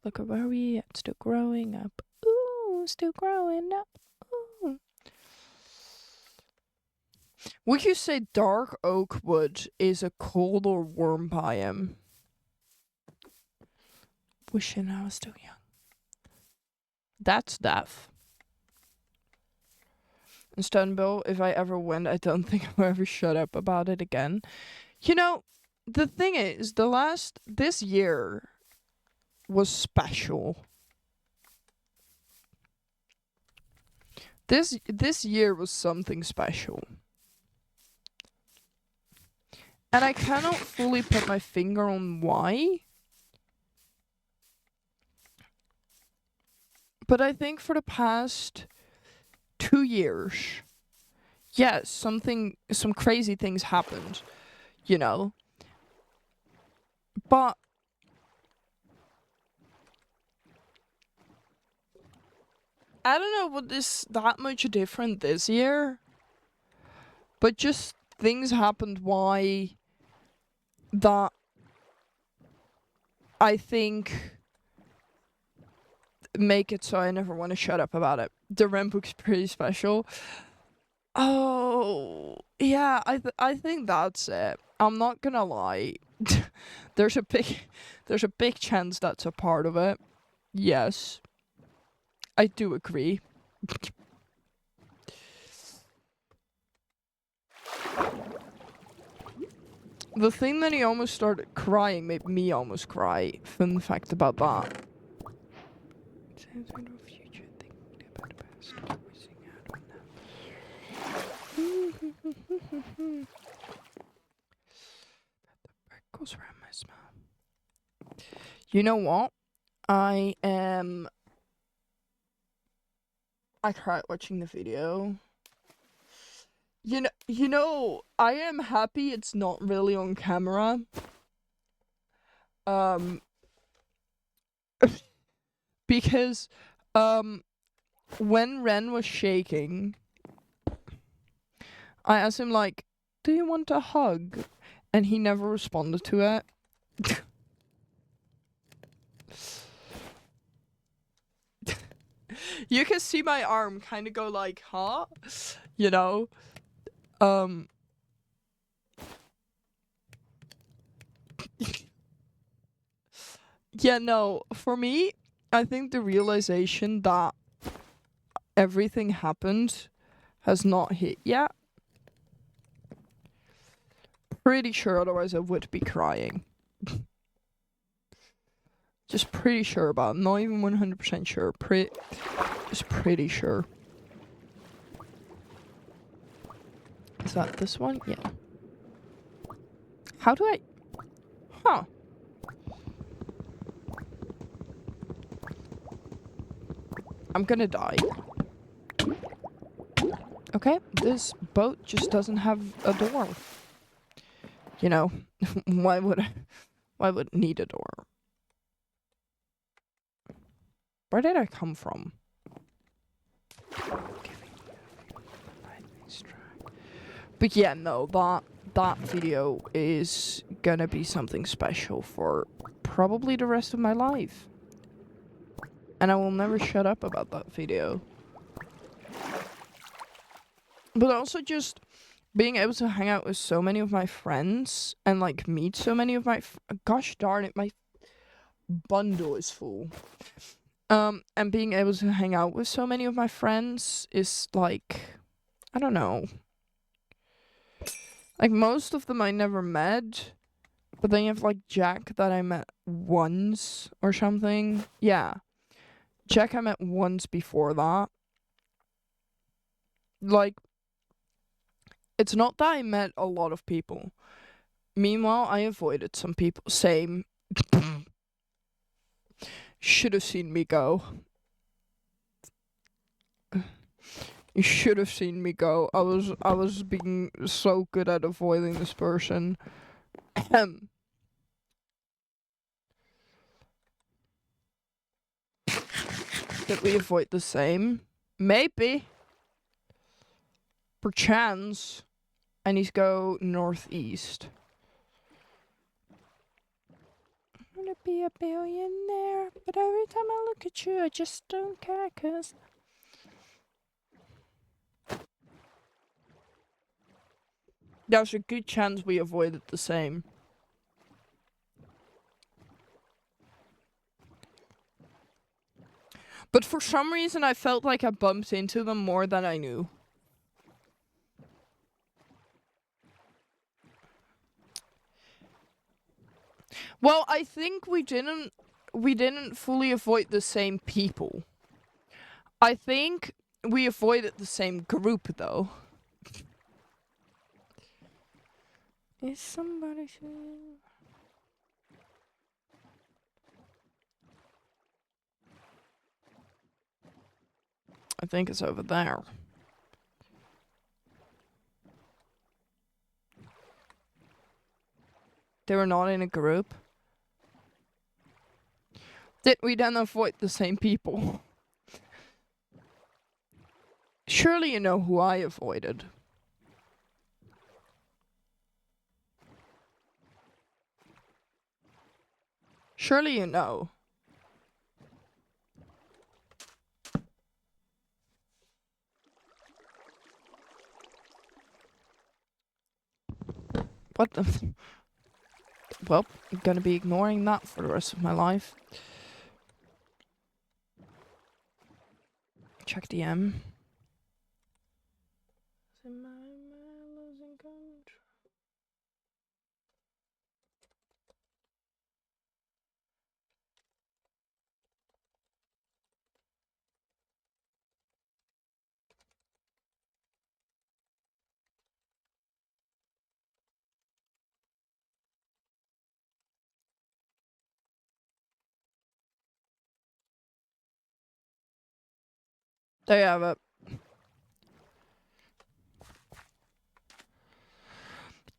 Look at where we at, still growing up. Ooh, still growing up. Ooh. Would you say dark oak wood is a cold or warm biome? Wishing I was still young. That's death. And Stunbill, if I ever win, I don't think I'll ever shut up about it again. You know, the thing is, this year was special. This year was something special. And I cannot fully put my finger on why. But I think for the past 2 years, yes, some crazy things happened, you know. But I don't know what is that much different this year. But just things happened why that I think make it so I never want to shut up about it. The Ren book's pretty special. Oh, yeah, I think that's it. I'm not gonna lie. there's a big chance that's a part of it. Yes. I do agree. The thing that he almost started crying made me almost cry. Fun fact about that. Goes around my smile. You know what? I cried watching the video. You know, I am happy it's not really on camera. Because, when Ren was shaking, I asked him, like, do you want a hug? And he never responded to it. You can see my arm kind of go like, huh? You know? Yeah, no, for me, I think the realization that everything happened has not hit yet. Pretty sure otherwise I would be crying. Just pretty sure about it. Not even 100% sure. Just pretty sure. Is that this one? Yeah. How do I... Huh. I'm gonna die. Okay, this boat just doesn't have a door. You know, why would it need a door? Where did I come from? But yeah, no, that video is gonna be something special for probably the rest of my life. And I will never shut up about that video. But also just being able to hang out with so many of my friends and like meet so many of my gosh darn it, my bundle is full. And being able to hang out with so many of my friends is like, I don't know. Like most of them I never met, but then you have like Jack that I met once or something. Yeah. Jack I met once before that. Like, it's not that I met a lot of people. Meanwhile, I avoided some people. Same. Should have seen me go. You should have seen me go. I was being so good at avoiding this person. Did we avoid the same? Maybe. Perchance. I need to go northeast. I wanna be a billionaire, but every time I look at you, I just don't care, 'cause there's a good chance we avoided the same. But for some reason, I felt like I bumped into them more than I knew. Well, I think we didn't fully avoid the same people. I think we avoided the same group, though. Is somebody... I think it's over there. They were not in a group. Did we then avoid the same people? Surely you know who I avoided. Surely you know. What the... Well, I'm gonna be ignoring that for the rest of my life. Check DM. There you have it.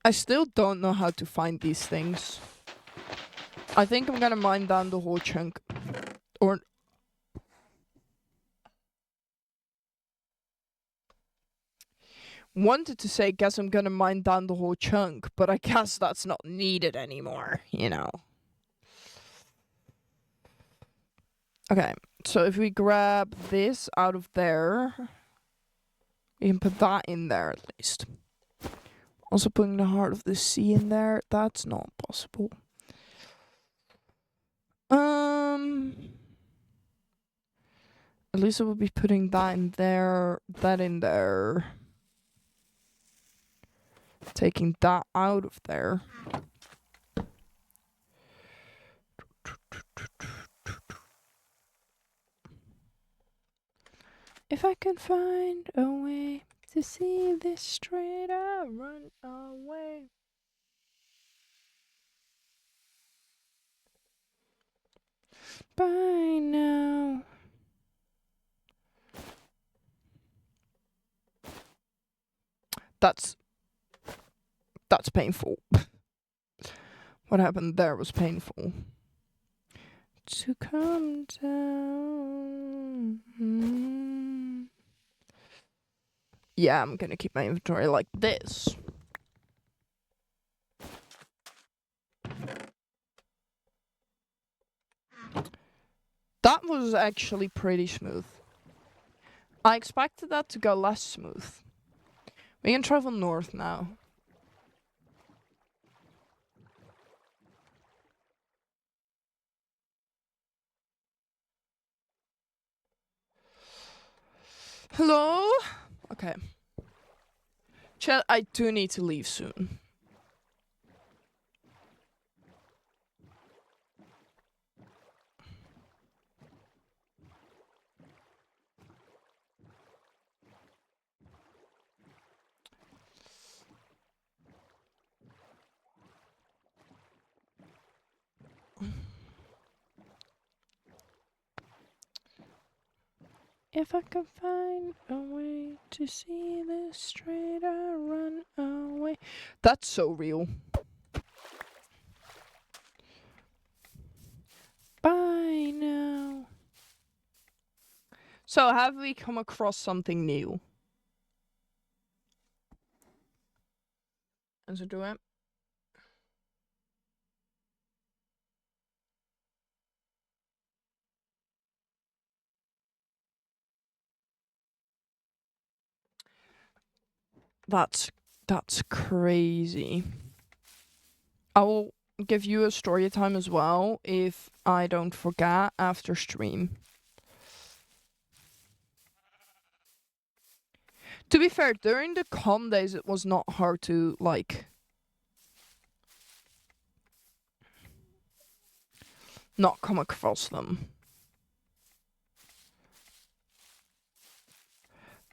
I still don't know how to find these things. I think I'm gonna mine down the whole chunk. Or... Wanted to say, guess I'm gonna mine down the whole chunk, but I guess that's not needed anymore, you know. Okay, so if we grab this out of there, we can put that in there at least. Also putting the heart of the sea in there, that's not possible. At least I will be putting that in there, that in there. Taking that out of there. If I can find a way to see this straight, I'll run away. By now. That's painful. What happened there was painful. To come down. Yeah, I'm gonna keep my inventory like this. That was actually pretty smooth. I expected that to go less smooth. We can travel north now. Hello? Okay. Chat, I do need to leave soon. If I can find a way to see this straight, I'll run away. That's so real. Bye now. So, have we come across something new? As I do it. That's crazy. I will give you a story time as well if I don't forget after stream. To be fair, during the calm days it was not hard to like not come across them.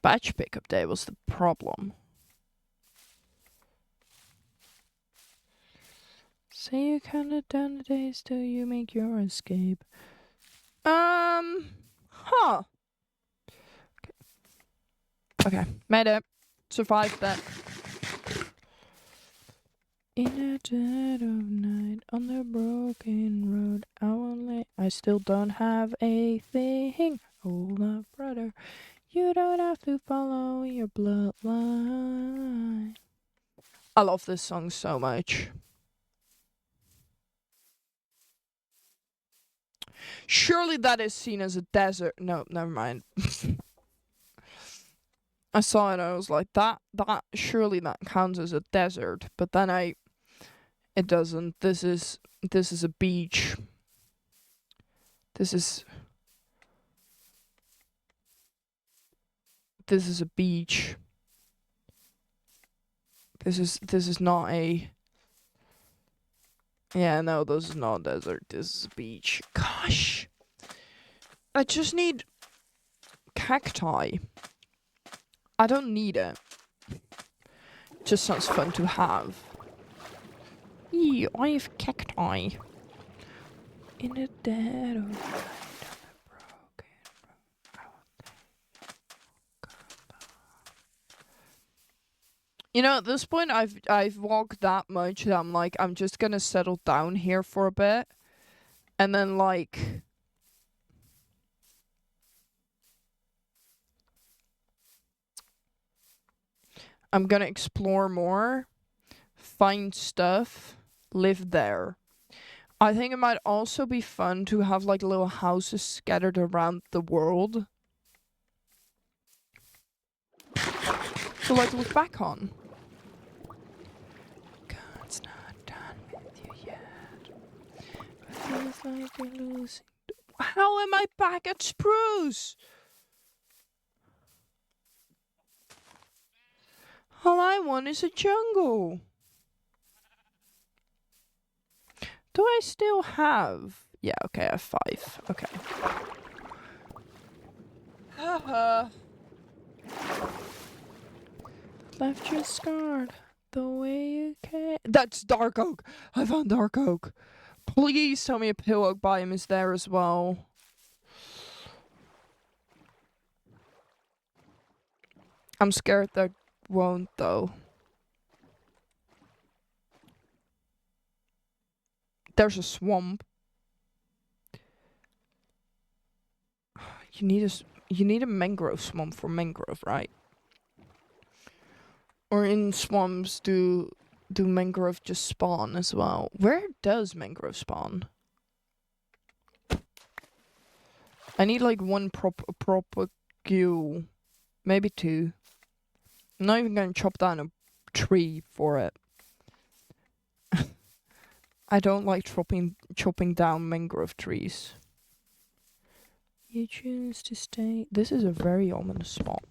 Batch pickup day was the problem. Say you counted down the days till you make your escape. Huh. Okay, made it. Survived that. In the dead of night, on the broken road, I still don't have a thing. Hold up, brother. You don't have to follow your bloodline. I love this song so much. Surely that is seen as a desert. No, never mind. I saw it, I was like, that surely that counts as a desert. But then it doesn't. This is a beach. This is a beach. This is not a. Yeah, no, this is not a desert. This is a beach. Gosh. I just need cacti. I don't need it. Just sounds fun to have. I have cacti. In the dead of night, you know, at this point, I've walked that much that I'm like, I'm just gonna settle down here for a bit, and then like, I'm gonna explore more, find stuff, live there. I think it might also be fun to have like little houses scattered around the world to like look back on. God's not done with you yet. It feels like you're losing. How am I back at Spruce? All I want is a jungle. Do I still have? Yeah, okay, I have 5. Okay. Left you scarred the way you can. That's dark oak. I found dark oak. Please tell me a pale oak biome is there as well. I'm scared there won't though. There's a swamp. You need a mangrove swamp for mangrove, right? Or in swamps do mangrove just spawn as well? Where does mangrove spawn? I need like one proper queue. Maybe two. I'm not even gonna chop down a tree for it. I don't like chopping down mangrove trees. You choose to stay. This is a very ominous spot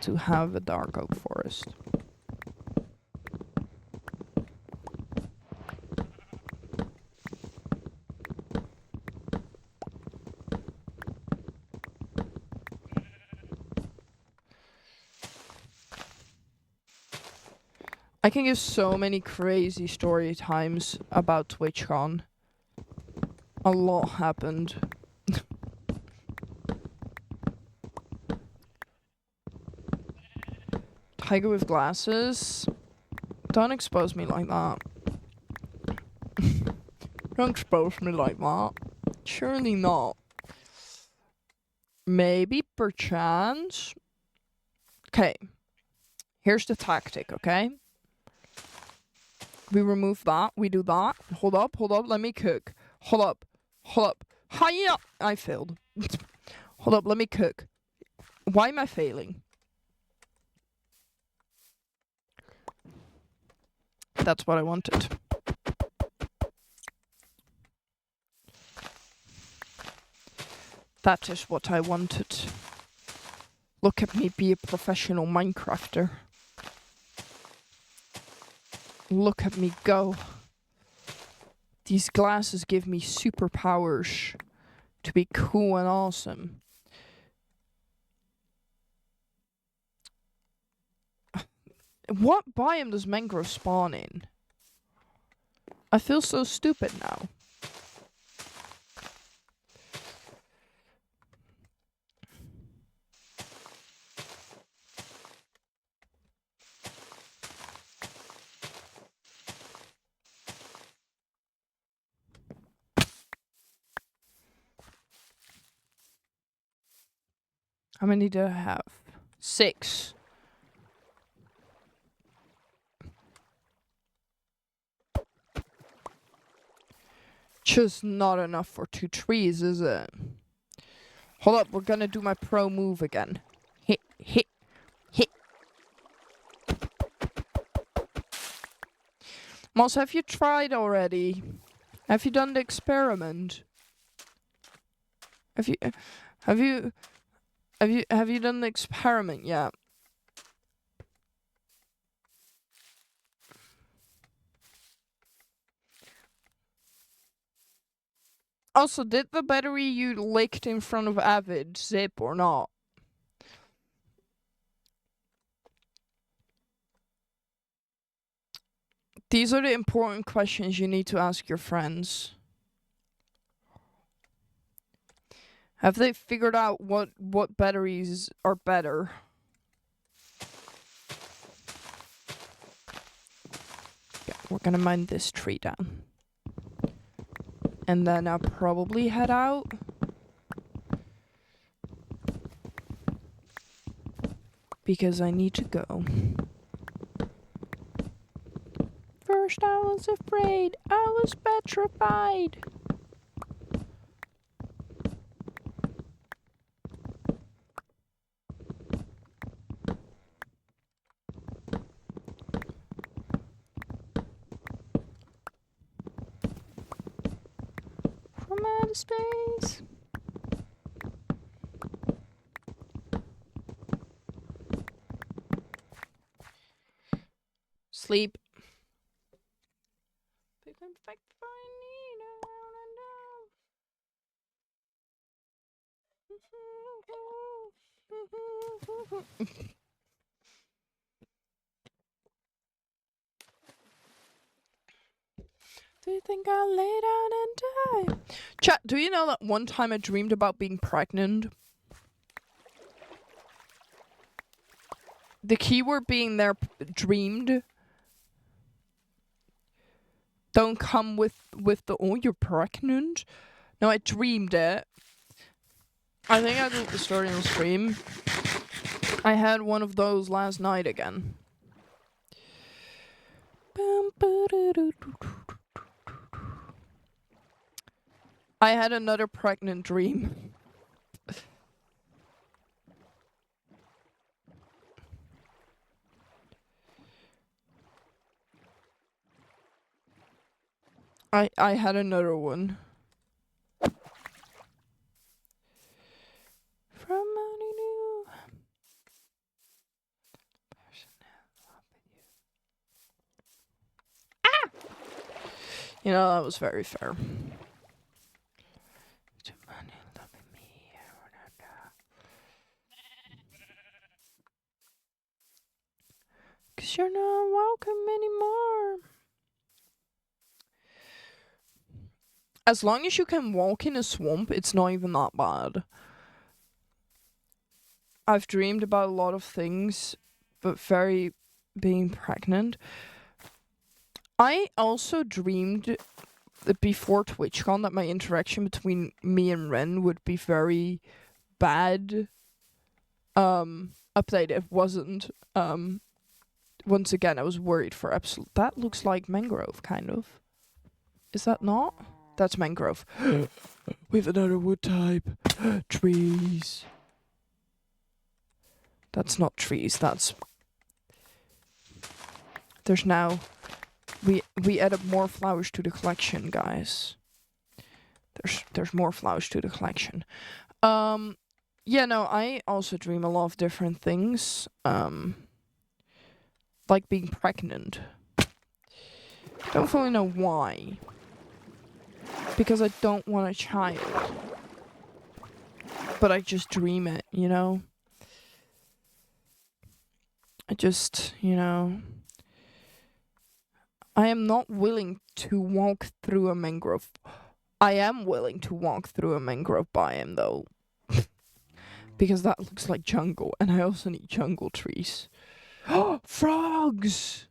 to have a dark oak forest. I can give so many crazy story times about TwitchCon. A lot happened. Tiger with glasses? Don't expose me like that. Don't expose me like that. Surely not. Maybe, perchance. Okay. Here's the tactic, okay? We remove that. We do that. Hold up. Let me cook. Hold up. Hiya! I failed. Hold up. Let me cook. Why am I failing? That's what I wanted. That is what I wanted. Look at me be a professional Minecrafter. Look at me go. These glasses give me superpowers to be cool and awesome. What biome does mangrove spawn in? I feel so stupid now. How many do I have? 6. Just not enough for 2 trees, is it? Hold up, we're gonna do my pro move again. Hit. Moss, have you tried already? Have you done the experiment? Have you done the experiment yet? Also, did the battery you licked in front of Avid zip or not? These are the important questions you need to ask your friends. Have they figured out what batteries are better? Yeah, we're gonna mine this tree down. And then I'll probably head out. Because I need to go. First I was afraid, I was petrified. From outer space. Sleep. Do you think I'll lay down and die? Chat, do you know that one time I dreamed about being pregnant? The keyword being there, dreamed. Don't come with the, oh, you're pregnant? No, I dreamed it. I think I told the story on stream. I had one of those last night again. I had another pregnant dream. I had another one. From new. Ah! You know, that was very fair. Cause you're not welcome anymore. As long as you can walk in a swamp, it's not even that bad. I've dreamed about a lot of things, but being pregnant. I also dreamed that before TwitchCon that my interaction between me and Ren would be very bad. Update, it wasn't. Once again, I was worried for absolute. That looks like mangrove, kind of. Is that not? That's mangrove. We have another wood type. Trees. That's not trees, that's... There's now... We added more flowers to the collection, guys. There's more flowers to the collection. Yeah, no, I also dream a lot of different things. Like being pregnant. Don't fully know why. Because I don't want a child. But I just dream it, you know? I just, you know... I am not willing to walk through a mangrove. I am willing to walk through a mangrove biome, though. Because that looks like jungle, and I also need jungle trees. Frogs!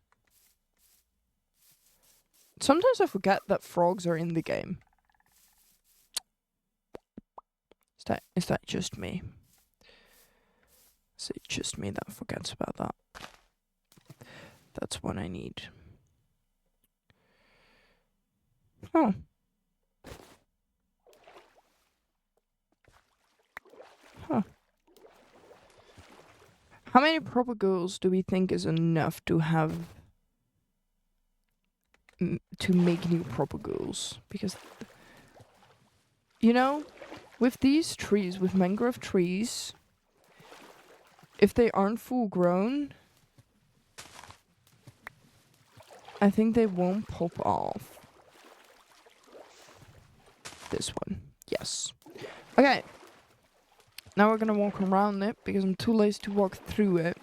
Sometimes I forget that frogs are in the game. Is that just me? Is it just me that forgets about that? That's what I need. Oh. Huh. How many proper girls do we think is enough to have... to make new proper girls? Because... You know, with these trees, with mangrove trees, if they aren't full grown, I think they won't pop off. This one. Yes. Okay. Now we're gonna walk around it because I'm too lazy to walk through it.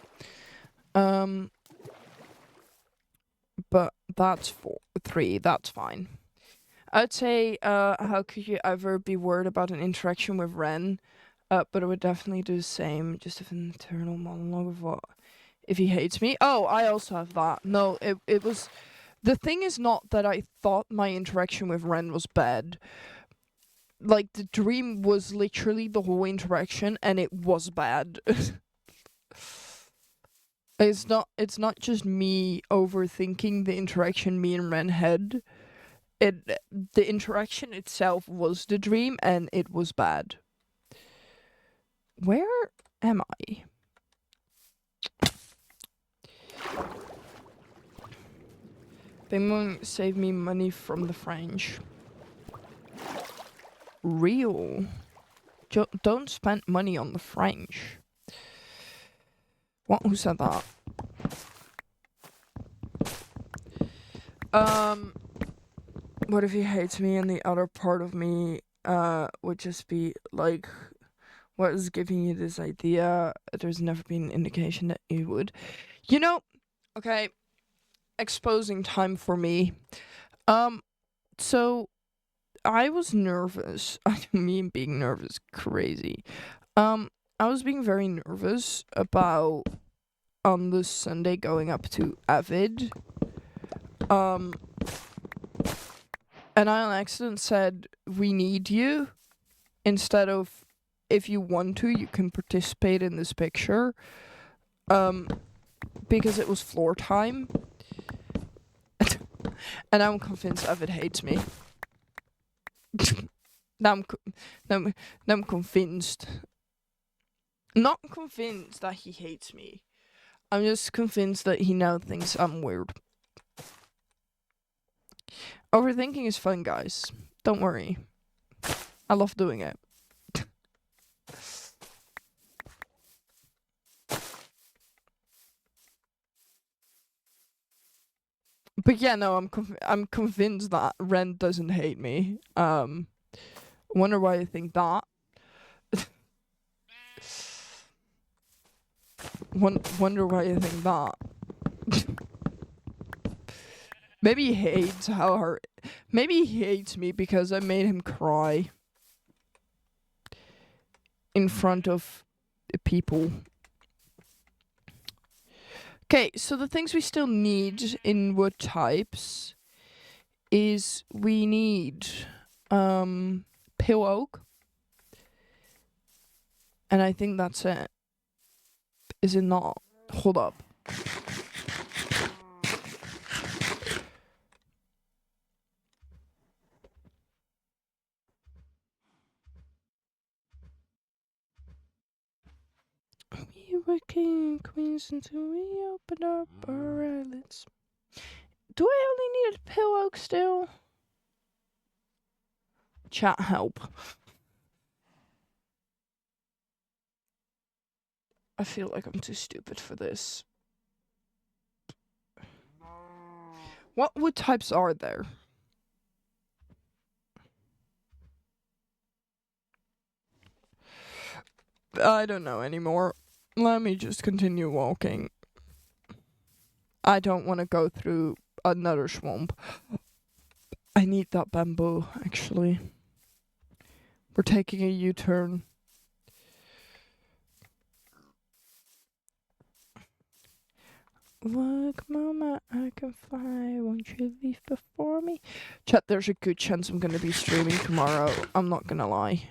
But that's 3. That's fine. I'd say, how could you ever be worried about an interaction with Ren? But I would definitely do the same. Just an internal monologue of what if he hates me. Oh, I also have that. No, it was... The thing is not that I thought my interaction with Ren was bad. Like, the dream was literally the whole interaction, and it was bad. It's not just me overthinking the interaction me and Ren had. The interaction itself was the dream, and it was bad. Where am I? They won't save me money from the French. Real. Don't spend money on the French. What? Who said that? What if he hates me and the other part of me would just be like, what is giving you this idea? There's never been an indication that you would. You know, okay, exposing time for me. So I was nervous. I mean, being nervous, crazy. I was being very nervous about on this Sunday going up to Avid. And I on accident said, "We need you," instead of, "If you want to, you can participate in this picture." Because it was floor time. And I'm convinced Avid hates me. now I'm convinced. Not convinced that he hates me. I'm just convinced that he now thinks I'm weird. Overthinking is fun, guys. Don't worry. I love doing it. But yeah, no, I'm convinced that Ren doesn't hate me. Wonder why I think that. Wonder why I think that. Maybe he hates how hard. Maybe he hates me because I made him cry in front of people. Okay, so the things we still need in wood types is we need pale oak. And I think that's it. Is it not? Hold up. We were king and queens until we opened up our eyelids. Do I only need a pale oak still? Chat help. I feel like I'm too stupid for this. What wood types are there? I don't know anymore. Let me just continue walking. I don't want to go through another swamp. I need that bamboo, actually. We're taking a U-turn. Look, mama, I can fly. Won't you leave before me? Chat, there's a good chance I'm going to be streaming tomorrow. I'm not going to lie.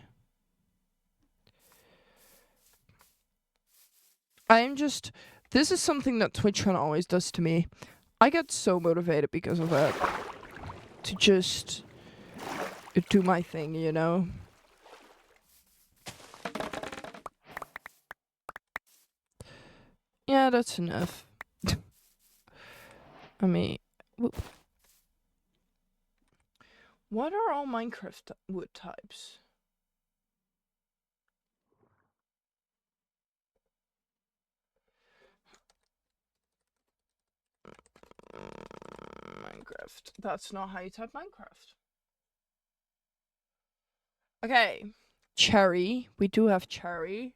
This is something that TwitchCon always does to me. I get so motivated because of it. To just do my thing, you know? Yeah, that's enough. I mean, what are all Minecraft wood types? Minecraft. That's not how you type Minecraft. Okay. Cherry. We do have cherry.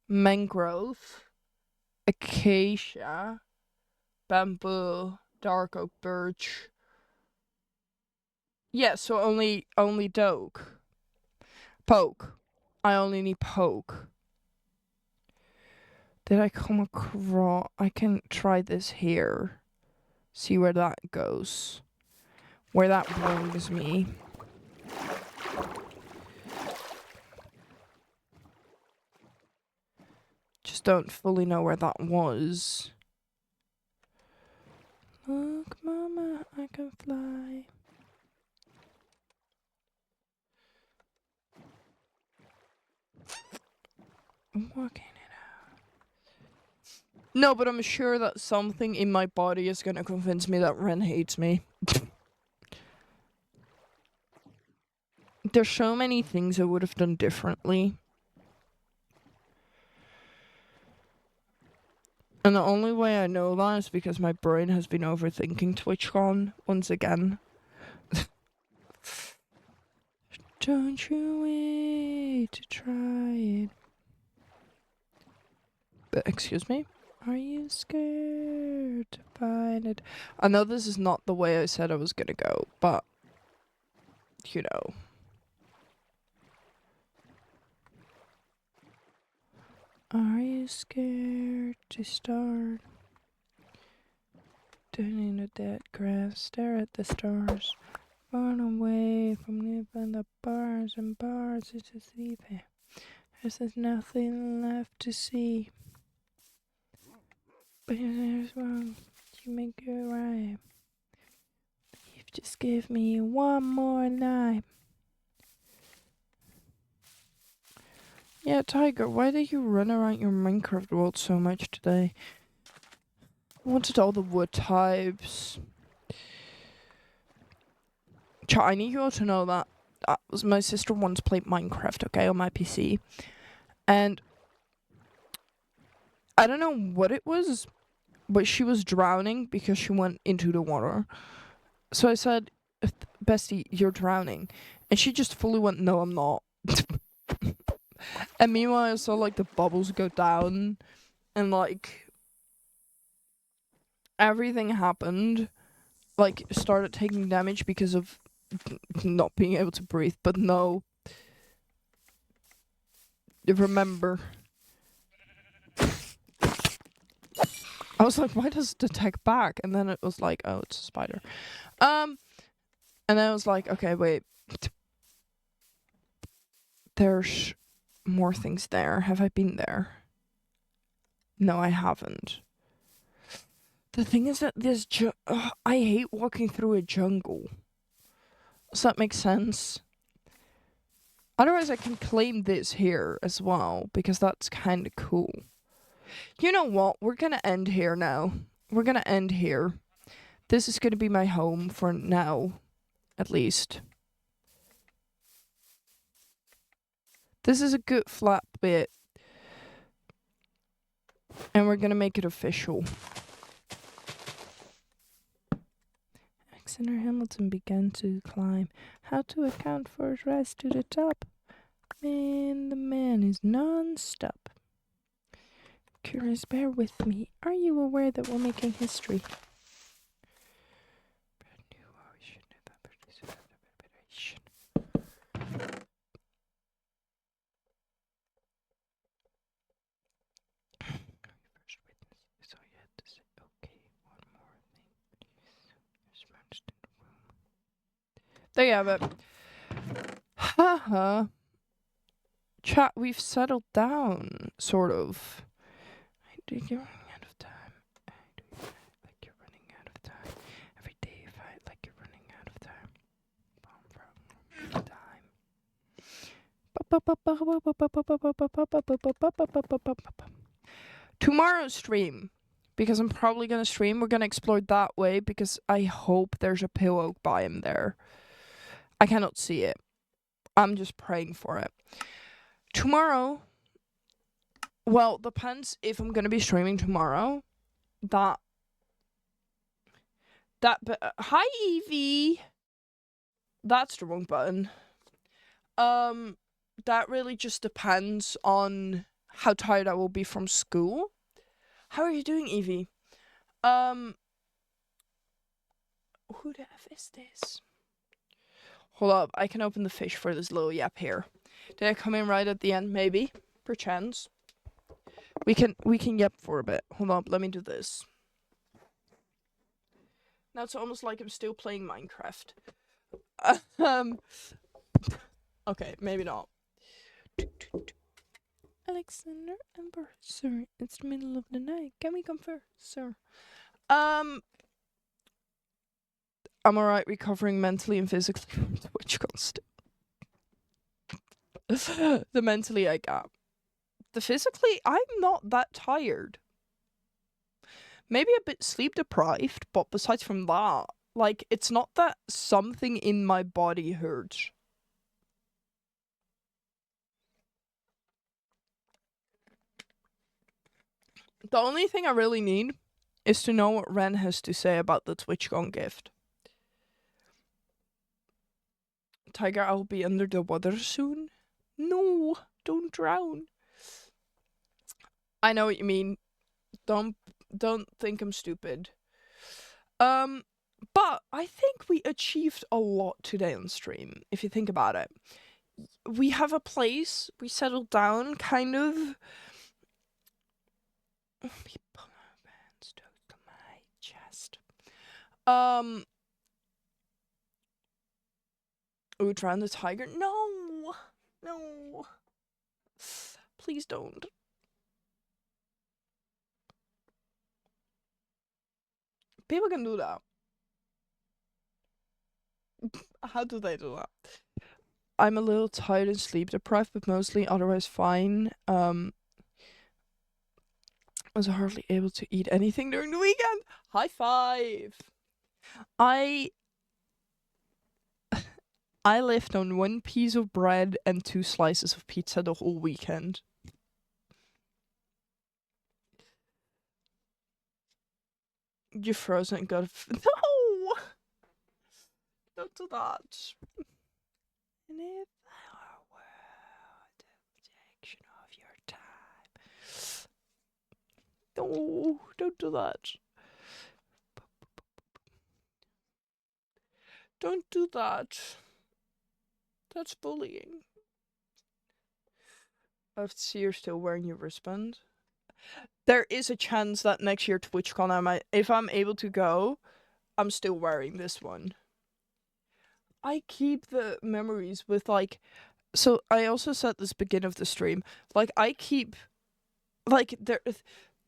Mangrove. Acacia. Bamboo. Dark oak, birch. Yeah, so only doke. Poke. I only need poke. Did I come across... I can try this here. See where that goes. Where that brings me. Just don't fully know where that was. Look, mama, I can fly. I'm working it out. No, but I'm sure that something in my body is gonna convince me that Ren hates me. There's so many things I would have done differently. And the only way I know that is because my brain has been overthinking TwitchCon once again. Don't you wait to try it. Excuse me? Are you scared to find it? I know this is not the way I said I was gonna go, but you know. Are you scared to start? Turning the dead grass, stare at the stars. Run away from living the bars and bars. It's just leaving. There's nothing left to see. But there's wrong. You make it right. You just give me one more night. Yeah, Tiger, why did you run around your Minecraft world so much today? I wanted all the wood types. Chat, I need you all to know that my sister once played Minecraft, okay, on my PC. And I don't know what it was, but she was drowning because she went into the water. So I said, Bestie, you're drowning. And she just fully went, no, I'm not. And meanwhile, I saw, like, the bubbles go down. And, like, everything happened. Like, started taking damage because of not being able to breathe. But no. Remember. I was like, why does it detect back? And then it was like, oh, it's a spider. And then I was like, okay, wait. There's more things there. Have I been there? No, I haven't. The thing is that this I hate walking through a jungle. Does that make sense? Otherwise, I can claim this here as well, because that's kind of cool. You know what? We're gonna end here now. We're gonna end here. This is gonna be my home for now, at least. This is a good flat bit. And we're gonna make it official. Alexander Hamilton began to climb. How to account for his rise to the top? Man, the man is non-stop. Curious, bear with me. Are you aware that we're making history? There you have it. Haha. Chat, we've settled down, sort of. I think you're running out of time. I do like you're running out of time. Every day you fight like you're running out of time. Tomorrow's stream, because I'm probably gonna stream, we're gonna explore that way because I hope there's a pillow biome there. I cannot see it. I'm just praying for it. Tomorrow, well, depends if I'm gonna be streaming tomorrow. Hi Evie. That's the wrong button. That really just depends on how tired I will be from school. How are you doing, Evie? Who the F is this? Hold up, I can open the fish for this little yap here. Did I come in right at the end? Maybe. Perchance. We can yap for a bit. Hold up, let me do this. Now it's almost like I'm still playing Minecraft. Okay, maybe not. Alexander Ember, sir, it's the middle of the night. Can we confer, sir? I'm alright recovering mentally and physically from the witch ghost. The mentally I got. The physically, I'm not that tired. Maybe a bit sleep deprived, but besides from that, like, it's not that something in my body hurts. The only thing I really need is to know what Ren has to say about the TwitchCon gift. Tiger, I'll be under the water soon. No, don't drown. I know what you mean. Don't think I'm stupid. But I think we achieved a lot today on stream, if you think about it. We have a place, we settled down, kind of. We put our hands to my chest. Ooh, drown the tiger? No! No! Please don't. People can do that. How do they do that? I'm a little tired and sleep deprived, but mostly otherwise fine. I was hardly able to eat anything during the weekend. High five! I lived on 1 piece of bread and 2 slices of pizza the whole weekend. You frozen and got no! Don't do that. And if I were the protection of your time. No, don't do that. Don't do that. That's bullying. I have to see you're still wearing your wristband. There is a chance that next year TwitchCon I might, if I'm able to go, I'm still wearing this one. I keep the memories with like, so I also said this beginning of the stream, like I keep, like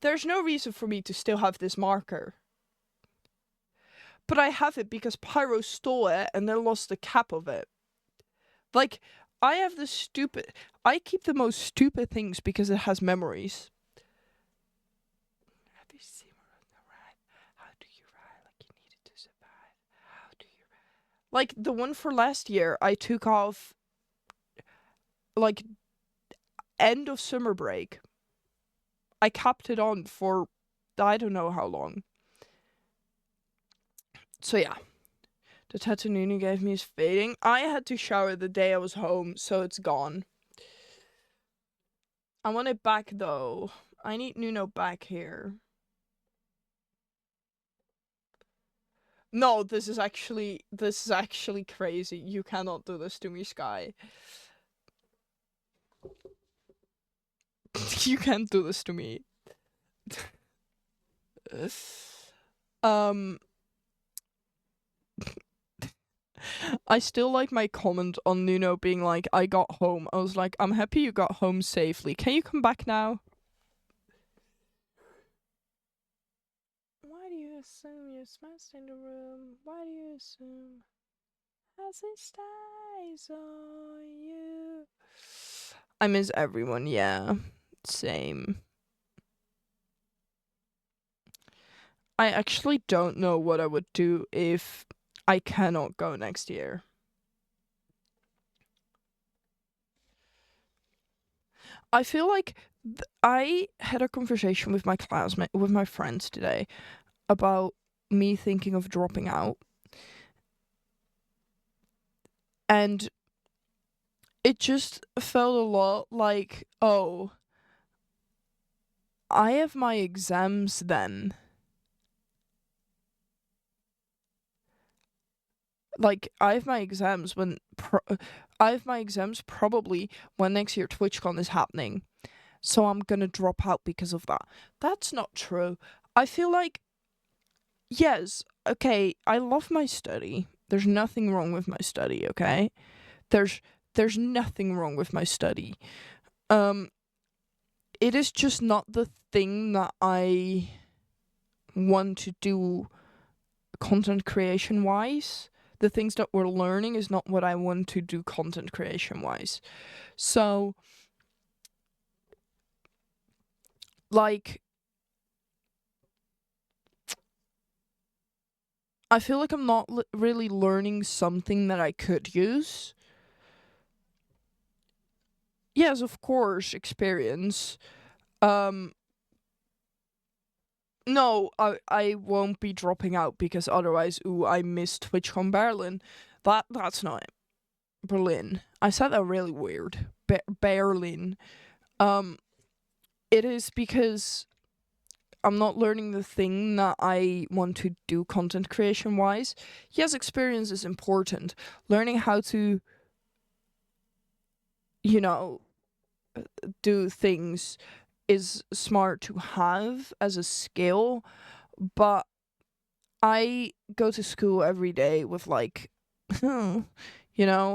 there's no reason for me to still have this marker. But I have it because Pyro stole it and then lost the cap of it. Like, I have this stupid, I keep the most stupid things because it has memories. Have you seen the ride? How do you ride like you needed to survive? How do you ride? Like, the one for last year, I took off, like, end of summer break. I kept it on for, I don't know how long. So yeah. The tattoo Nunu gave me is fading. I had to shower the day I was home, so it's gone. I want it back though. I need Nuno back here. No, this is actually crazy. You cannot do this to me, Sky. You can't do this to me. I still like my comment on Nuno being like, I got home. I was like, I'm happy you got home safely. Can you come back now? Why do you assume you're smashed in the room? Why do you assume? As it stays on you. I miss everyone, yeah. Same. I actually don't know what I would do if I cannot go next year. I feel like I had a conversation with my classmate, with my friends today, about me thinking of dropping out. And it just felt a lot like, oh, I have my exams then. Like, I have my exams probably when next year TwitchCon is happening. So I'm gonna drop out because of that. That's not true. I feel like, yes, okay, I love my study. There's nothing wrong with my study, okay? There's nothing wrong with my study. It is just not the thing that I want to do content creation wise. The things that we're learning is not what I want to do content creation wise. So, like, I feel like I'm not really learning something that I could use. Yes, of course, experience. No, I won't be dropping out because otherwise, I miss TwitchCon Berlin. That's not it. Berlin. I said that really weird. Berlin. It is because I'm not learning the thing that I want to do content creation wise. Yes, experience is important. Learning how to, you know, do things is smart to have as a skill, but I go to school every day with like,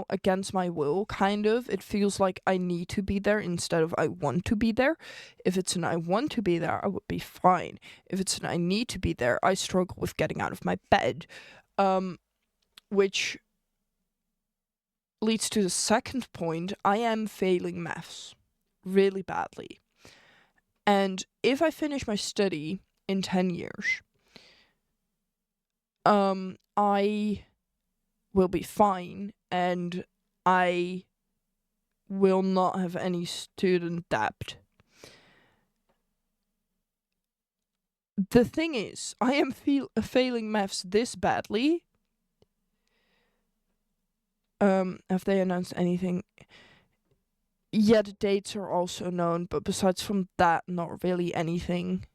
against my will, kind of. It feels like I need to be there instead of I want to be there. If it's an I want to be there, I would be fine. If it's an I need to be there, I struggle with getting out of my bed. Which leads to the second point. I am failing maths really badly. And if I finish my study in 10 years, I will be fine and I will not have any student debt. The thing is, I am failing maths this badly. Have they announced anything? Yeah, the dates are also known, but besides from that, not really anything.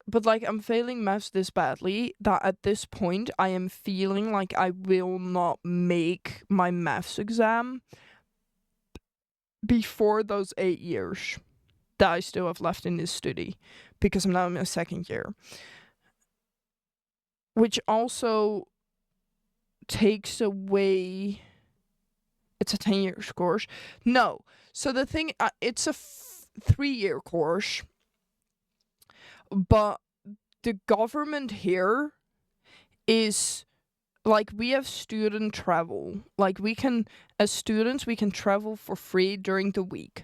But like, I'm failing maths this badly that at this point I am feeling like I will not make my maths exam before those 8 years that I still have left in this study, because I'm now in my second year. Which also takes away... It's a 10-year course. No. So the thing, it's a 3-year course, but the government here is like, we have student travel. Like, as students, we can travel for free during the week.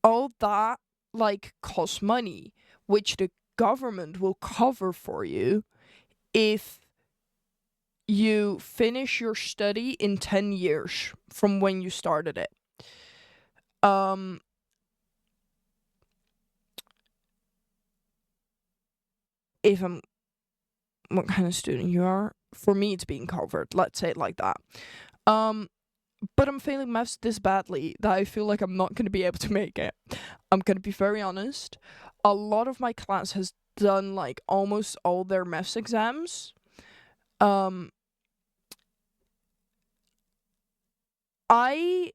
All that, like, costs money, which the government will cover for you if you finish your study in 10 years from when you started it. If I'm... What kind of student you are? For me, it's being covered. Let's say it like that. But I'm failing maths this badly that I feel like I'm not going to be able to make it. I'm going to be very honest. A lot of my class has done, like, almost all their maths exams. I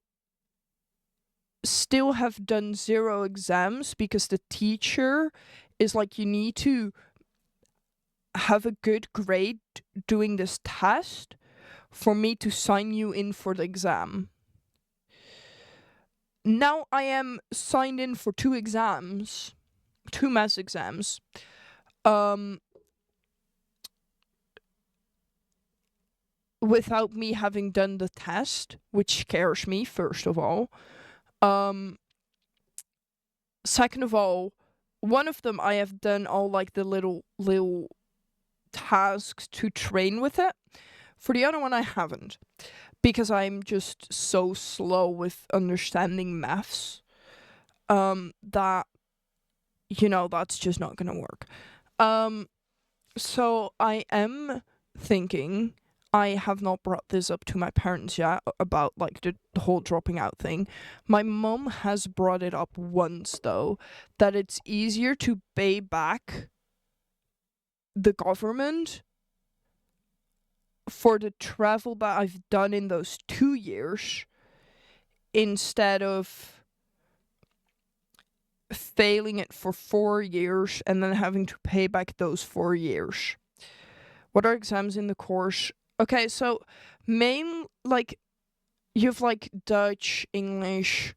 still have done 0 exams because the teacher is like, you need to have a good grade doing this test for me to sign you in for the exam. Now I am signed in for 2 exams, 2 maths exams. Without me having done the test, which scares me, first of all. Second of all, one of them I have done all, like, the little tasks to train with it. For the other one, I haven't, because I'm just so slow with understanding maths, that, that's just not gonna work. So I am thinking... I have not brought this up to my parents yet about, like, the whole dropping out thing. My mom has brought it up once, though, that it's easier to pay back the government for the travel that I've done in those 2 years instead of failing it for 4 years and then having to pay back those 4 years. What are exams in the course? Okay, so you have, like, Dutch, English,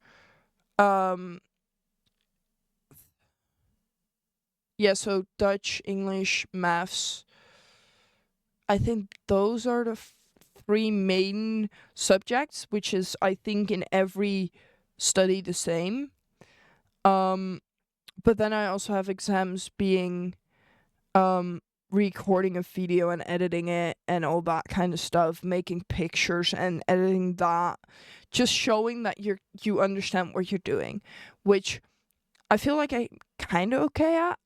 so Dutch, English, maths. I think those are the 3 main subjects, which is, I think, in every study the same. But then I also have exams being, recording a video and editing it and all that kind of stuff, making pictures and editing that, just showing that you understand what you're doing, which I feel like I'm kind of okay at.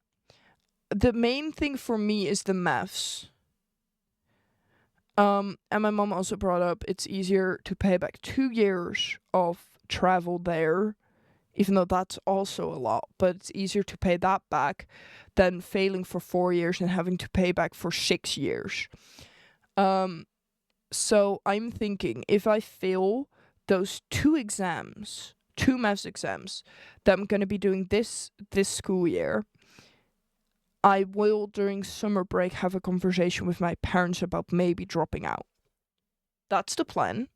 The main thing for me is the maths. And my mom also brought up it's easier to pay back 2 years of travel there even though that's also a lot, but it's easier to pay that back than failing for 4 years and having to pay back for 6 years. So I'm thinking if I fail those 2 maths exams that I'm going to be doing this school year, I will, during summer break, have a conversation with my parents about maybe dropping out. That's the plan.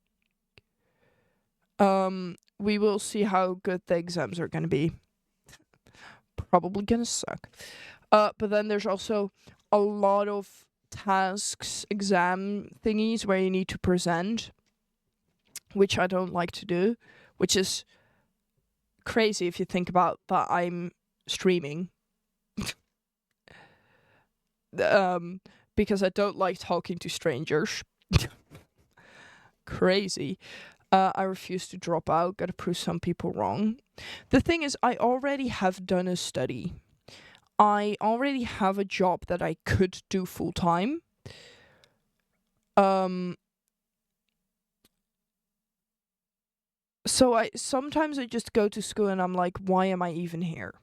We will see how good the exams are going to be. Probably going to suck. But then there's also a lot of tasks, exam thingies where you need to present, which I don't like to do, which is crazy if you think about that I'm streaming. Because I don't like talking to strangers. Crazy. I refuse to drop out, gotta prove some people wrong. The thing is, I already have done a study. I already have a job that I could do full time. So sometimes I just go to school and I'm like, why am I even here?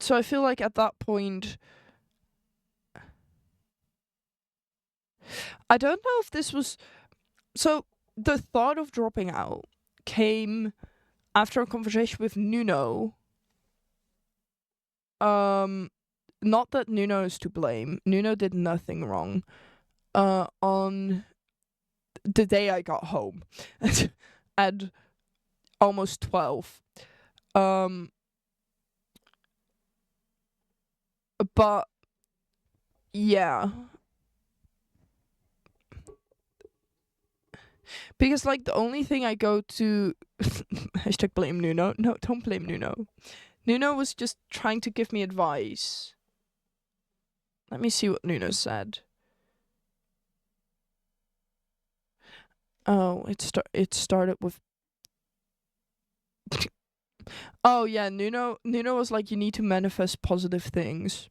So I feel like at that point, I don't know if this was... So the thought of dropping out came after a conversation with Nuno. Not that Nuno is to blame. Nuno did nothing wrong. On the day I got home at almost 12. But yeah. Because like the only thing I go to hashtag blame Nuno. No, don't blame Nuno. Nuno was just trying to give me advice. Let me see what Nuno said. Oh, it started with... Oh yeah, Nuno was like, you need to manifest positive things.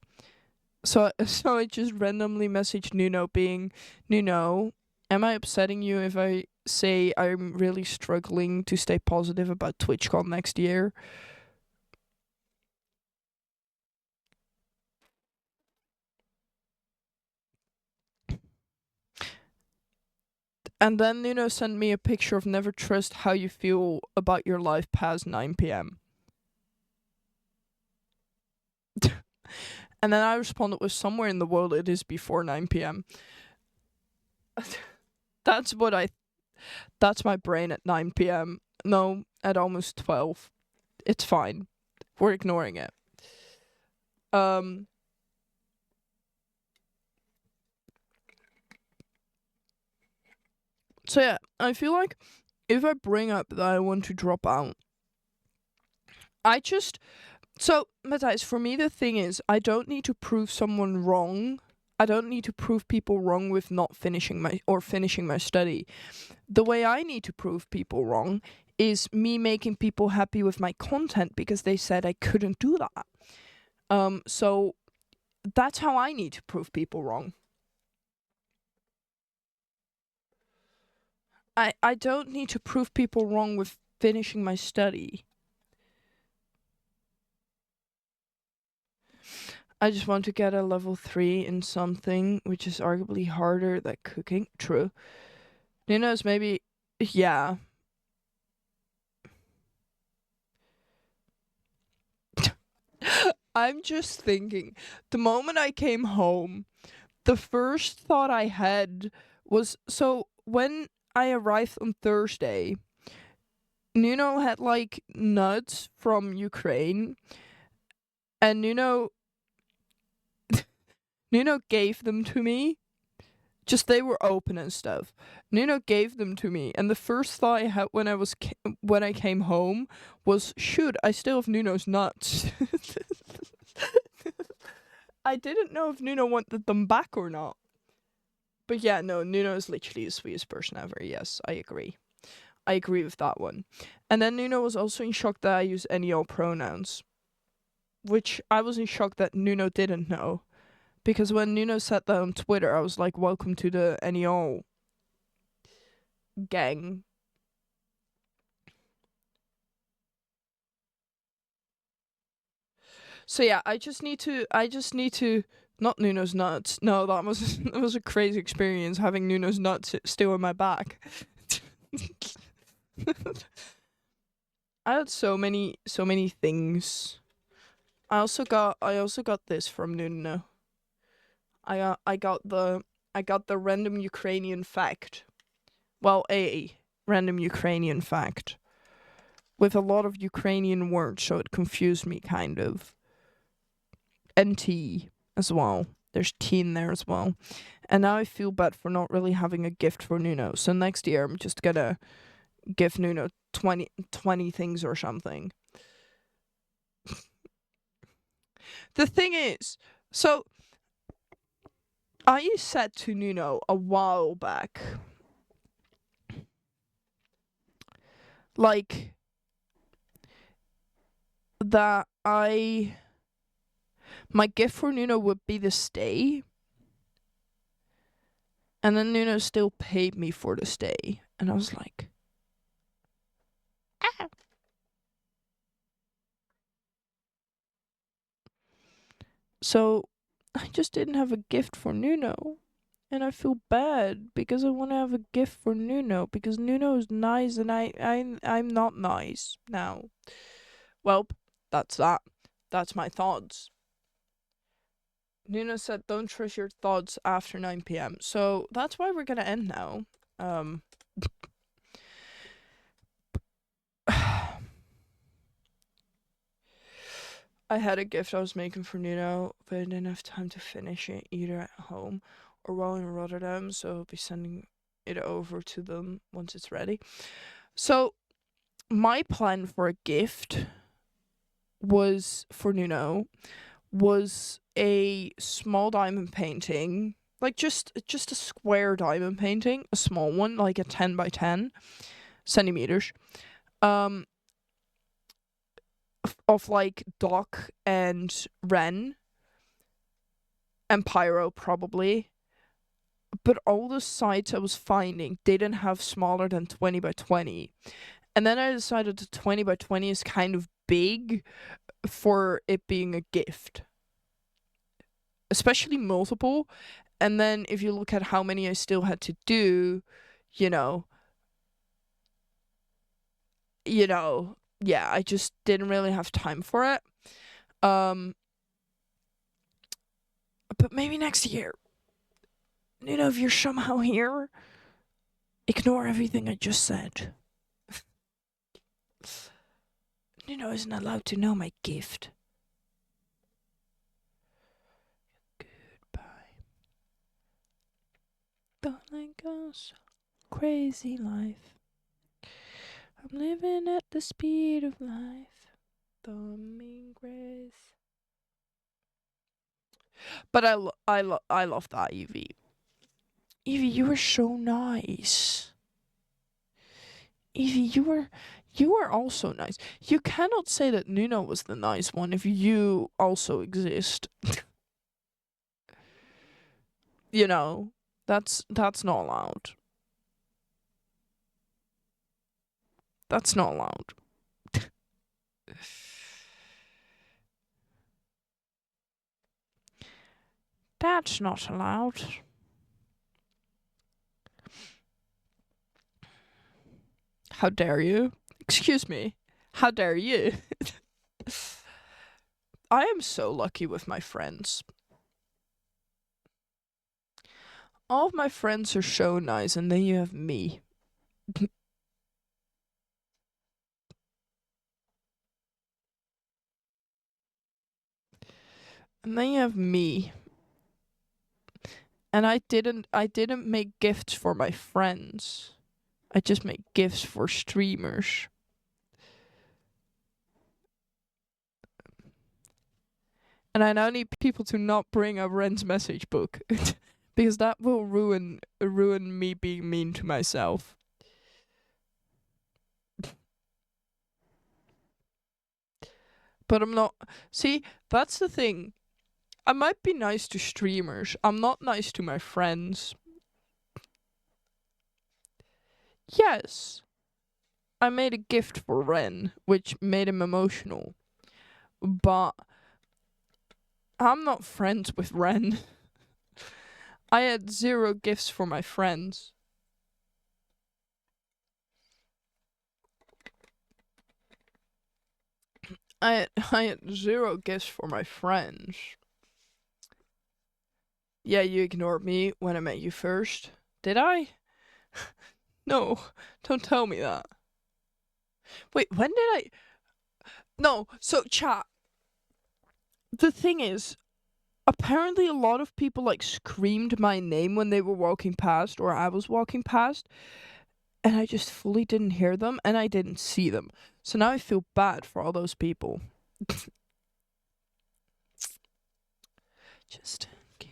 So I just randomly messaged Nuno being, Nuno, am I upsetting you if I say I'm really struggling to stay positive about TwitchCon next year? And then Nuno sent me a picture of never trust how you feel about your life past 9 p.m. And then I responded with, somewhere in the world it is before 9 p.m. That's my brain at 9 p.m. No, at almost 12. It's fine. We're ignoring it. So yeah, I feel like if I bring up that I want to drop out, so, Matthias, for me the thing is, I don't need to prove someone wrong. I don't need to prove people wrong with not finishing my study. The way I need to prove people wrong is me making people happy with my content because they said I couldn't do that. So that's how I need to prove people wrong. I don't need to prove people wrong with finishing my study. I just want to get a level 3 in something, which is arguably harder than cooking. True. Nuno's maybe... Yeah. I'm just thinking, the moment I came home, the first thought I had was, so when I arrived on Thursday, Nuno had like nuts from Ukraine, and Nuno gave them to me. Just they were open and stuff. Nuno gave them to me, and the first thought I had when I came home was, shoot, I still have Nuno's nuts. I didn't know if Nuno wanted them back or not. But yeah, no, Nuno is literally the sweetest person ever. Yes, I agree. I agree with that one. And then Nuno was also in shock that I use any all pronouns, which I was in shock that Nuno didn't know. Because when Nuno said that on Twitter, I was like, welcome to the NEO gang. So yeah, I just need to not Nuno's nuts. No, that was that was a crazy experience having Nuno's nuts still in my back. I had so many things. I also got this from Nuno. I got the random Ukrainian fact. Well, a random Ukrainian fact with a lot of Ukrainian words, so it confused me kind of. And tea as well. There's tea in there as well. And now I feel bad for not really having a gift for Nuno. So next year I'm just gonna give Nuno 20 things or something. The thing is, so I said to Nuno a while back, like, that my gift for Nuno would be the stay. And then Nuno still paid me for the stay. And I was like, ah. So I just didn't have a gift for Nuno. And I feel bad because I want to have a gift for Nuno because Nuno is nice and I'm not nice now. Well, that's that. That's my thoughts. Nuno said don't trust your thoughts after 9 p.m. So that's why we're gonna end now. I had a gift I was making for Nuno, but I didn't have time to finish it either at home or while in Rotterdam, so I'll be sending it over to them once it's ready. So my plan for a gift was for Nuno was a small diamond painting, like just a square diamond painting, a small one, like a 10 by 10 centimeters, of like Doc and Ren and Pyro probably. But all the sites I was finding didn't have smaller than 20 by 20. And then I decided the 20 by 20 is kind of big for it being a gift, especially multiple. And then if you look at how many I still had to do, you know, yeah, I just didn't really have time for it. But maybe next year. If you're somehow here, ignore everything I just said. Isn't allowed to know my gift. Goodbye. Darling goes crazy life. I'm living at the speed of life. Thumbing grace. But I love that, Evie. Evie, you were so nice. Evie, you were also nice. You cannot say that Nuno was the nice one if you also exist. That's not allowed. That's not allowed. That's not allowed. How dare you? Excuse me. How dare you? I am so lucky with my friends. All of my friends are so nice, and then you have me. And then you have me. And I didn't make gifts for my friends. I just make gifts for streamers. And I now need people to not bring a Ren's message book. Because that will ruin me being mean to myself. But I'm not. See, that's the thing. I might be nice to streamers. I'm not nice to my friends. Yes. I made a gift for Ren, which made him emotional. But I'm not friends with Ren. I had 0 gifts for my friends. I had 0 gifts for my friends. Yeah, you ignored me when I met you first. Did I? No, don't tell me that. Wait, when did I? No, so chat. The thing is, apparently a lot of people like screamed my name when they were walking past or I was walking past, and I just fully didn't hear them and I didn't see them. So now I feel bad for all those people. Just get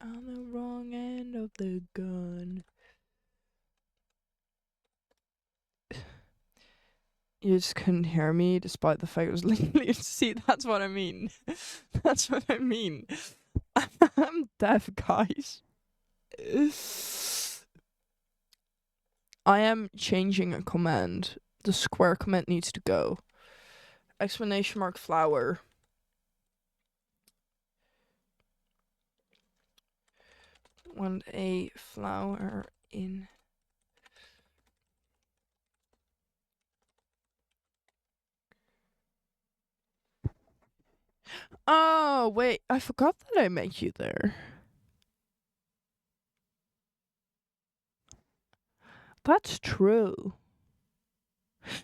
on the wrong end of the gun. You just couldn't hear me despite the fact it was legally. See, that's what I mean. That's what I mean. I'm deaf, guys. I am changing a command. The square command needs to go. Explanation mark flower. Want a flower in. Oh, wait. I forgot that I met you there. That's true.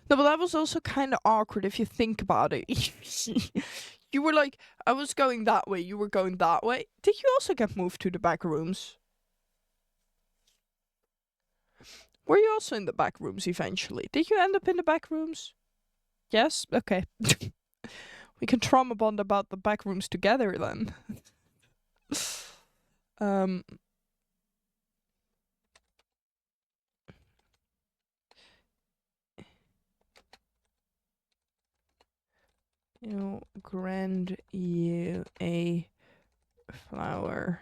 No, but that was also kind of awkward if you think about it. You were like, I was going that way, you were going that way. Did you also get moved to the back rooms? Were you also in the back rooms eventually? Did you end up in the back rooms? Yes? Okay. We can trauma bond about the back rooms together then. You know, grant you a flower.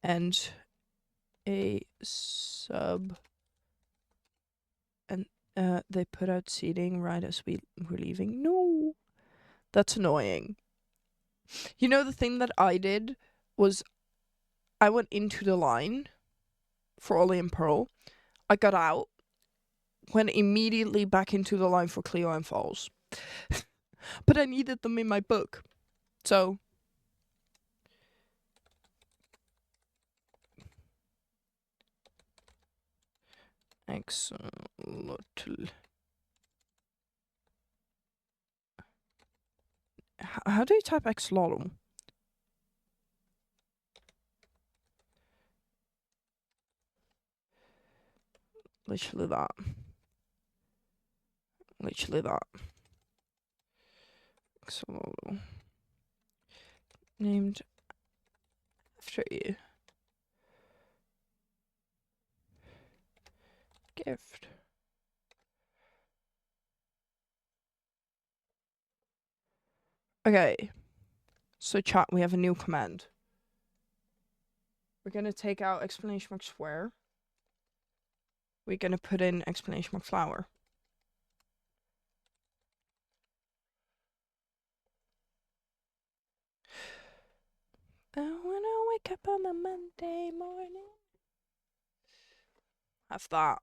And a sub. And they put out seating right as we were leaving. No. That's annoying. You know, the thing that I did was I went into the line for Ollie and Pearl. I got out, went immediately back into the line for Cleo and Falls. But I needed them in my book. So Axolotl. How do you type axolotl? Literally that. Literally that. Axolotl. Named after you. Gift. Okay. So chat, we have a new command. We're gonna take out exclamation mark square. We're gonna put in exclamation mark flower. I wanna wake up on a Monday morning. Have that.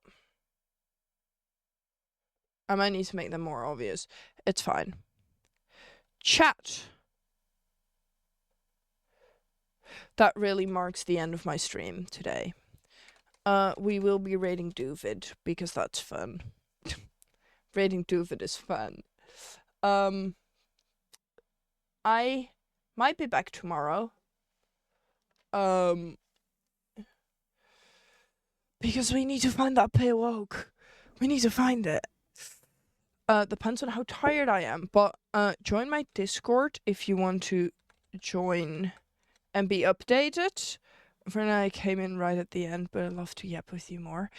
I might need to make them more obvious. It's fine. Chat. That really marks the end of my stream today. We will be raiding Duvid because that's fun. Raiding Duvid is fun. I might be back tomorrow. Because we need to find that pale oak. We need to find it. Depends on how tired I am, but join my Discord if you want to join and be updated. For now, I came in right at the end, but I'd love to yap with you more.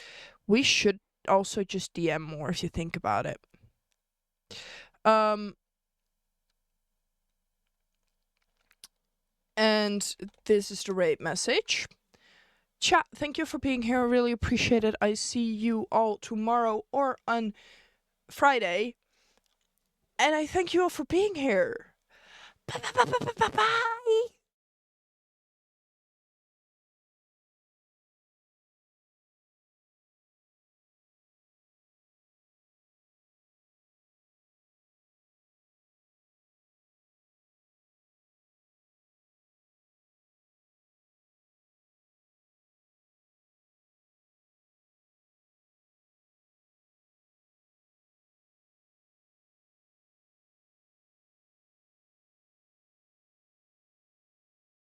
We should also just DM more if you think about it. And this is the raid message. Chat, thank you for being here. I really appreciate it. I see you all tomorrow or on Friday. And I thank you all for being here. Bye.